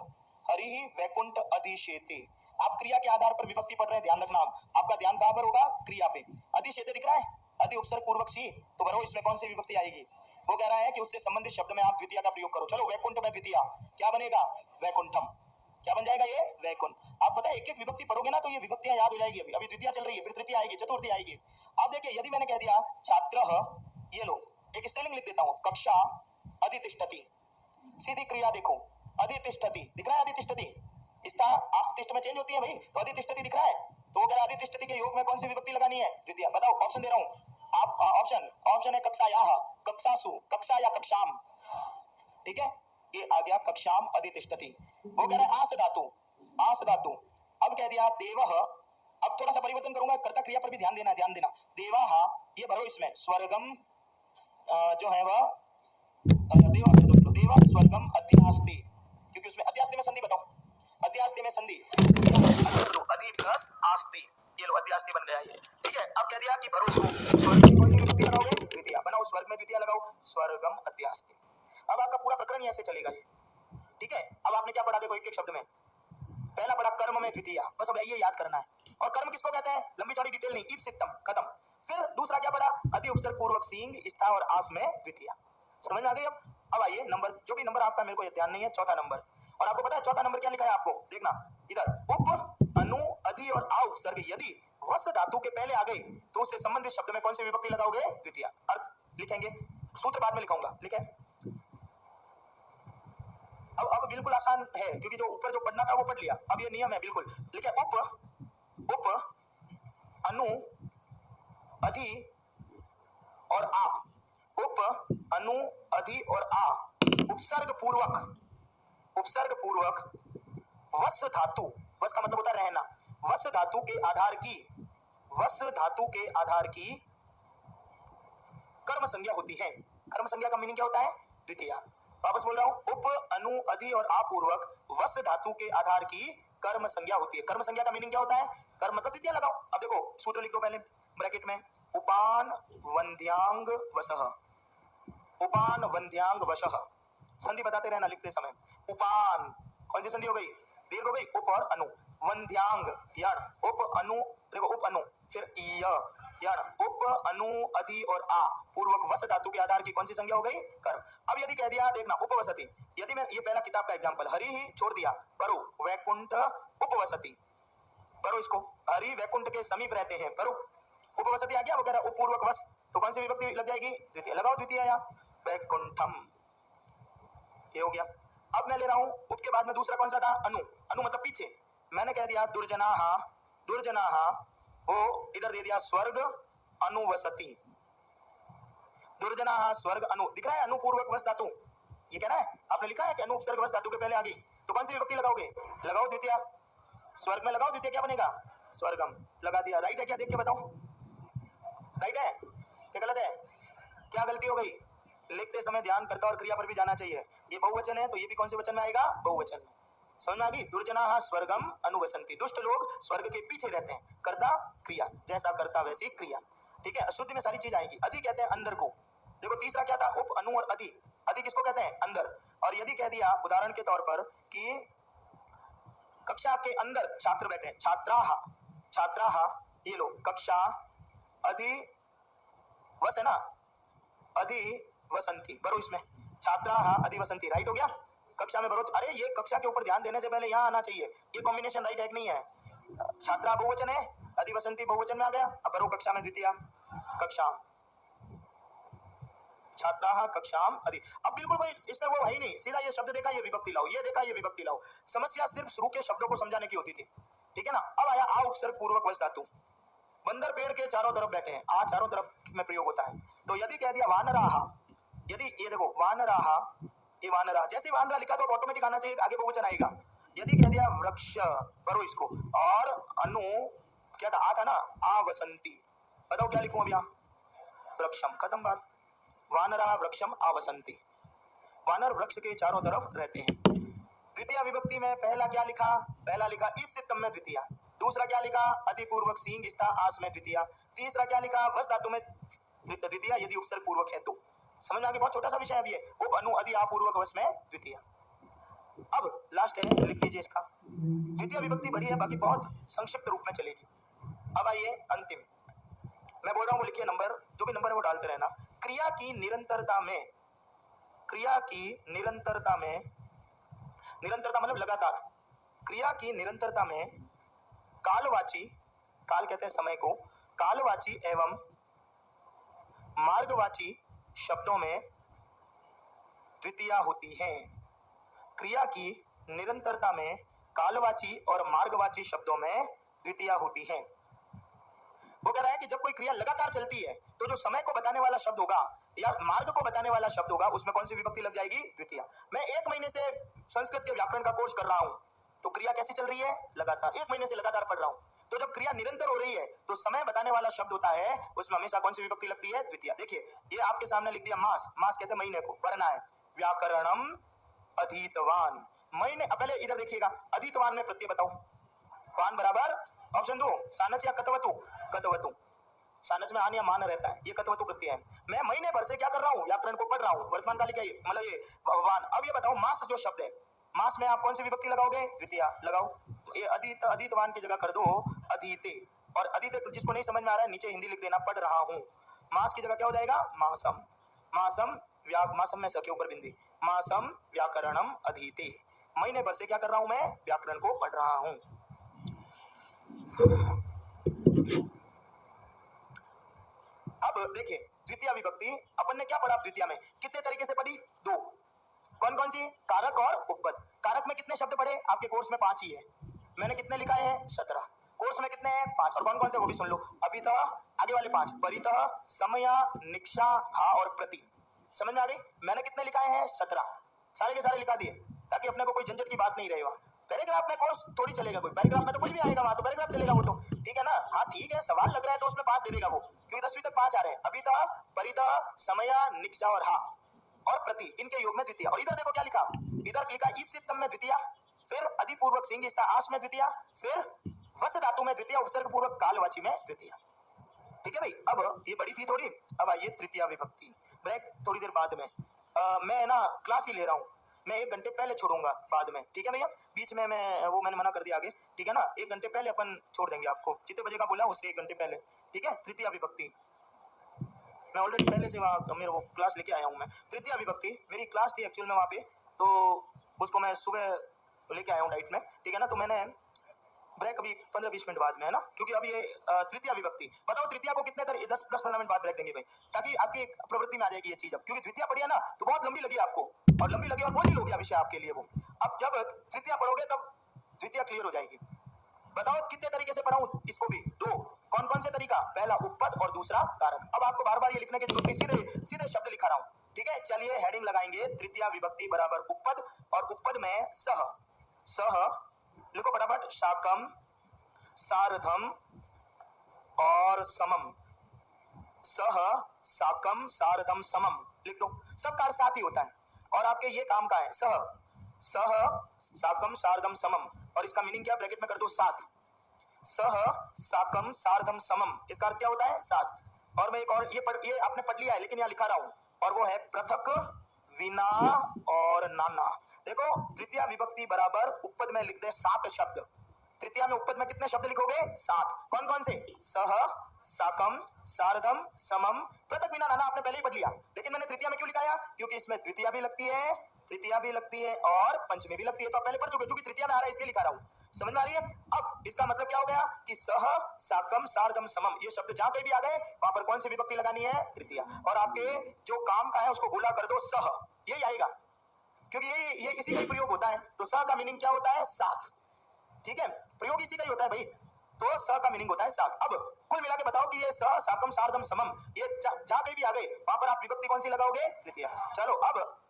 हरि ही वैकुंठ अधिशेते। आप क्रिया के आधार पर विभक्ति पढ़ रहे हैं, ध्यान रखना। आपका ध्यान कहां पर होगा? क्रिया पे। अधिशेते दिख रहा है, अधि उपसर्ग पूर्वक सी, तो भरो इसमें कौन सी विभक्ति आएगी? वो कह रहा है कि उससे संबंधित शब्द में आप द्वितीया का प्रयोग करो। चलो वैकुंठ में द्वितीया क्या बनेगा? वैकुंठम। क्या बन जाएगा? ये वैकुंठ। आप पता है एक एक विभक्ति पढ़ोगे ना तो ये विभक्तियां याद हो जाएगी। अभी द्वितीया चल रही है, फिर तृतीया आएगी, चतुर्थी आएगी। अब देखिए यदि मैंने कह दिया छात्रः, ये लो एक स्पेलिंग लिख देता हूं, कक्षा अधितिष्ठति। सीधी क्रिया देखो, अधितिष्ठति दिख रहा है? अधितिष्ठति तिष्ठ में चेंज होती है भाई, तो अधितिष्ठति दिख रहा है। तो वो कह रहा है अधितिष्ठति के योग में कौन सी विभक्ति लगानी है? द्वितीया। बताओ, ऑप्शन दे रहा हूं आप। ऑप्शन है कक्षायाः, कक्षासु, कक्षा या कक्षाम। ठीक है, ये आ गया कक्षाम अधितिष्ठति। वो कह रहा है आस धातु, आस धातु। अब कह दिया देवः, अब थोड़ा सा परिवर्तन करूंगा, कर्ता क्रिया पर भी ध्यान देना, ध्यान देना। देवाः, ये भरो इसमें स्वर्गम जो है वह देवा स्वर्गम अध्यास्ति, क्योंकि उसमें अध्यास्ति में संधि बताओ, अध्यास्ति में संधि अधि प्लस आस्ति, ये लो अध्यास्ति बन गया ये। ठीक है, अब कह दिया कि भरो इसको, स्वर्ग में कौन सी विभक्ति लगाओगे? द्वितीय बनाओ, स्वर्ग में द्वितीय लगाओ, स्वर्गम अध्यास्ति। अब आपका पूरा प्रकरण ऐसे चलेगा ये। ठीक है, अब आपने क्या पढ़ा देखो एक एक शब्द में। पहला पढ़ा कर्म में द्वितीय, बस अब ये याद करना है। और कर्म किसको कहते हैं? लंबी चौड़ी डिटेल नहीं, ईप्सितम, खत्म। फिर दूसरा क्या पढ़ा? अति उपसर्ग पूर्वक सींग स्था और आस में द्वितीय। समझ में आ गई? अब आइए नंबर, जो भी नंबर आपका मेरे को ध्यान नहीं है, चौथा नंबर। और आपको पता है चौथा नंबर क्या लिखा है? आपको देखना इधर, उप अनु अधि और आ उपसर्ग यदि वस धातु के पहले आ गई तो उससे संबंधित शब्द में कौन सी विभक्ति लगाओगे? द्वितीय। अर्थ लिखेंगे, सूत्र बाद में लिखाऊंगा, लिखे। अब बिल्कुल आसान है, क्योंकि जो ऊपर जो पढ़ना था वो पढ़ लिया, अब ये नियम है बिल्कुल। लिखे उप अनु अधि और आ, उप अनु अधि और आ उपसर्ग पूर्वक वस धातु, वस का मतलब होता है रहना, वस धातु के आधार की कर्म संज्ञा होती है। कर्म संज्ञा का मीनिंग क्या होता है? द्वितीय। वापस बोल रहा हूं, उप अनु अधि और आ पूर्वक वस धातु के आधार की कर्म संज्ञा होती है। कर्म संज्ञा का मीनिंग क्या होता है? कर्म मतलब द्वितीय लगाओ। अब देखो सूत्र लिख दो पहले ब्रैकेट में, उपान वंध्यांग वसः, उपान वंध्यांग वशः। संधि बताते रहना लिखते समय। उपान कौन सी संधि हो गई? दीर्घ हो गई, उप और अनु। वंध्यांग यार उप अनु, देखो उप अनु, फिर यार उप अनु अधि और आ पूर्वक वस धातु के आधार की कौन सी संज्ञा हो गई? कर्म। अब यदि कह दिया, देखना उपवसति, यदि मैं ये पहला किताब का एग्जांपल, हरि ही छोड़ दिया, परो वैकुंठ उपवसति, परो इसको, हरि वैकुंठ के समीप रहते हैं, परो उपवसति आ गया वगैरह, उपपूर्वक वस, तो कौन सी विभक्ति लग जाएगी? द्वितीय। लगाओ द्वितीय, या वैकुंठम, ये हो गया। अब मैं ले रहा हूं उप के बाद में दूसरा कौन सा था? अनु। अनु मतलब पीछे, मैंने कह दिया दुर्जनाहा, दुर्जनाहा, वो इधर दे दिया स्वर्ग अनुवसति, दुर्जनाहा स्वर्ग अनु, दिख रहा है अनुपूर्वक वस धातु, ये कह रहा है आपने लिखा है कि अनुपसर्ग वस धातु के पहले आ गई, तो कौन सी विभक्ति लगाओगे? लगाओ द्वितीय, स्वर्ग में लगाओ द्वितीय, क्या बनेगा? स्वर्गम। लगा दिया। राइट है क्या? देख के बताओ, राइट है क्या गलत है? क्या गलती हो गई? लिखते समय ध्यान कर्ता और क्रिया पर भी जाना चाहिए। ये बहुवचन है तो ये भी कौन से वचन में आएगा? बहुवचन में। समझ में आ गई? दुर्जनाः स्वर्गम अनुवसन्ति, दुष्ट लोग स्वर्ग के पीछे रहते हैं। कर्ता क्रिया, जैसा कर्ता वैसी क्रिया। ठीक है, अशुद्धि में सारी चीज आएगी। अधि कहते हैं अंदर को। देखो तीसरा क्या था? उप अनु और अधि। अधि किसको कहते हैं? अंदर। और यदि कह दिया उदाहरण के तौर पर कि कक्षा के अंदर छात्र बैठे हैं, छात्राः, छात्राः, ये लो कक्षा अधि वस है ना, अधि वसंती, बरो इसमें छात्राः अधि वसंती, राइट हो गया। कक्षा में बरो, अरे ये कक्षा के ऊपर ध्यान देने से पहले यहाँ आना चाहिए, ये कॉम्बिनेशन राइट है कि नहीं है? छात्रा बहुवचन है, अधि वसंती बहुवचन में आ गया। अब बरो कक्षा में द्वितीय, कक्षा, छात्राः कक्षाम अधि। अब बिल्कुल कोई इसमें वो है नहीं, सीधा ये शब्द देखा ये विभक्ति लाओ, ये देखा ये विभक्ति लाओ। समस्या सिर्फ शुरू के शब्दों को समझाने की होती थी, ठीक है ना। अब आया आ उपसर्ग पूर्वक वस धातु। बंदर पेड़ के चारों तरफ बैठे हैं, आ चारों तरफ में प्रयोग होता है। तो यदि कह दिया वानराहा, यदि ये देखो वानराहा, ये वानरा, जैसे वानरा लिखा तो ऑटोमेटिक आना चाहिए, आगे बहुवचन आएगा। यदि कह दिया वृक्ष, पढ़ो इसको, और अनु क्या था? आ था ना, आ वसंती, बताओ क्या लिखूं अब यहाँ? वृक्षम, खत्म बात। वानराः वृक्षम आवसंती, वानर वृक्ष के चारों तरफ रहते हैं। द्वितीय विभक्ति में पहला क्या लिखा? पहला लिखा ईप्सितम में द्वितीय। दूसरा क्या लिखा? अधिपूर्वक सींग स्था आस में द्वितीय। तीसरा क्या लिखा? वस धातु में द्वितीय यदि उपसर्ग पूर्वक है तो। समझ में आ गया? बहुत छोटा सा विषय है ये, उप अनु अधि आ पूर्वक वस में द्वितीय। अब लास्ट है, लिख लीजिए इसका। द्वितीय विभक्ति बड़ी है, बाकी बहुत संक्षिप्त रूप में चलेगी। अब आइए अंतिम, मैं बोल रहा हूँ वो लिखिए नंबर, जो भी नंबर है वो डालते रहना। क्रिया की निरंतरता में, क्रिया की निरंतरता में, निरंतरता मतलब लगातार, क्रिया की निरंतरता में कालवाची, काल कहते हैं समय को, कालवाची एवं मार्गवाची शब्दों में द्वितीया होती है। क्रिया की निरंतरता में कालवाची और मार्गवाची शब्दों में द्वितीया होती है। वो कह रहा है कि जब कोई क्रिया लगातार चलती है तो जो समय को बताने वाला शब्द होगा या मार्ग को बताने वाला शब्द होगा, उसमें कौन सी विभक्ति लग जाएगी? द्वितीय। मैं 1 महीने से संस्कृत के व्याकरण का कोर्स कर रहा हूं, तो क्रिया कैसी चल रही है? लगातार। 1 महीने से लगातार पढ़ रहा हूं, तो जब क्रिया निरंतर हो रही है तो समय बताने वाला शब्द होता है, उसमें हमेशा कौन सी विभक्ति लगती है? द्वितीय। देखिए ये आपके सामने लिख दिया मास, मास कहते हैं महीने को, पढ़ना है व्याकरणम अधीतवान। महीने, पहले इधर देखिएगा, अधीतवान में प्रत्यय बताओ। वान बराबर ऑप्शन 2 सानच या कतवतु? कतवतु। सानच में आन या मान रहता है, ये कतवतु प्रत्यय है। मैं महीने भर से क्या कर रहा हूँ? व्याकरण को पढ़ रहा हूँ, वर्तमान कालिक है मतलब ये वान। अब ये बताओ मास जो शब्द है, मास में आप कौन सी विभक्ति लगाओगे? द्वितीय लगाओ। ये अधीतवान की जगह कर दो अधीते, और अधीते जिसको नहीं समझ में आ रहा है नीचे हिंदी लिख देना, पढ़ रहा हूँ। मास की जगह क्या हो जाएगा? मासम। मासम मासम में स के ऊपर बिंदी, मासम व्याकरणम अधीते। महीने भर से क्या कर रहा हूं? मैं व्याकरण को पढ़ रहा हूं। अब देखिए द्वितीय विभक्ति अपन ने क्या पढ़ा? द्वितीय में कितने तरीके से पढ़ी? 2। कौन कौन सी? कारक और उपपद। कारक में कितने शब्द पढ़े? आपके कोर्स में 5 ही है, मैंने कितने लिखाए हैं? 17। कोर्स में कितने हैं? 5। और कौन कौन से वो भी सुन लो। अभितः, आगे वाले 5, परितः, समय, निक्षा, हा और प्रति। समझ में आ गई? मैंने कितने लिखाए हैं? 17। सारे के सारे लिखा दिए, ताकि अपने को कोई झंझट की बात नहीं रहे। वहां पैराग्राफ में कोर्स थोड़ी चलेगा, कोई पैराग्राफ में तो कुछ भी आएगा, वहां तो पैराग्राफ चलेगा वो तो, ठीक है ना? हाँ ठीक है, सवाल लग रहा है तो उसमें 5 दे देगा वो, क्योंकि 10वीं तक 5 आ रहे हैं। अभितः, परितः, समय, निक्षा और हा और प्रति, इनके योग में द्वितीय। और इधर देखो क्या लिखा, इधर लिखा ईप्सितम में द्वितीय, फिर अधिपूर्वक सिंह आस में द्वितीय, फिर वस धातु में द्वितीय, उपसर्ग पूर्वक कालवाची में द्वितीय। ठीक है भाई? अब ये बड़ी थी थोड़ी, अब आइए तृतीय विभक्ति। ब्रेक थोड़ी देर बाद में, मैं ना क्लास ही ले रहा हूँ, मैं 1 घंटे पहले छोड़ूंगा बाद में, ठीक है भैया? बीच में मैंने मना कर दिया आगे, ठीक है ना? 1 घंटे पहले अपन छोड़ देंगे आपको, जितने बजे का बोला उससे 1 घंटे पहले, ठीक है? तृतीय विभक्ति मैं ऑलरेडी पहले से वहाँ मेरे वो क्लास लेके आया हूँ। मैं तृतीय विभक्ति मेरी क्लास थी एक्चुअल में वहाँ पे, तो उसको मैं सुबह लेके आया हूँ डाइट में, ठीक है ना? तो मैंने ब्रेक अभी 15-20 मिनट बाद में है ना, क्योंकि अभी ये तृतीय विभक्ति बताओ, तृतीय को कितने 10-15 मिनट बाद ब्रेक देंगे भाई, ताकि आपकी एक प्रवृत्ति में आ जाएगी ये चीज। अब क्योंकि द्वितीय पढ़िए ना तो बहुत लंबी लगी आपको, और लंबी लगी और बोझिल हो गया विषय आपके लिए वो। अब जब तृतीय पढ़ोगे तब द्वितीय क्लियर हो जाएगी। बताओ कितने तरीके से पढ़ाऊं इसको भी? 2। कौन कौन से तरीका? पहला उपपद और दूसरा कारक। अब आपको बार बार ये लिखने की जरूरत नहीं, सीधे सीधे शब्द लिखा रहा हूं, ठीक है? चलिए हेडिंग लगाएंगे, तृतीय विभक्ति बराबर उपपद, और उपपद में सह, सह लिखो फटाफट, शाकम, सारथम और समम। सह, साकम, सारथम, समम लिख दो। सब कार साथ ही होता है, और आपके ये काम का है सह, सह, साकम, सारथम, समम, और इसका मीनिंग क्या? ब्रैकेट में कर दो 7। सह, साकम, सारथम, समम, इसका अर्थ क्या होता है? 7। और मैं एक और ये आपने पढ़ लिया है, लेकिन यहाँ लिखा रहा हूं, और वो है पृथक, विना और नाना। देखो तृतीय विभक्ति बराबर उपपद में लिख दे 7 शब्द। तृतीय में उपपद में कितने शब्द लिखोगे? 7। कौन कौन से? सह, साकम, सारथम, समम, पृथक, विना, नाना आपने पहले ही पढ़ लिया, लेकिन मैंने तृतीय में क्यों लिखाया? क्योंकि इसमें द्वितीय भी लगती है, तृतीय भी लगती है और पंचमी भी लगती है, तो आप पहले पढ़ चुके, क्योंकि तृतीय में आ रहा है इसलिए लिखा रहा हूं। समझ में आ रही है? अब इसका मतलब क्या हो गया कि सह, साकम, सारथम, समम, ये शब्द जहां कहीं भी आ गए वहां पर कौन सी विभक्ति लगानी है? तृतीय। और आपके जो काम का है उसको गोला कर दो सह, यही आएगा, क्योंकि ये इसी का ही प्रयोग होता है। तो सह का मीनिंग क्या होता है? 7, ठीक है? प्रयोग इसी का ही होता है भाई, तो स का मीनिंग होता है 7। अब कुल मिला के बताओ कि ये स, साकम, सारथम, समम, ये जहां कहीं भी आ गए वहां पर आप विभक्ति कौन सी लगाओगे? तृतीय। चलो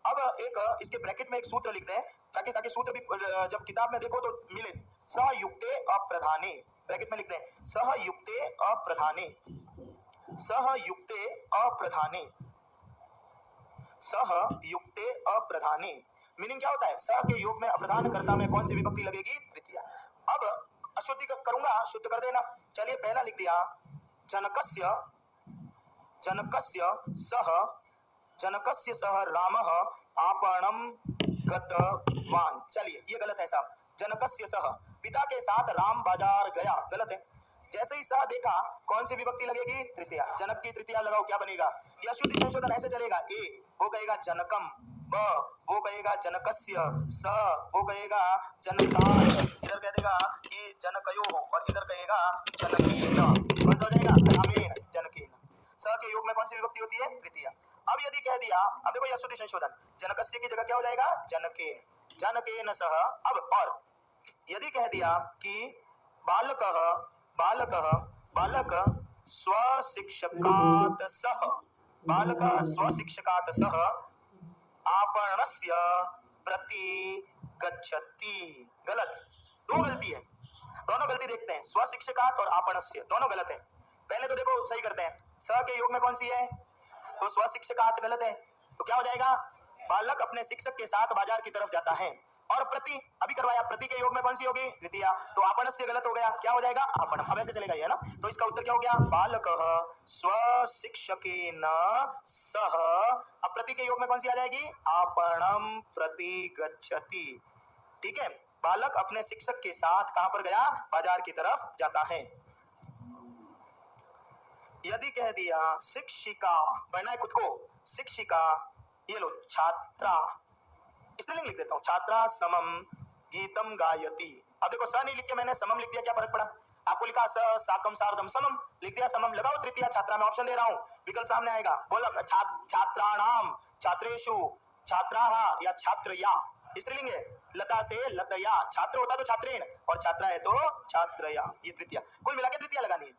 अब एक इसके ब्रैकेट में एक सूत्र लिखते हैं, ताकि सूत्र भी जब किताब में देखो तो मिले। सहयुक्ते अप्रधाने, ब्रैकेट में लिखते हैं सहयुक्ते अप्रधाने, सहयुक्ते अप्रधाने, सहयुक्ते अप्रधाने। मीनिंग क्या होता है? स के योग में अप्रधान कर्ता में कौन सी विभक्ति लगेगी? तृतीय। अब अशुद्धि करूंगा, शुद्ध कर देना। चलिए पहला लिख दिया जनकस्य, जनकस्य सह, जनकस्य सह रामः आपणम गतवान। चलिए ये गलत है साहब, जनकस्य सह, पिता के साथ राम बाजार गया, गलत है। जैसे ही सह देखा कौन सी विभक्ति लगेगी? तृतीय। जनक की तृतीय लगाओ, क्या बनेगा? यह अशुद्धि संशोधन ऐसे चलेगा, ए वो कहेगा जनकम, ब वो कहेगा जनकस्य, स वो कहेगा जनकाय, इधर कह देगा कि जनकयो, और इधर कहेगा जनकेन। कौन सा हो जाएगा? रामेन, जनकेन। स के योग में कौन सी विभक्ति होती है? तृतीय। अब यदि कह दिया, अब देखो यह अशुद्धि संशोधन, जनकस्य की जगह क्या हो जाएगा? जनकेन, जनकेन सह। अब और यदि कह दिया कि बालकः, बालक स्वशिक्षकात् सह, बालकः स्वशिक्षकात् सह आपणस्य प्रति गच्छति। गलत, दो गलती है, दोनों गलती देखते हैं। स्वशिक्षकात् और आपणस्य दोनों गलत है। पहले तो देखो सही करते हैं, स के योग में कौन सी है, तो स्वशिक्षकात् गलत है, तो क्या हो जाएगा, बालक अपने शिक्षक के साथ बाजार की तरफ जाता है। और प्रति अभी करवाया, प्रति के योग में कौन सी होगी, द्वितीया, तो आपणस्य गलत हो गया, क्या हो जाएगा, आपणम। अब ऐसे चलेगा ये ना, तो इसका उत्तर क्या हो गया, बालकः स्वशिक्षकेन सह, अब प्रति के योग में कौन सी आ जाएगी, आपणम प्रति गच्छति। ठीक है, बालक अपने शिक्षक के साथ कहां पर गया, बाजार की तरफ जाता है। यदि कह दिया शिक्षिका, पढ़ना है खुद को, शिक्षिका, ये लो छात्रा, स्त्रीलिंग लिख देता हूं, छात्रा समम गीतम गायति। अब देखो स नहीं लिख के मैंने समम लिख दिया, क्या फर्क पड़ा, आपको लिखा स साकम सार्धम समम, लिख दिया समम, लगाओ तृतीया छात्रा में, ऑप्शन दे रहा हूं, विकल्प सामने आएगा, बोला छात्राणाम, छात्रेषु, छात्राः या छात्रया, स्त्रीलिंग है, लता से लतया, छात्र होता तो छात्रेण और छात्रा है तो छात्रया, ये तृतीया, कुल मिला के तृतीया लगानी है,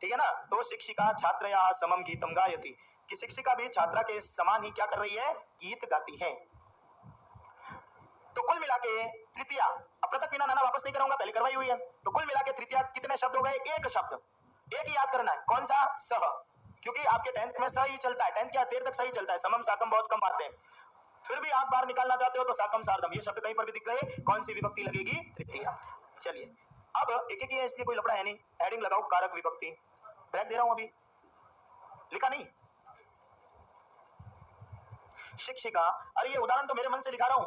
ठीक है ना। तो शिक्षिका छात्रया समम गीतम गायति, कि शिक्षिका भी छात्रा के समान ही क्या कर रही है, गीत गाती है। तो कुल मिला के तृतीया, अब पृथक बिना नाना वापस नहीं कराऊंगा, पहले करवाई हुई है, तो कुल मिला के तृतीया कितने शब्द हो गए, एक शब्द, एक ही याद करना है, कौन सा, सह, क्योंकि आपके 10th में सह ही चलता है, 10th क्या 13 तक सही चलता है, समम साकम बहुत कम आते हैं, फिर भी आप बाहर निकालना चाहते हो तो साकम सार्धम, ये शब्द कहीं पर भी दिख गए, कौन सी विभक्ति लगेगी, तृतीया। चलिए अब एक एक ही है, इसलिए कोई लफड़ा है नहीं, हेडिंग लगाओ कारक विभक्ति, ब्रैक दे रहा हूं, अभी लिखा नहीं, शिक्षिका, अरे ये उदाहरण तो मेरे मन से लिखा रहा हूं,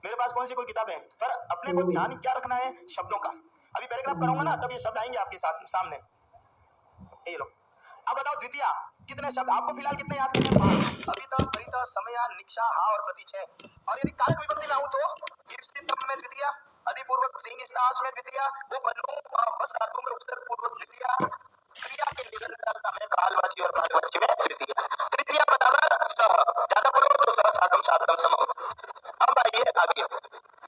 मेरे पास कौन सी कोई किताब है, पर अपने को ध्यान क्या रखना है, शब्दों का। अभी पैराग्राफ कराऊंगा ना, तब ये शब्द आएंगे आपके साथ सामने, ये लो। अब बताओ द्वितीया कितने शब्द, आपको फिलहाल कितने याद करने हैं, 5, अभी तक परित समया निक्षा हा और प्रति 6, और यदि कारक विभक्ति में आऊं तो ईप्सितम में द्वितीया, अधिपूर्वक सिंह स्टार्च में द्वितीया, वो बनो बस धातु में उपसर्ग पूर्वक द्वितीया, क्रिया के निरंतरता में कालवाची और बालवाची में तृतीया, तृतीया बराबर सह, ज्यादा पढ़ो तो सह साकम साधम समम। अब आइए आगे,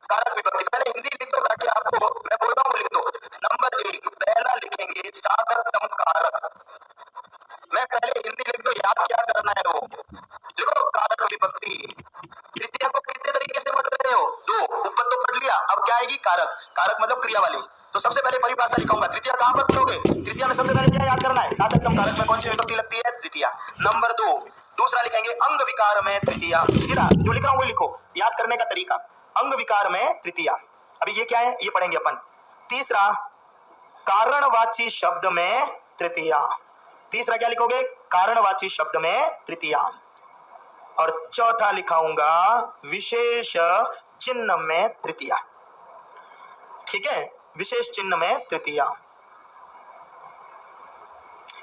कारक विभक्ति, पहले हिंदी लिख दो ताकि आपको मैं बोल रहा हूं लिख दो। नंबर 1 पहला लिखेंगे साधकतम कारक, मैं पहले हिंदी लिख दो, याद क्या करना है वो लिखो, कारक विभक्ति, तृतीया को कितने तरीके से पढ़ रहे हो, 2, ऊपर तो पढ़ लिया, अब क्या आएगी, कारक, कारक मतलब क्रिया वाली, तो सबसे पहले परिभाषा लिखाऊंगा, तृतीया कहां पर पढ़ोगे, तृतीया में सबसे पहले क्या याद करना है, साधकतम कारक में कौन सी विभक्ति लगती है, तृतीया। नंबर 2 दूसरा लिखेंगे अंग विकार में तृतीया, सीधा जो लिख रहा हूं वो लिखो, याद करने का तरीका, अंग विकार में तृतीया। अभी ये क्या है, ये पढ़ेंगे अपन। तीसरा कारणवाची शब्द में तृतीया, तीसरा क्या लिखोगे, कारणवाची शब्द में तृतीया। और चौथा लिखाऊंगा विशेष चिन्ह में तृतीया, ठीक है, विशेष चिन्ह में तृतीया,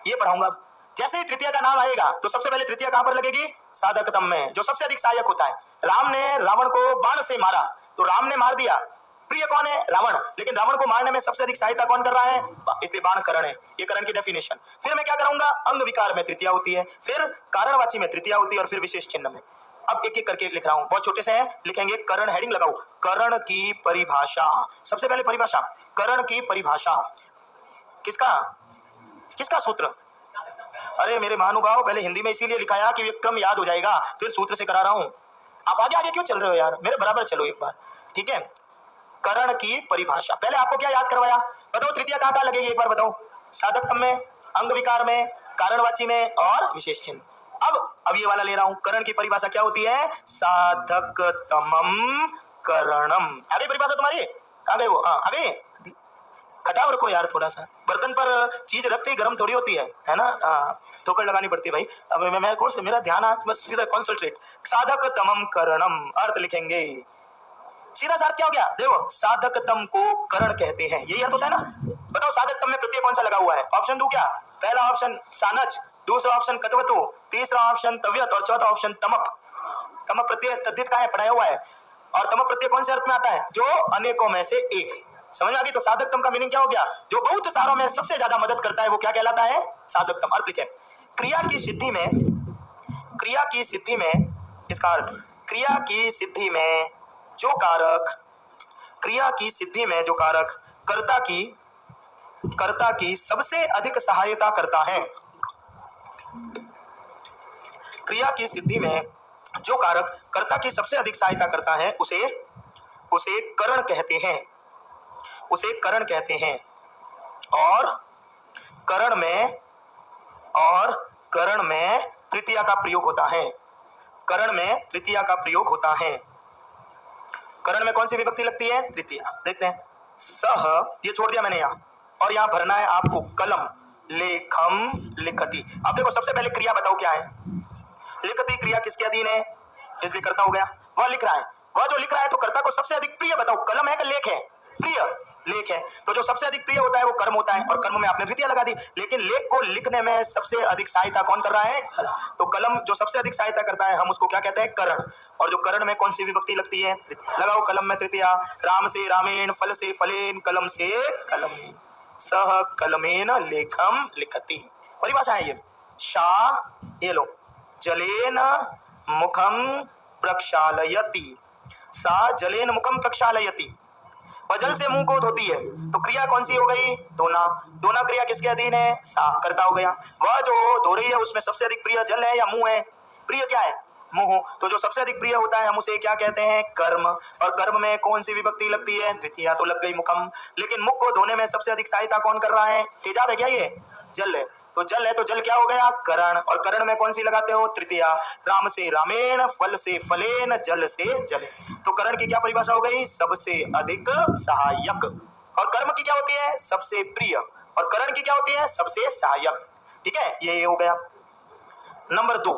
ये पढ़ाऊंगा। जैसे ही तृतीया का नाम आएगा तो सबसे पहले तृतीया कहां पर लगेगी, साधकतम में, जो सबसे अधिक सहायक होता है। राम ने रावण को बाण से मारा, तो राम ने मार दिया, प्रिय कौन है, रावण, लेकिन रावण को मारने में सबसे अधिक सहायता कौन कर रहा है, इसलिए बाण करण है, ये करण की डेफिनेशन। फिर मैं क्या करूंगा, अंग विकार में तृतीया होती है, फिर कारणवाची में तृतीया होती है, और फिर विशेष चिन्ह में। अब एक एक करके लिख रहा हूं, बहुत छोटे से हैं, लिखेंगे करण, हेडिंग लगाओ, करण की परिभाषा, सबसे पहले परिभाषा, करण की परिभाषा, किसका किसका सूत्र, अरे मेरे महानुभाव, पहले हिंदी में इसीलिए लिखाया कि कम याद हो जाएगा, फिर सूत्र से करा रहा हूं, आप आगे आगे क्यों चल रहे हो यार, मेरे बराबर चलो एक बार, ठीक है। करण की परिभाषा, पहले आपको क्या याद करवाया, बताओ तृतीया कहां लगेगी, एक बार बताओ, साधकतम में, अंग विकार में, कारणवाची में और विशेष चिन्ह। अब ये वाला ले रहा हूं, करण की परिभाषा क्या होती है, साधकतमम करणम। आ गई परिभाषा तुम्हारी, कहां गए वो, हाँ आ गई, खटाव रखो यार थोड़ा सा, बर्तन पर चीज रखते ही गर्म थोड़ी होती है ना, ठोकर लगानी पड़ती है भाई। अब मैं कौन से, मेरा ध्यान आज बस सीधा कॉन्सेंट्रेट, साधकतमम करणम, अर्थ लिखेंगे, सीधा सा अर्थ क्या हो गया, देखो साधकतम को करण कहते हैं, यही अर्थ होता है ना। बताओ साधकतम में प्रत्यय कौन सा लगा हुआ है, ऑप्शन दो क्या, पहला ऑप्शन सानच, दूसरा ऑप्शन कतवतो, तीसरा ऑप्शन तव्यत और चौथा ऑप्शन तमक। तमक प्रत्यय तद्धित का है, पढ़ाया हुआ है, और तमक प्रत्यय कौन से अर्थ में आता है, जो अनेकों में से एक, समझ में आ गई। तो साधकतम का मीनिंग क्या हो गया, जो बहुत सारों में सबसे ज्यादा मदद करता है वो क्या कहलाता है, साधकतम। अर्थ लिखे, क्रिया की सिद्धि में, क्रिया की सिद्धि में, इसका अर्थ, क्रिया की सिद्धि में जो कारक, क्रिया की सिद्धि में जो कारक कर्ता की सबसे अधिक सहायता करता है, क्रिया की सिद्धि में जो कारक कर्ता की सबसे अधिक सहायता करता है उसे करण कहते हैं, उसे करण कहते हैं। और करण में तृतीया का प्रयोग होता है, करण में तृतीया का प्रयोग होता है। करण में कौन सी विभक्ति लगती है? तृतीया। देखते हैं, सह, ये छोड़ दिया मैंने यहाँ, और यहाँ भरना है आपको कलम, लेखम लिखति। अब देखो सबसे पहले क्रिया बताओ क्या है? लिखति क्रिया किसके अधीन है? इसलिए कर्ता हो गया, वह लिख रहा है, वह जो लिख रहा है तो कर्ता को सबसे अधिक प्रिय बताओ, कलम है कि लेख है? प्रिय, लेख है। तो जो सबसे अधिक प्रिय होता है वो कर्म होता है, और कर्म में आपने द्वितीय लगा दी, लेकिन लेख को लिखने में सबसे अधिक सहायता कौन कर रहा है? तो कलम जो सबसे अधिक सहायता करता है हम उसको क्या कहते हैं? करण। और जो करण में कौन सी विभक्ति लगती है? तृतीया। लगाओ कलम में तृतीया, राम से रामेण, फल से फलेन, कलम से कलमेन, सह कलमेन लेखम लिखति। परिभाषा है ये, शा, ये लो, जलेन मुखम प्रक्षालयति, सा जलेन मुखम प्रक्षालयति, वह जल से मुंह को धोती है। तो क्रिया कौन सी हो गई? धोना। धोना क्रिया किसके अधीन है? सा, कर्ता हो गया। वह जो धो रही है उसमें सबसे अधिक प्रिय जल है या मुंह है? प्रिय क्या है? मुंह। तो जो सबसे अधिक प्रिय होता है हम उसे क्या कहते हैं? कर्म। और कर्म में कौन सी विभक्ति लगती है? द्वितीया। तो लग गई मुखम। लेकिन मुख को धोने में सबसे अधिक सहायता कौन कर रहा है? तेजाब है क्या? ये जल है, तो जल है, तो जल क्या हो गया? करण। और करण में कौन सी लगाते हो? तृतीया। राम से रामेण, फल से फलेन, जल से जले। तो करण की क्या परिभाषा हो गई? सबसे अधिक सहायक। और कर्म की क्या होती है? सबसे प्रिय। और करण की क्या होती है? सबसे सहायक। ठीक है, ये हो गया। नंबर 2,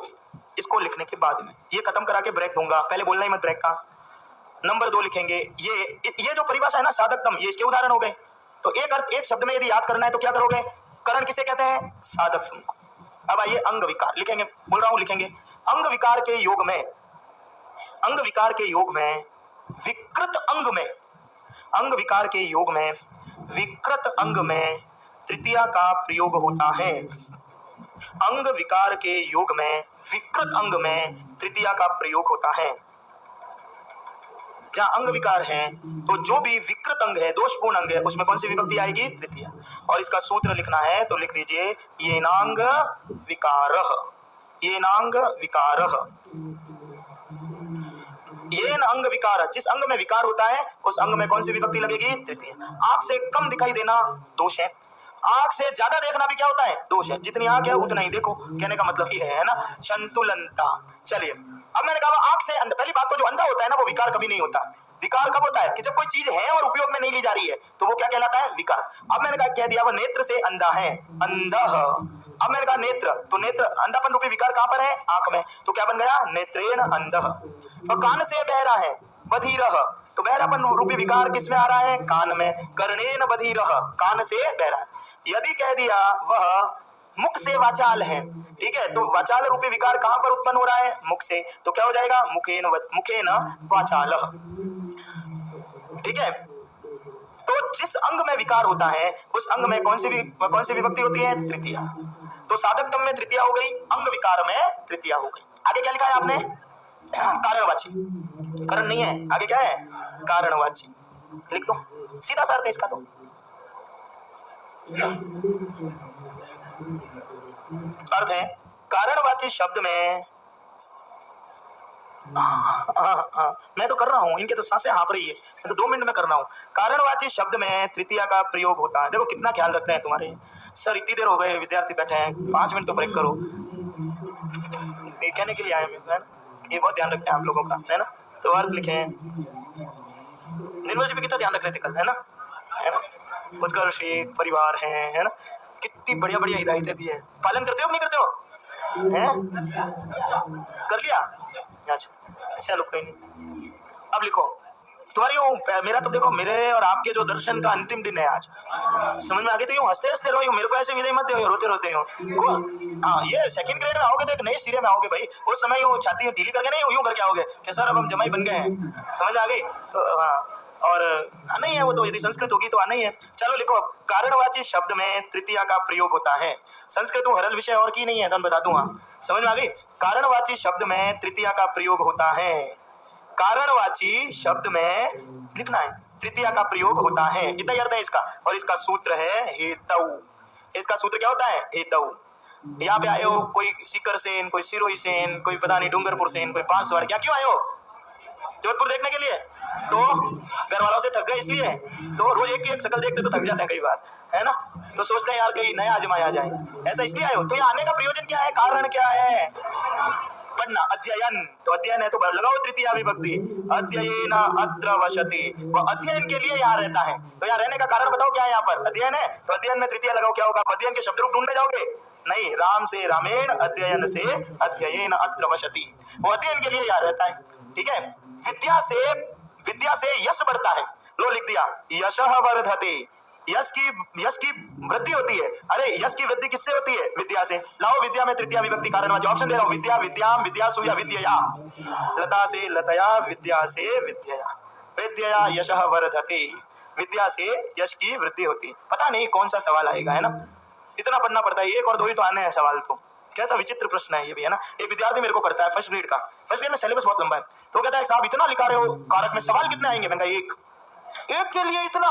इसको लिखने के बाद में ये खत्म करा के ब्रेक दूंगा, पहले बोलना ही मत ब्रेक का। नंबर 2 लिखेंगे, ये जो परिभाषा है ना साधकतम, ये इसके उदाहरण हो गए। तो एक अर्थ एक शब्द में यदि याद करना है तो क्या करोगे? करण किसे कहते हैं? साधकतम को। अब आइए अंग विकार लिखेंगे, बोल रहा हूं लिखेंगे। अंग विकार के योग में, अंग विकार के योग में विकृत अंग में, अंग विकार के योग में विकृत अंग में तृतीया का प्रयोग होता है। अंग विकार के योग में विकृत अंग में तृतीया का प्रयोग होता है। जहां अंग विकार है तो जो भी विकृत अंग है, दोषपूर्ण अंग है, उसमें कौन सी विभक्ति आएगी? तृतीया। और इसका सूत्र लिखना है तो लिख लीजिए, येनांग विकारः, येनांग विकारः। येन अंग विकार, जिस अंग में विकार होता है उस अंग में कौन सी विभक्ति लगेगी? तृतीय। आंख से कम दिखाई देना दोष है, आंख से ज्यादा देखना भी क्या होता है? दोष है। जितनी आंख है उतना ही देखो, कहने का मतलब ये है ना, संतुलनता। चलिए, अब मैंने कहा आंख से, पहली बात तो जो अंधा होता है ना वो विकार कभी नहीं होता। विकार कब होता है? कि जब कोई चीज है और उपयोग में नहीं ली जा रही है, तो वो क्या कहलाता है? विकार। अब मैंने कह दिया वो नेत्र से अंधा है, अंधः। अब मैंने कहा नेत्र, तो नेत्र अंधापन रूपी विकार कहां पर है? आंख में। तो क्या बन गया? नेत्रेण अंधः। और कान से बहरा है, बधिरः, तो बहरापन रूपी विकार किस में आ रहा है? कान में। कर्णेन बधिरः, कान से बहरा। यदि कह दिया वह मुख से वाचाल है, ठीक है, तो वाचाल रूपी विकार कहां पर उत्पन्न हो रहा है? मुख से। तो क्या हो जाएगा? मुखेन वाचालः। ठीक है, तो जिस अंग में विकार होता है उस अंग में कौन सी विभक्ति होती है? तृतीया। तो साधकतम में तृतीया हो गई, अंग विकार में तृतीया हो गई। आगे क्या लिखा है आपने? कारणवाची। करण नहीं है, आगे क्या है? कारणवाची। लिख दो, सीधा सा अर्थ है इसका। तो अर्थ है कारणवाची शब्द में, मैं तो कर रहा हूं, इनके तो सांसें हाँप रही है, मैं तो 2 मिनट में कर रहा हूं। कारणवाची शब्द में तृतीया का प्रयोग होता है। देखो कितना ख्याल रखते हैं तुम्हारे सर, इतनी देर हो गए विद्यार्थी बैठे हैं, 5 मिनट तो ब्रेक करो। कहने के लिए आए हैं, है ना, ये बहुत ध्यान रखते हैं आप लोगों का, है ना। तो अर्थ लिखे, निर्मल जी भी कितना ध्यान रख रहे थे कल, है ना, उत्कर्ष एक परिवार है ना, कितनी बढ़िया बढ़िया हिदायतें दी है। पालन करते हो नहीं करते हो? हैं? कर लिया? अच्छा, चलो कोई नहीं। अब लिखो, तुम्हारी मेरा तो देखो, मेरे और आपके जो दर्शन का अंतिम दिन है आज, समझ में आ गई? तो यूं हंसते हंसते रहो, मेरे को ऐसे विदाई मत दो, रोते रोते हो। हाँ, ये सेकंड ग्रेड में आओगे तो एक नए सिरे में आओगे भाई। उस समय यूं छाती ढीली करके नहीं, यूं करके आओगे कि सर अब हम जमाई बन गए हैं, समझ में आ गई? तो हाँ, और आना ही है वो तो, यदि संस्कृत होगी तो आना ही है। चलो लिखो, कारणवाची शब्द में तृतीया का प्रयोग होता है। संस्कृत तो हरल विषय और की नहीं है, तो बता दूंगा, समझ में आ गई? कारणवाची शब्द में तृतीया का प्रयोग होता है। कारणवाची शब्द में लिखना है, तृतीया का प्रयोग होता है, इतना ही अर्थ है इसका। और इसका सूत्र है हेतु। इसका सूत्र क्या होता है? हेतु। यहाँ पे आए हो कोई सीकर सेन, कोई सिरोही सेन, कोई पता नहीं डूंगरपुर सेन, कोई बांसवाड़ा, क्या क्यों आए हो? जोधपुर देखने के लिए? तो घर वालों से थक गए इसलिए? तो रोज एक एक शक्ल देखते तो थक जाते हैं कई बार, है ना? तो सोचते हैं यार कहीं नया आजमाया जाए, ऐसा इसलिए आए हो? तो यहाँ आने का प्रयोजन क्या है, कारण क्या है? पढ़ना, अध्ययन। तो अध्ययन है तो लगाओ तृतीया विभक्ति, अध्ययन अत्र वसति, वो अध्ययन के लिए यहाँ रहता है। तो यहाँ रहने का कारण बताओ क्या है? यहाँ पर अध्ययन है तो अध्ययन में तृतीया लगाओ, क्या होगा? अध्ययन के शब्द रूप ढूंढने जाओगे? नहीं, राम से रामेण, अध्ययन से अध्ययन अत्र वसति, वो अध्ययन के लिए यहाँ रहता है। ठीक है, विद्या से यश बढ़ता है। लो लिख दिया, यशः वर्धते, यश की वृद्धि होती है। अरे यश की वृद्धि किससे होती है? विद्या से। लाओ विद्या में तृतीया विभक्ति कारण ऑप्शन दे रहा हूं, विद्या, विद्याम, विद्यासु या विद्यया, लता से लतया, विद्या से विद्यया, विद्यया यशः वर्धते, विद्या से यश की वृद्धि होती। पता नहीं कौन सा सवाल आएगा, है ना? इतना पढ़ना पड़ता है, एक और दो ही तो आने हैं सवाल। तो कैसा विचित्र प्रश्न है ये भी, है ना? एक विद्यार्थी मेरे को करता है फर्स्ट ग्रेड का, फर्स्ट ग्रेड में सिलेबस बहुत लंबा है, तो कहता है साहब इतना लिखा रहे हो, कारक में सवाल कितने आएंगे? मैंने कहा एक के लिए इतना,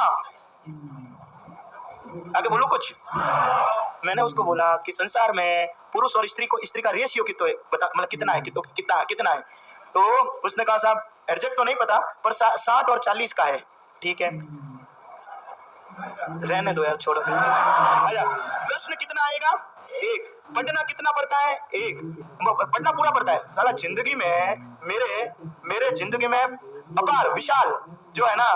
आगे बोलो कुछ। मैंने उसको बोला कि संसार में पुरुष और स्त्री का रेशियो कितना है, बता, मतलब कितना है, कितना है? तो उसने कहा साहब एग्जैक्ट तो नहीं पता पर 60 और 40 का है। ठीक है, रहने दो यार, छोड़ो। अच्छा, प्रश्न कितना आएगा? एक। पढ़ना कितना पड़ता है? एक। पढ़ना पूरा पड़ता है। साला जिंदगी में मेरे जिंदगी में अपार विशाल जो है ना,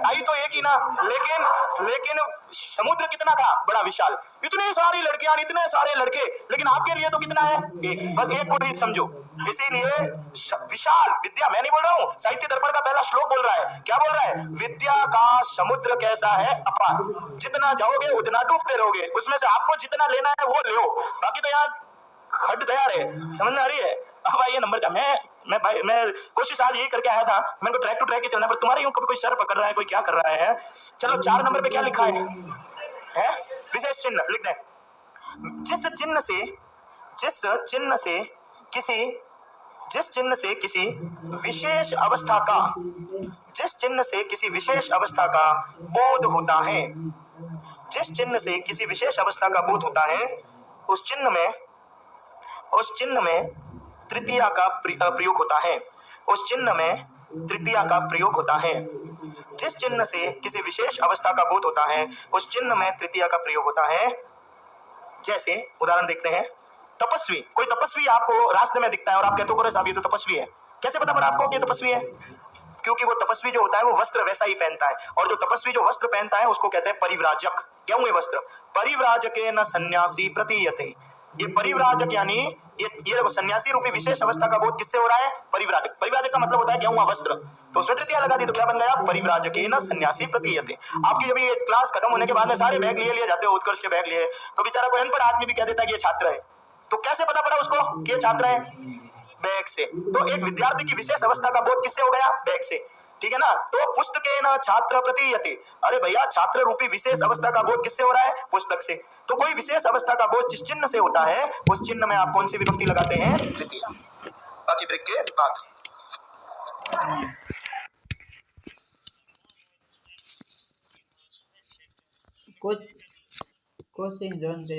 आई तो एक ही ना, लेकिन समुद्र कितना था? बड़ा विशाल। इतने सारी लड़कियां, इतने सारे लड़के, लेकिन आपके लिए तो कितना है? एक। बस एक को भी समझो। इसीलिए विशाल विद्या, मैं नहीं बोल रहा हूँ, साहित्य दर्पण का पहला श्लोक बोल रहा है। क्या बोल रहा है? विद्या का समुद्र कैसा है? अपार। जितना जाओगे उतना डूबते रहोगे, उसमें से आपको जितना लेना है वो लो, बाकी तो यार खड्ड तैयार है। समझ में आ रही है? अब आइए नंबर का, मैं कोशिश आज यही करके आया था, मेरे को ट्रैक टू ट्रैक ही चलना, पर तुम्हारे यूं कभी कोई सर पकड़ रहा है, कोई क्या कर रहा है। चलो 4 नंबर पे क्या लिखा है? विशेष चिन्ह लिख दें। जिस चिन्ह से किसी विशेष अवस्था का, जिस चिन्ह से किसी विशेष अवस्था का बोध होता है, जिस चिन्ह से किसी विशेष अवस्था का बोध होता है, उस चिन्ह में तृतीया का प्रयोग होता है। उस चिन्ह में तृतीया का प्रयोग होता है। जिस चिन्ह से किसी विशेष अवस्था का बोध होता है, उस चिन्ह में तृतीया का प्रयोग होता है। जैसे उदाहरण देखते हैं, तपस्वी। कोई तपस्वी आपको रास्ते में दिखता है और आप कहते हो साहब ये तो तपस्वी है। कैसे पता पड़ा आपको कि तपस्वी है? क्योंकि वो तपस्वी जो होता है वो वस्त्र वैसा ही पहनता है, और जो तपस्वी जो वस्त्र पहनता है उसको कहते हैं परिव्राजक। क्या हुए वस्त्र? परिव्राजके न सन्यासी प्रतीयते। ये परिव्राजक यानी ये देखो, सन्यासी रूपी विशेष अवस्था का बोध किससे हो रहा है? परिव्राजक। परिव्राजक का मतलब होता है क्या हुआ? वस्त्र। तो उसमें तृतीया लगा दी तो क्या बन गया? परिव्राजके न सन्यासी प्रतीयते। आपकी जब ये क्लास खत्म होने के बाद में सारे बैग लिए जाते हो, उत्कर्ष के बैग लिए, तो बेचारा कोई अनपढ़ आदमी भी कह देता है कि ये छात्र है। तो कैसे पता पड़ा उसको कि ये छात्र है? बैग से। तो एक विद्यार्थी की विशेष अवस्था का बोध किससे हो गया? बैग से। ठीक है ना? तो पुस्तकेन छात्र प्रतीयते। अरे भैया, छात्र रूपी विशेष अवस्था का बोध किससे हो रहा है? पुस्तक से। तो कोई विशेष अवस्था का बोध जिस चिन्ह से होता है, उस चिन्ह में आप कौन सी विभक्ति लगाते हैं? तृतीया। बाकी ब्रेक के बाद कुछ क्वेश्चन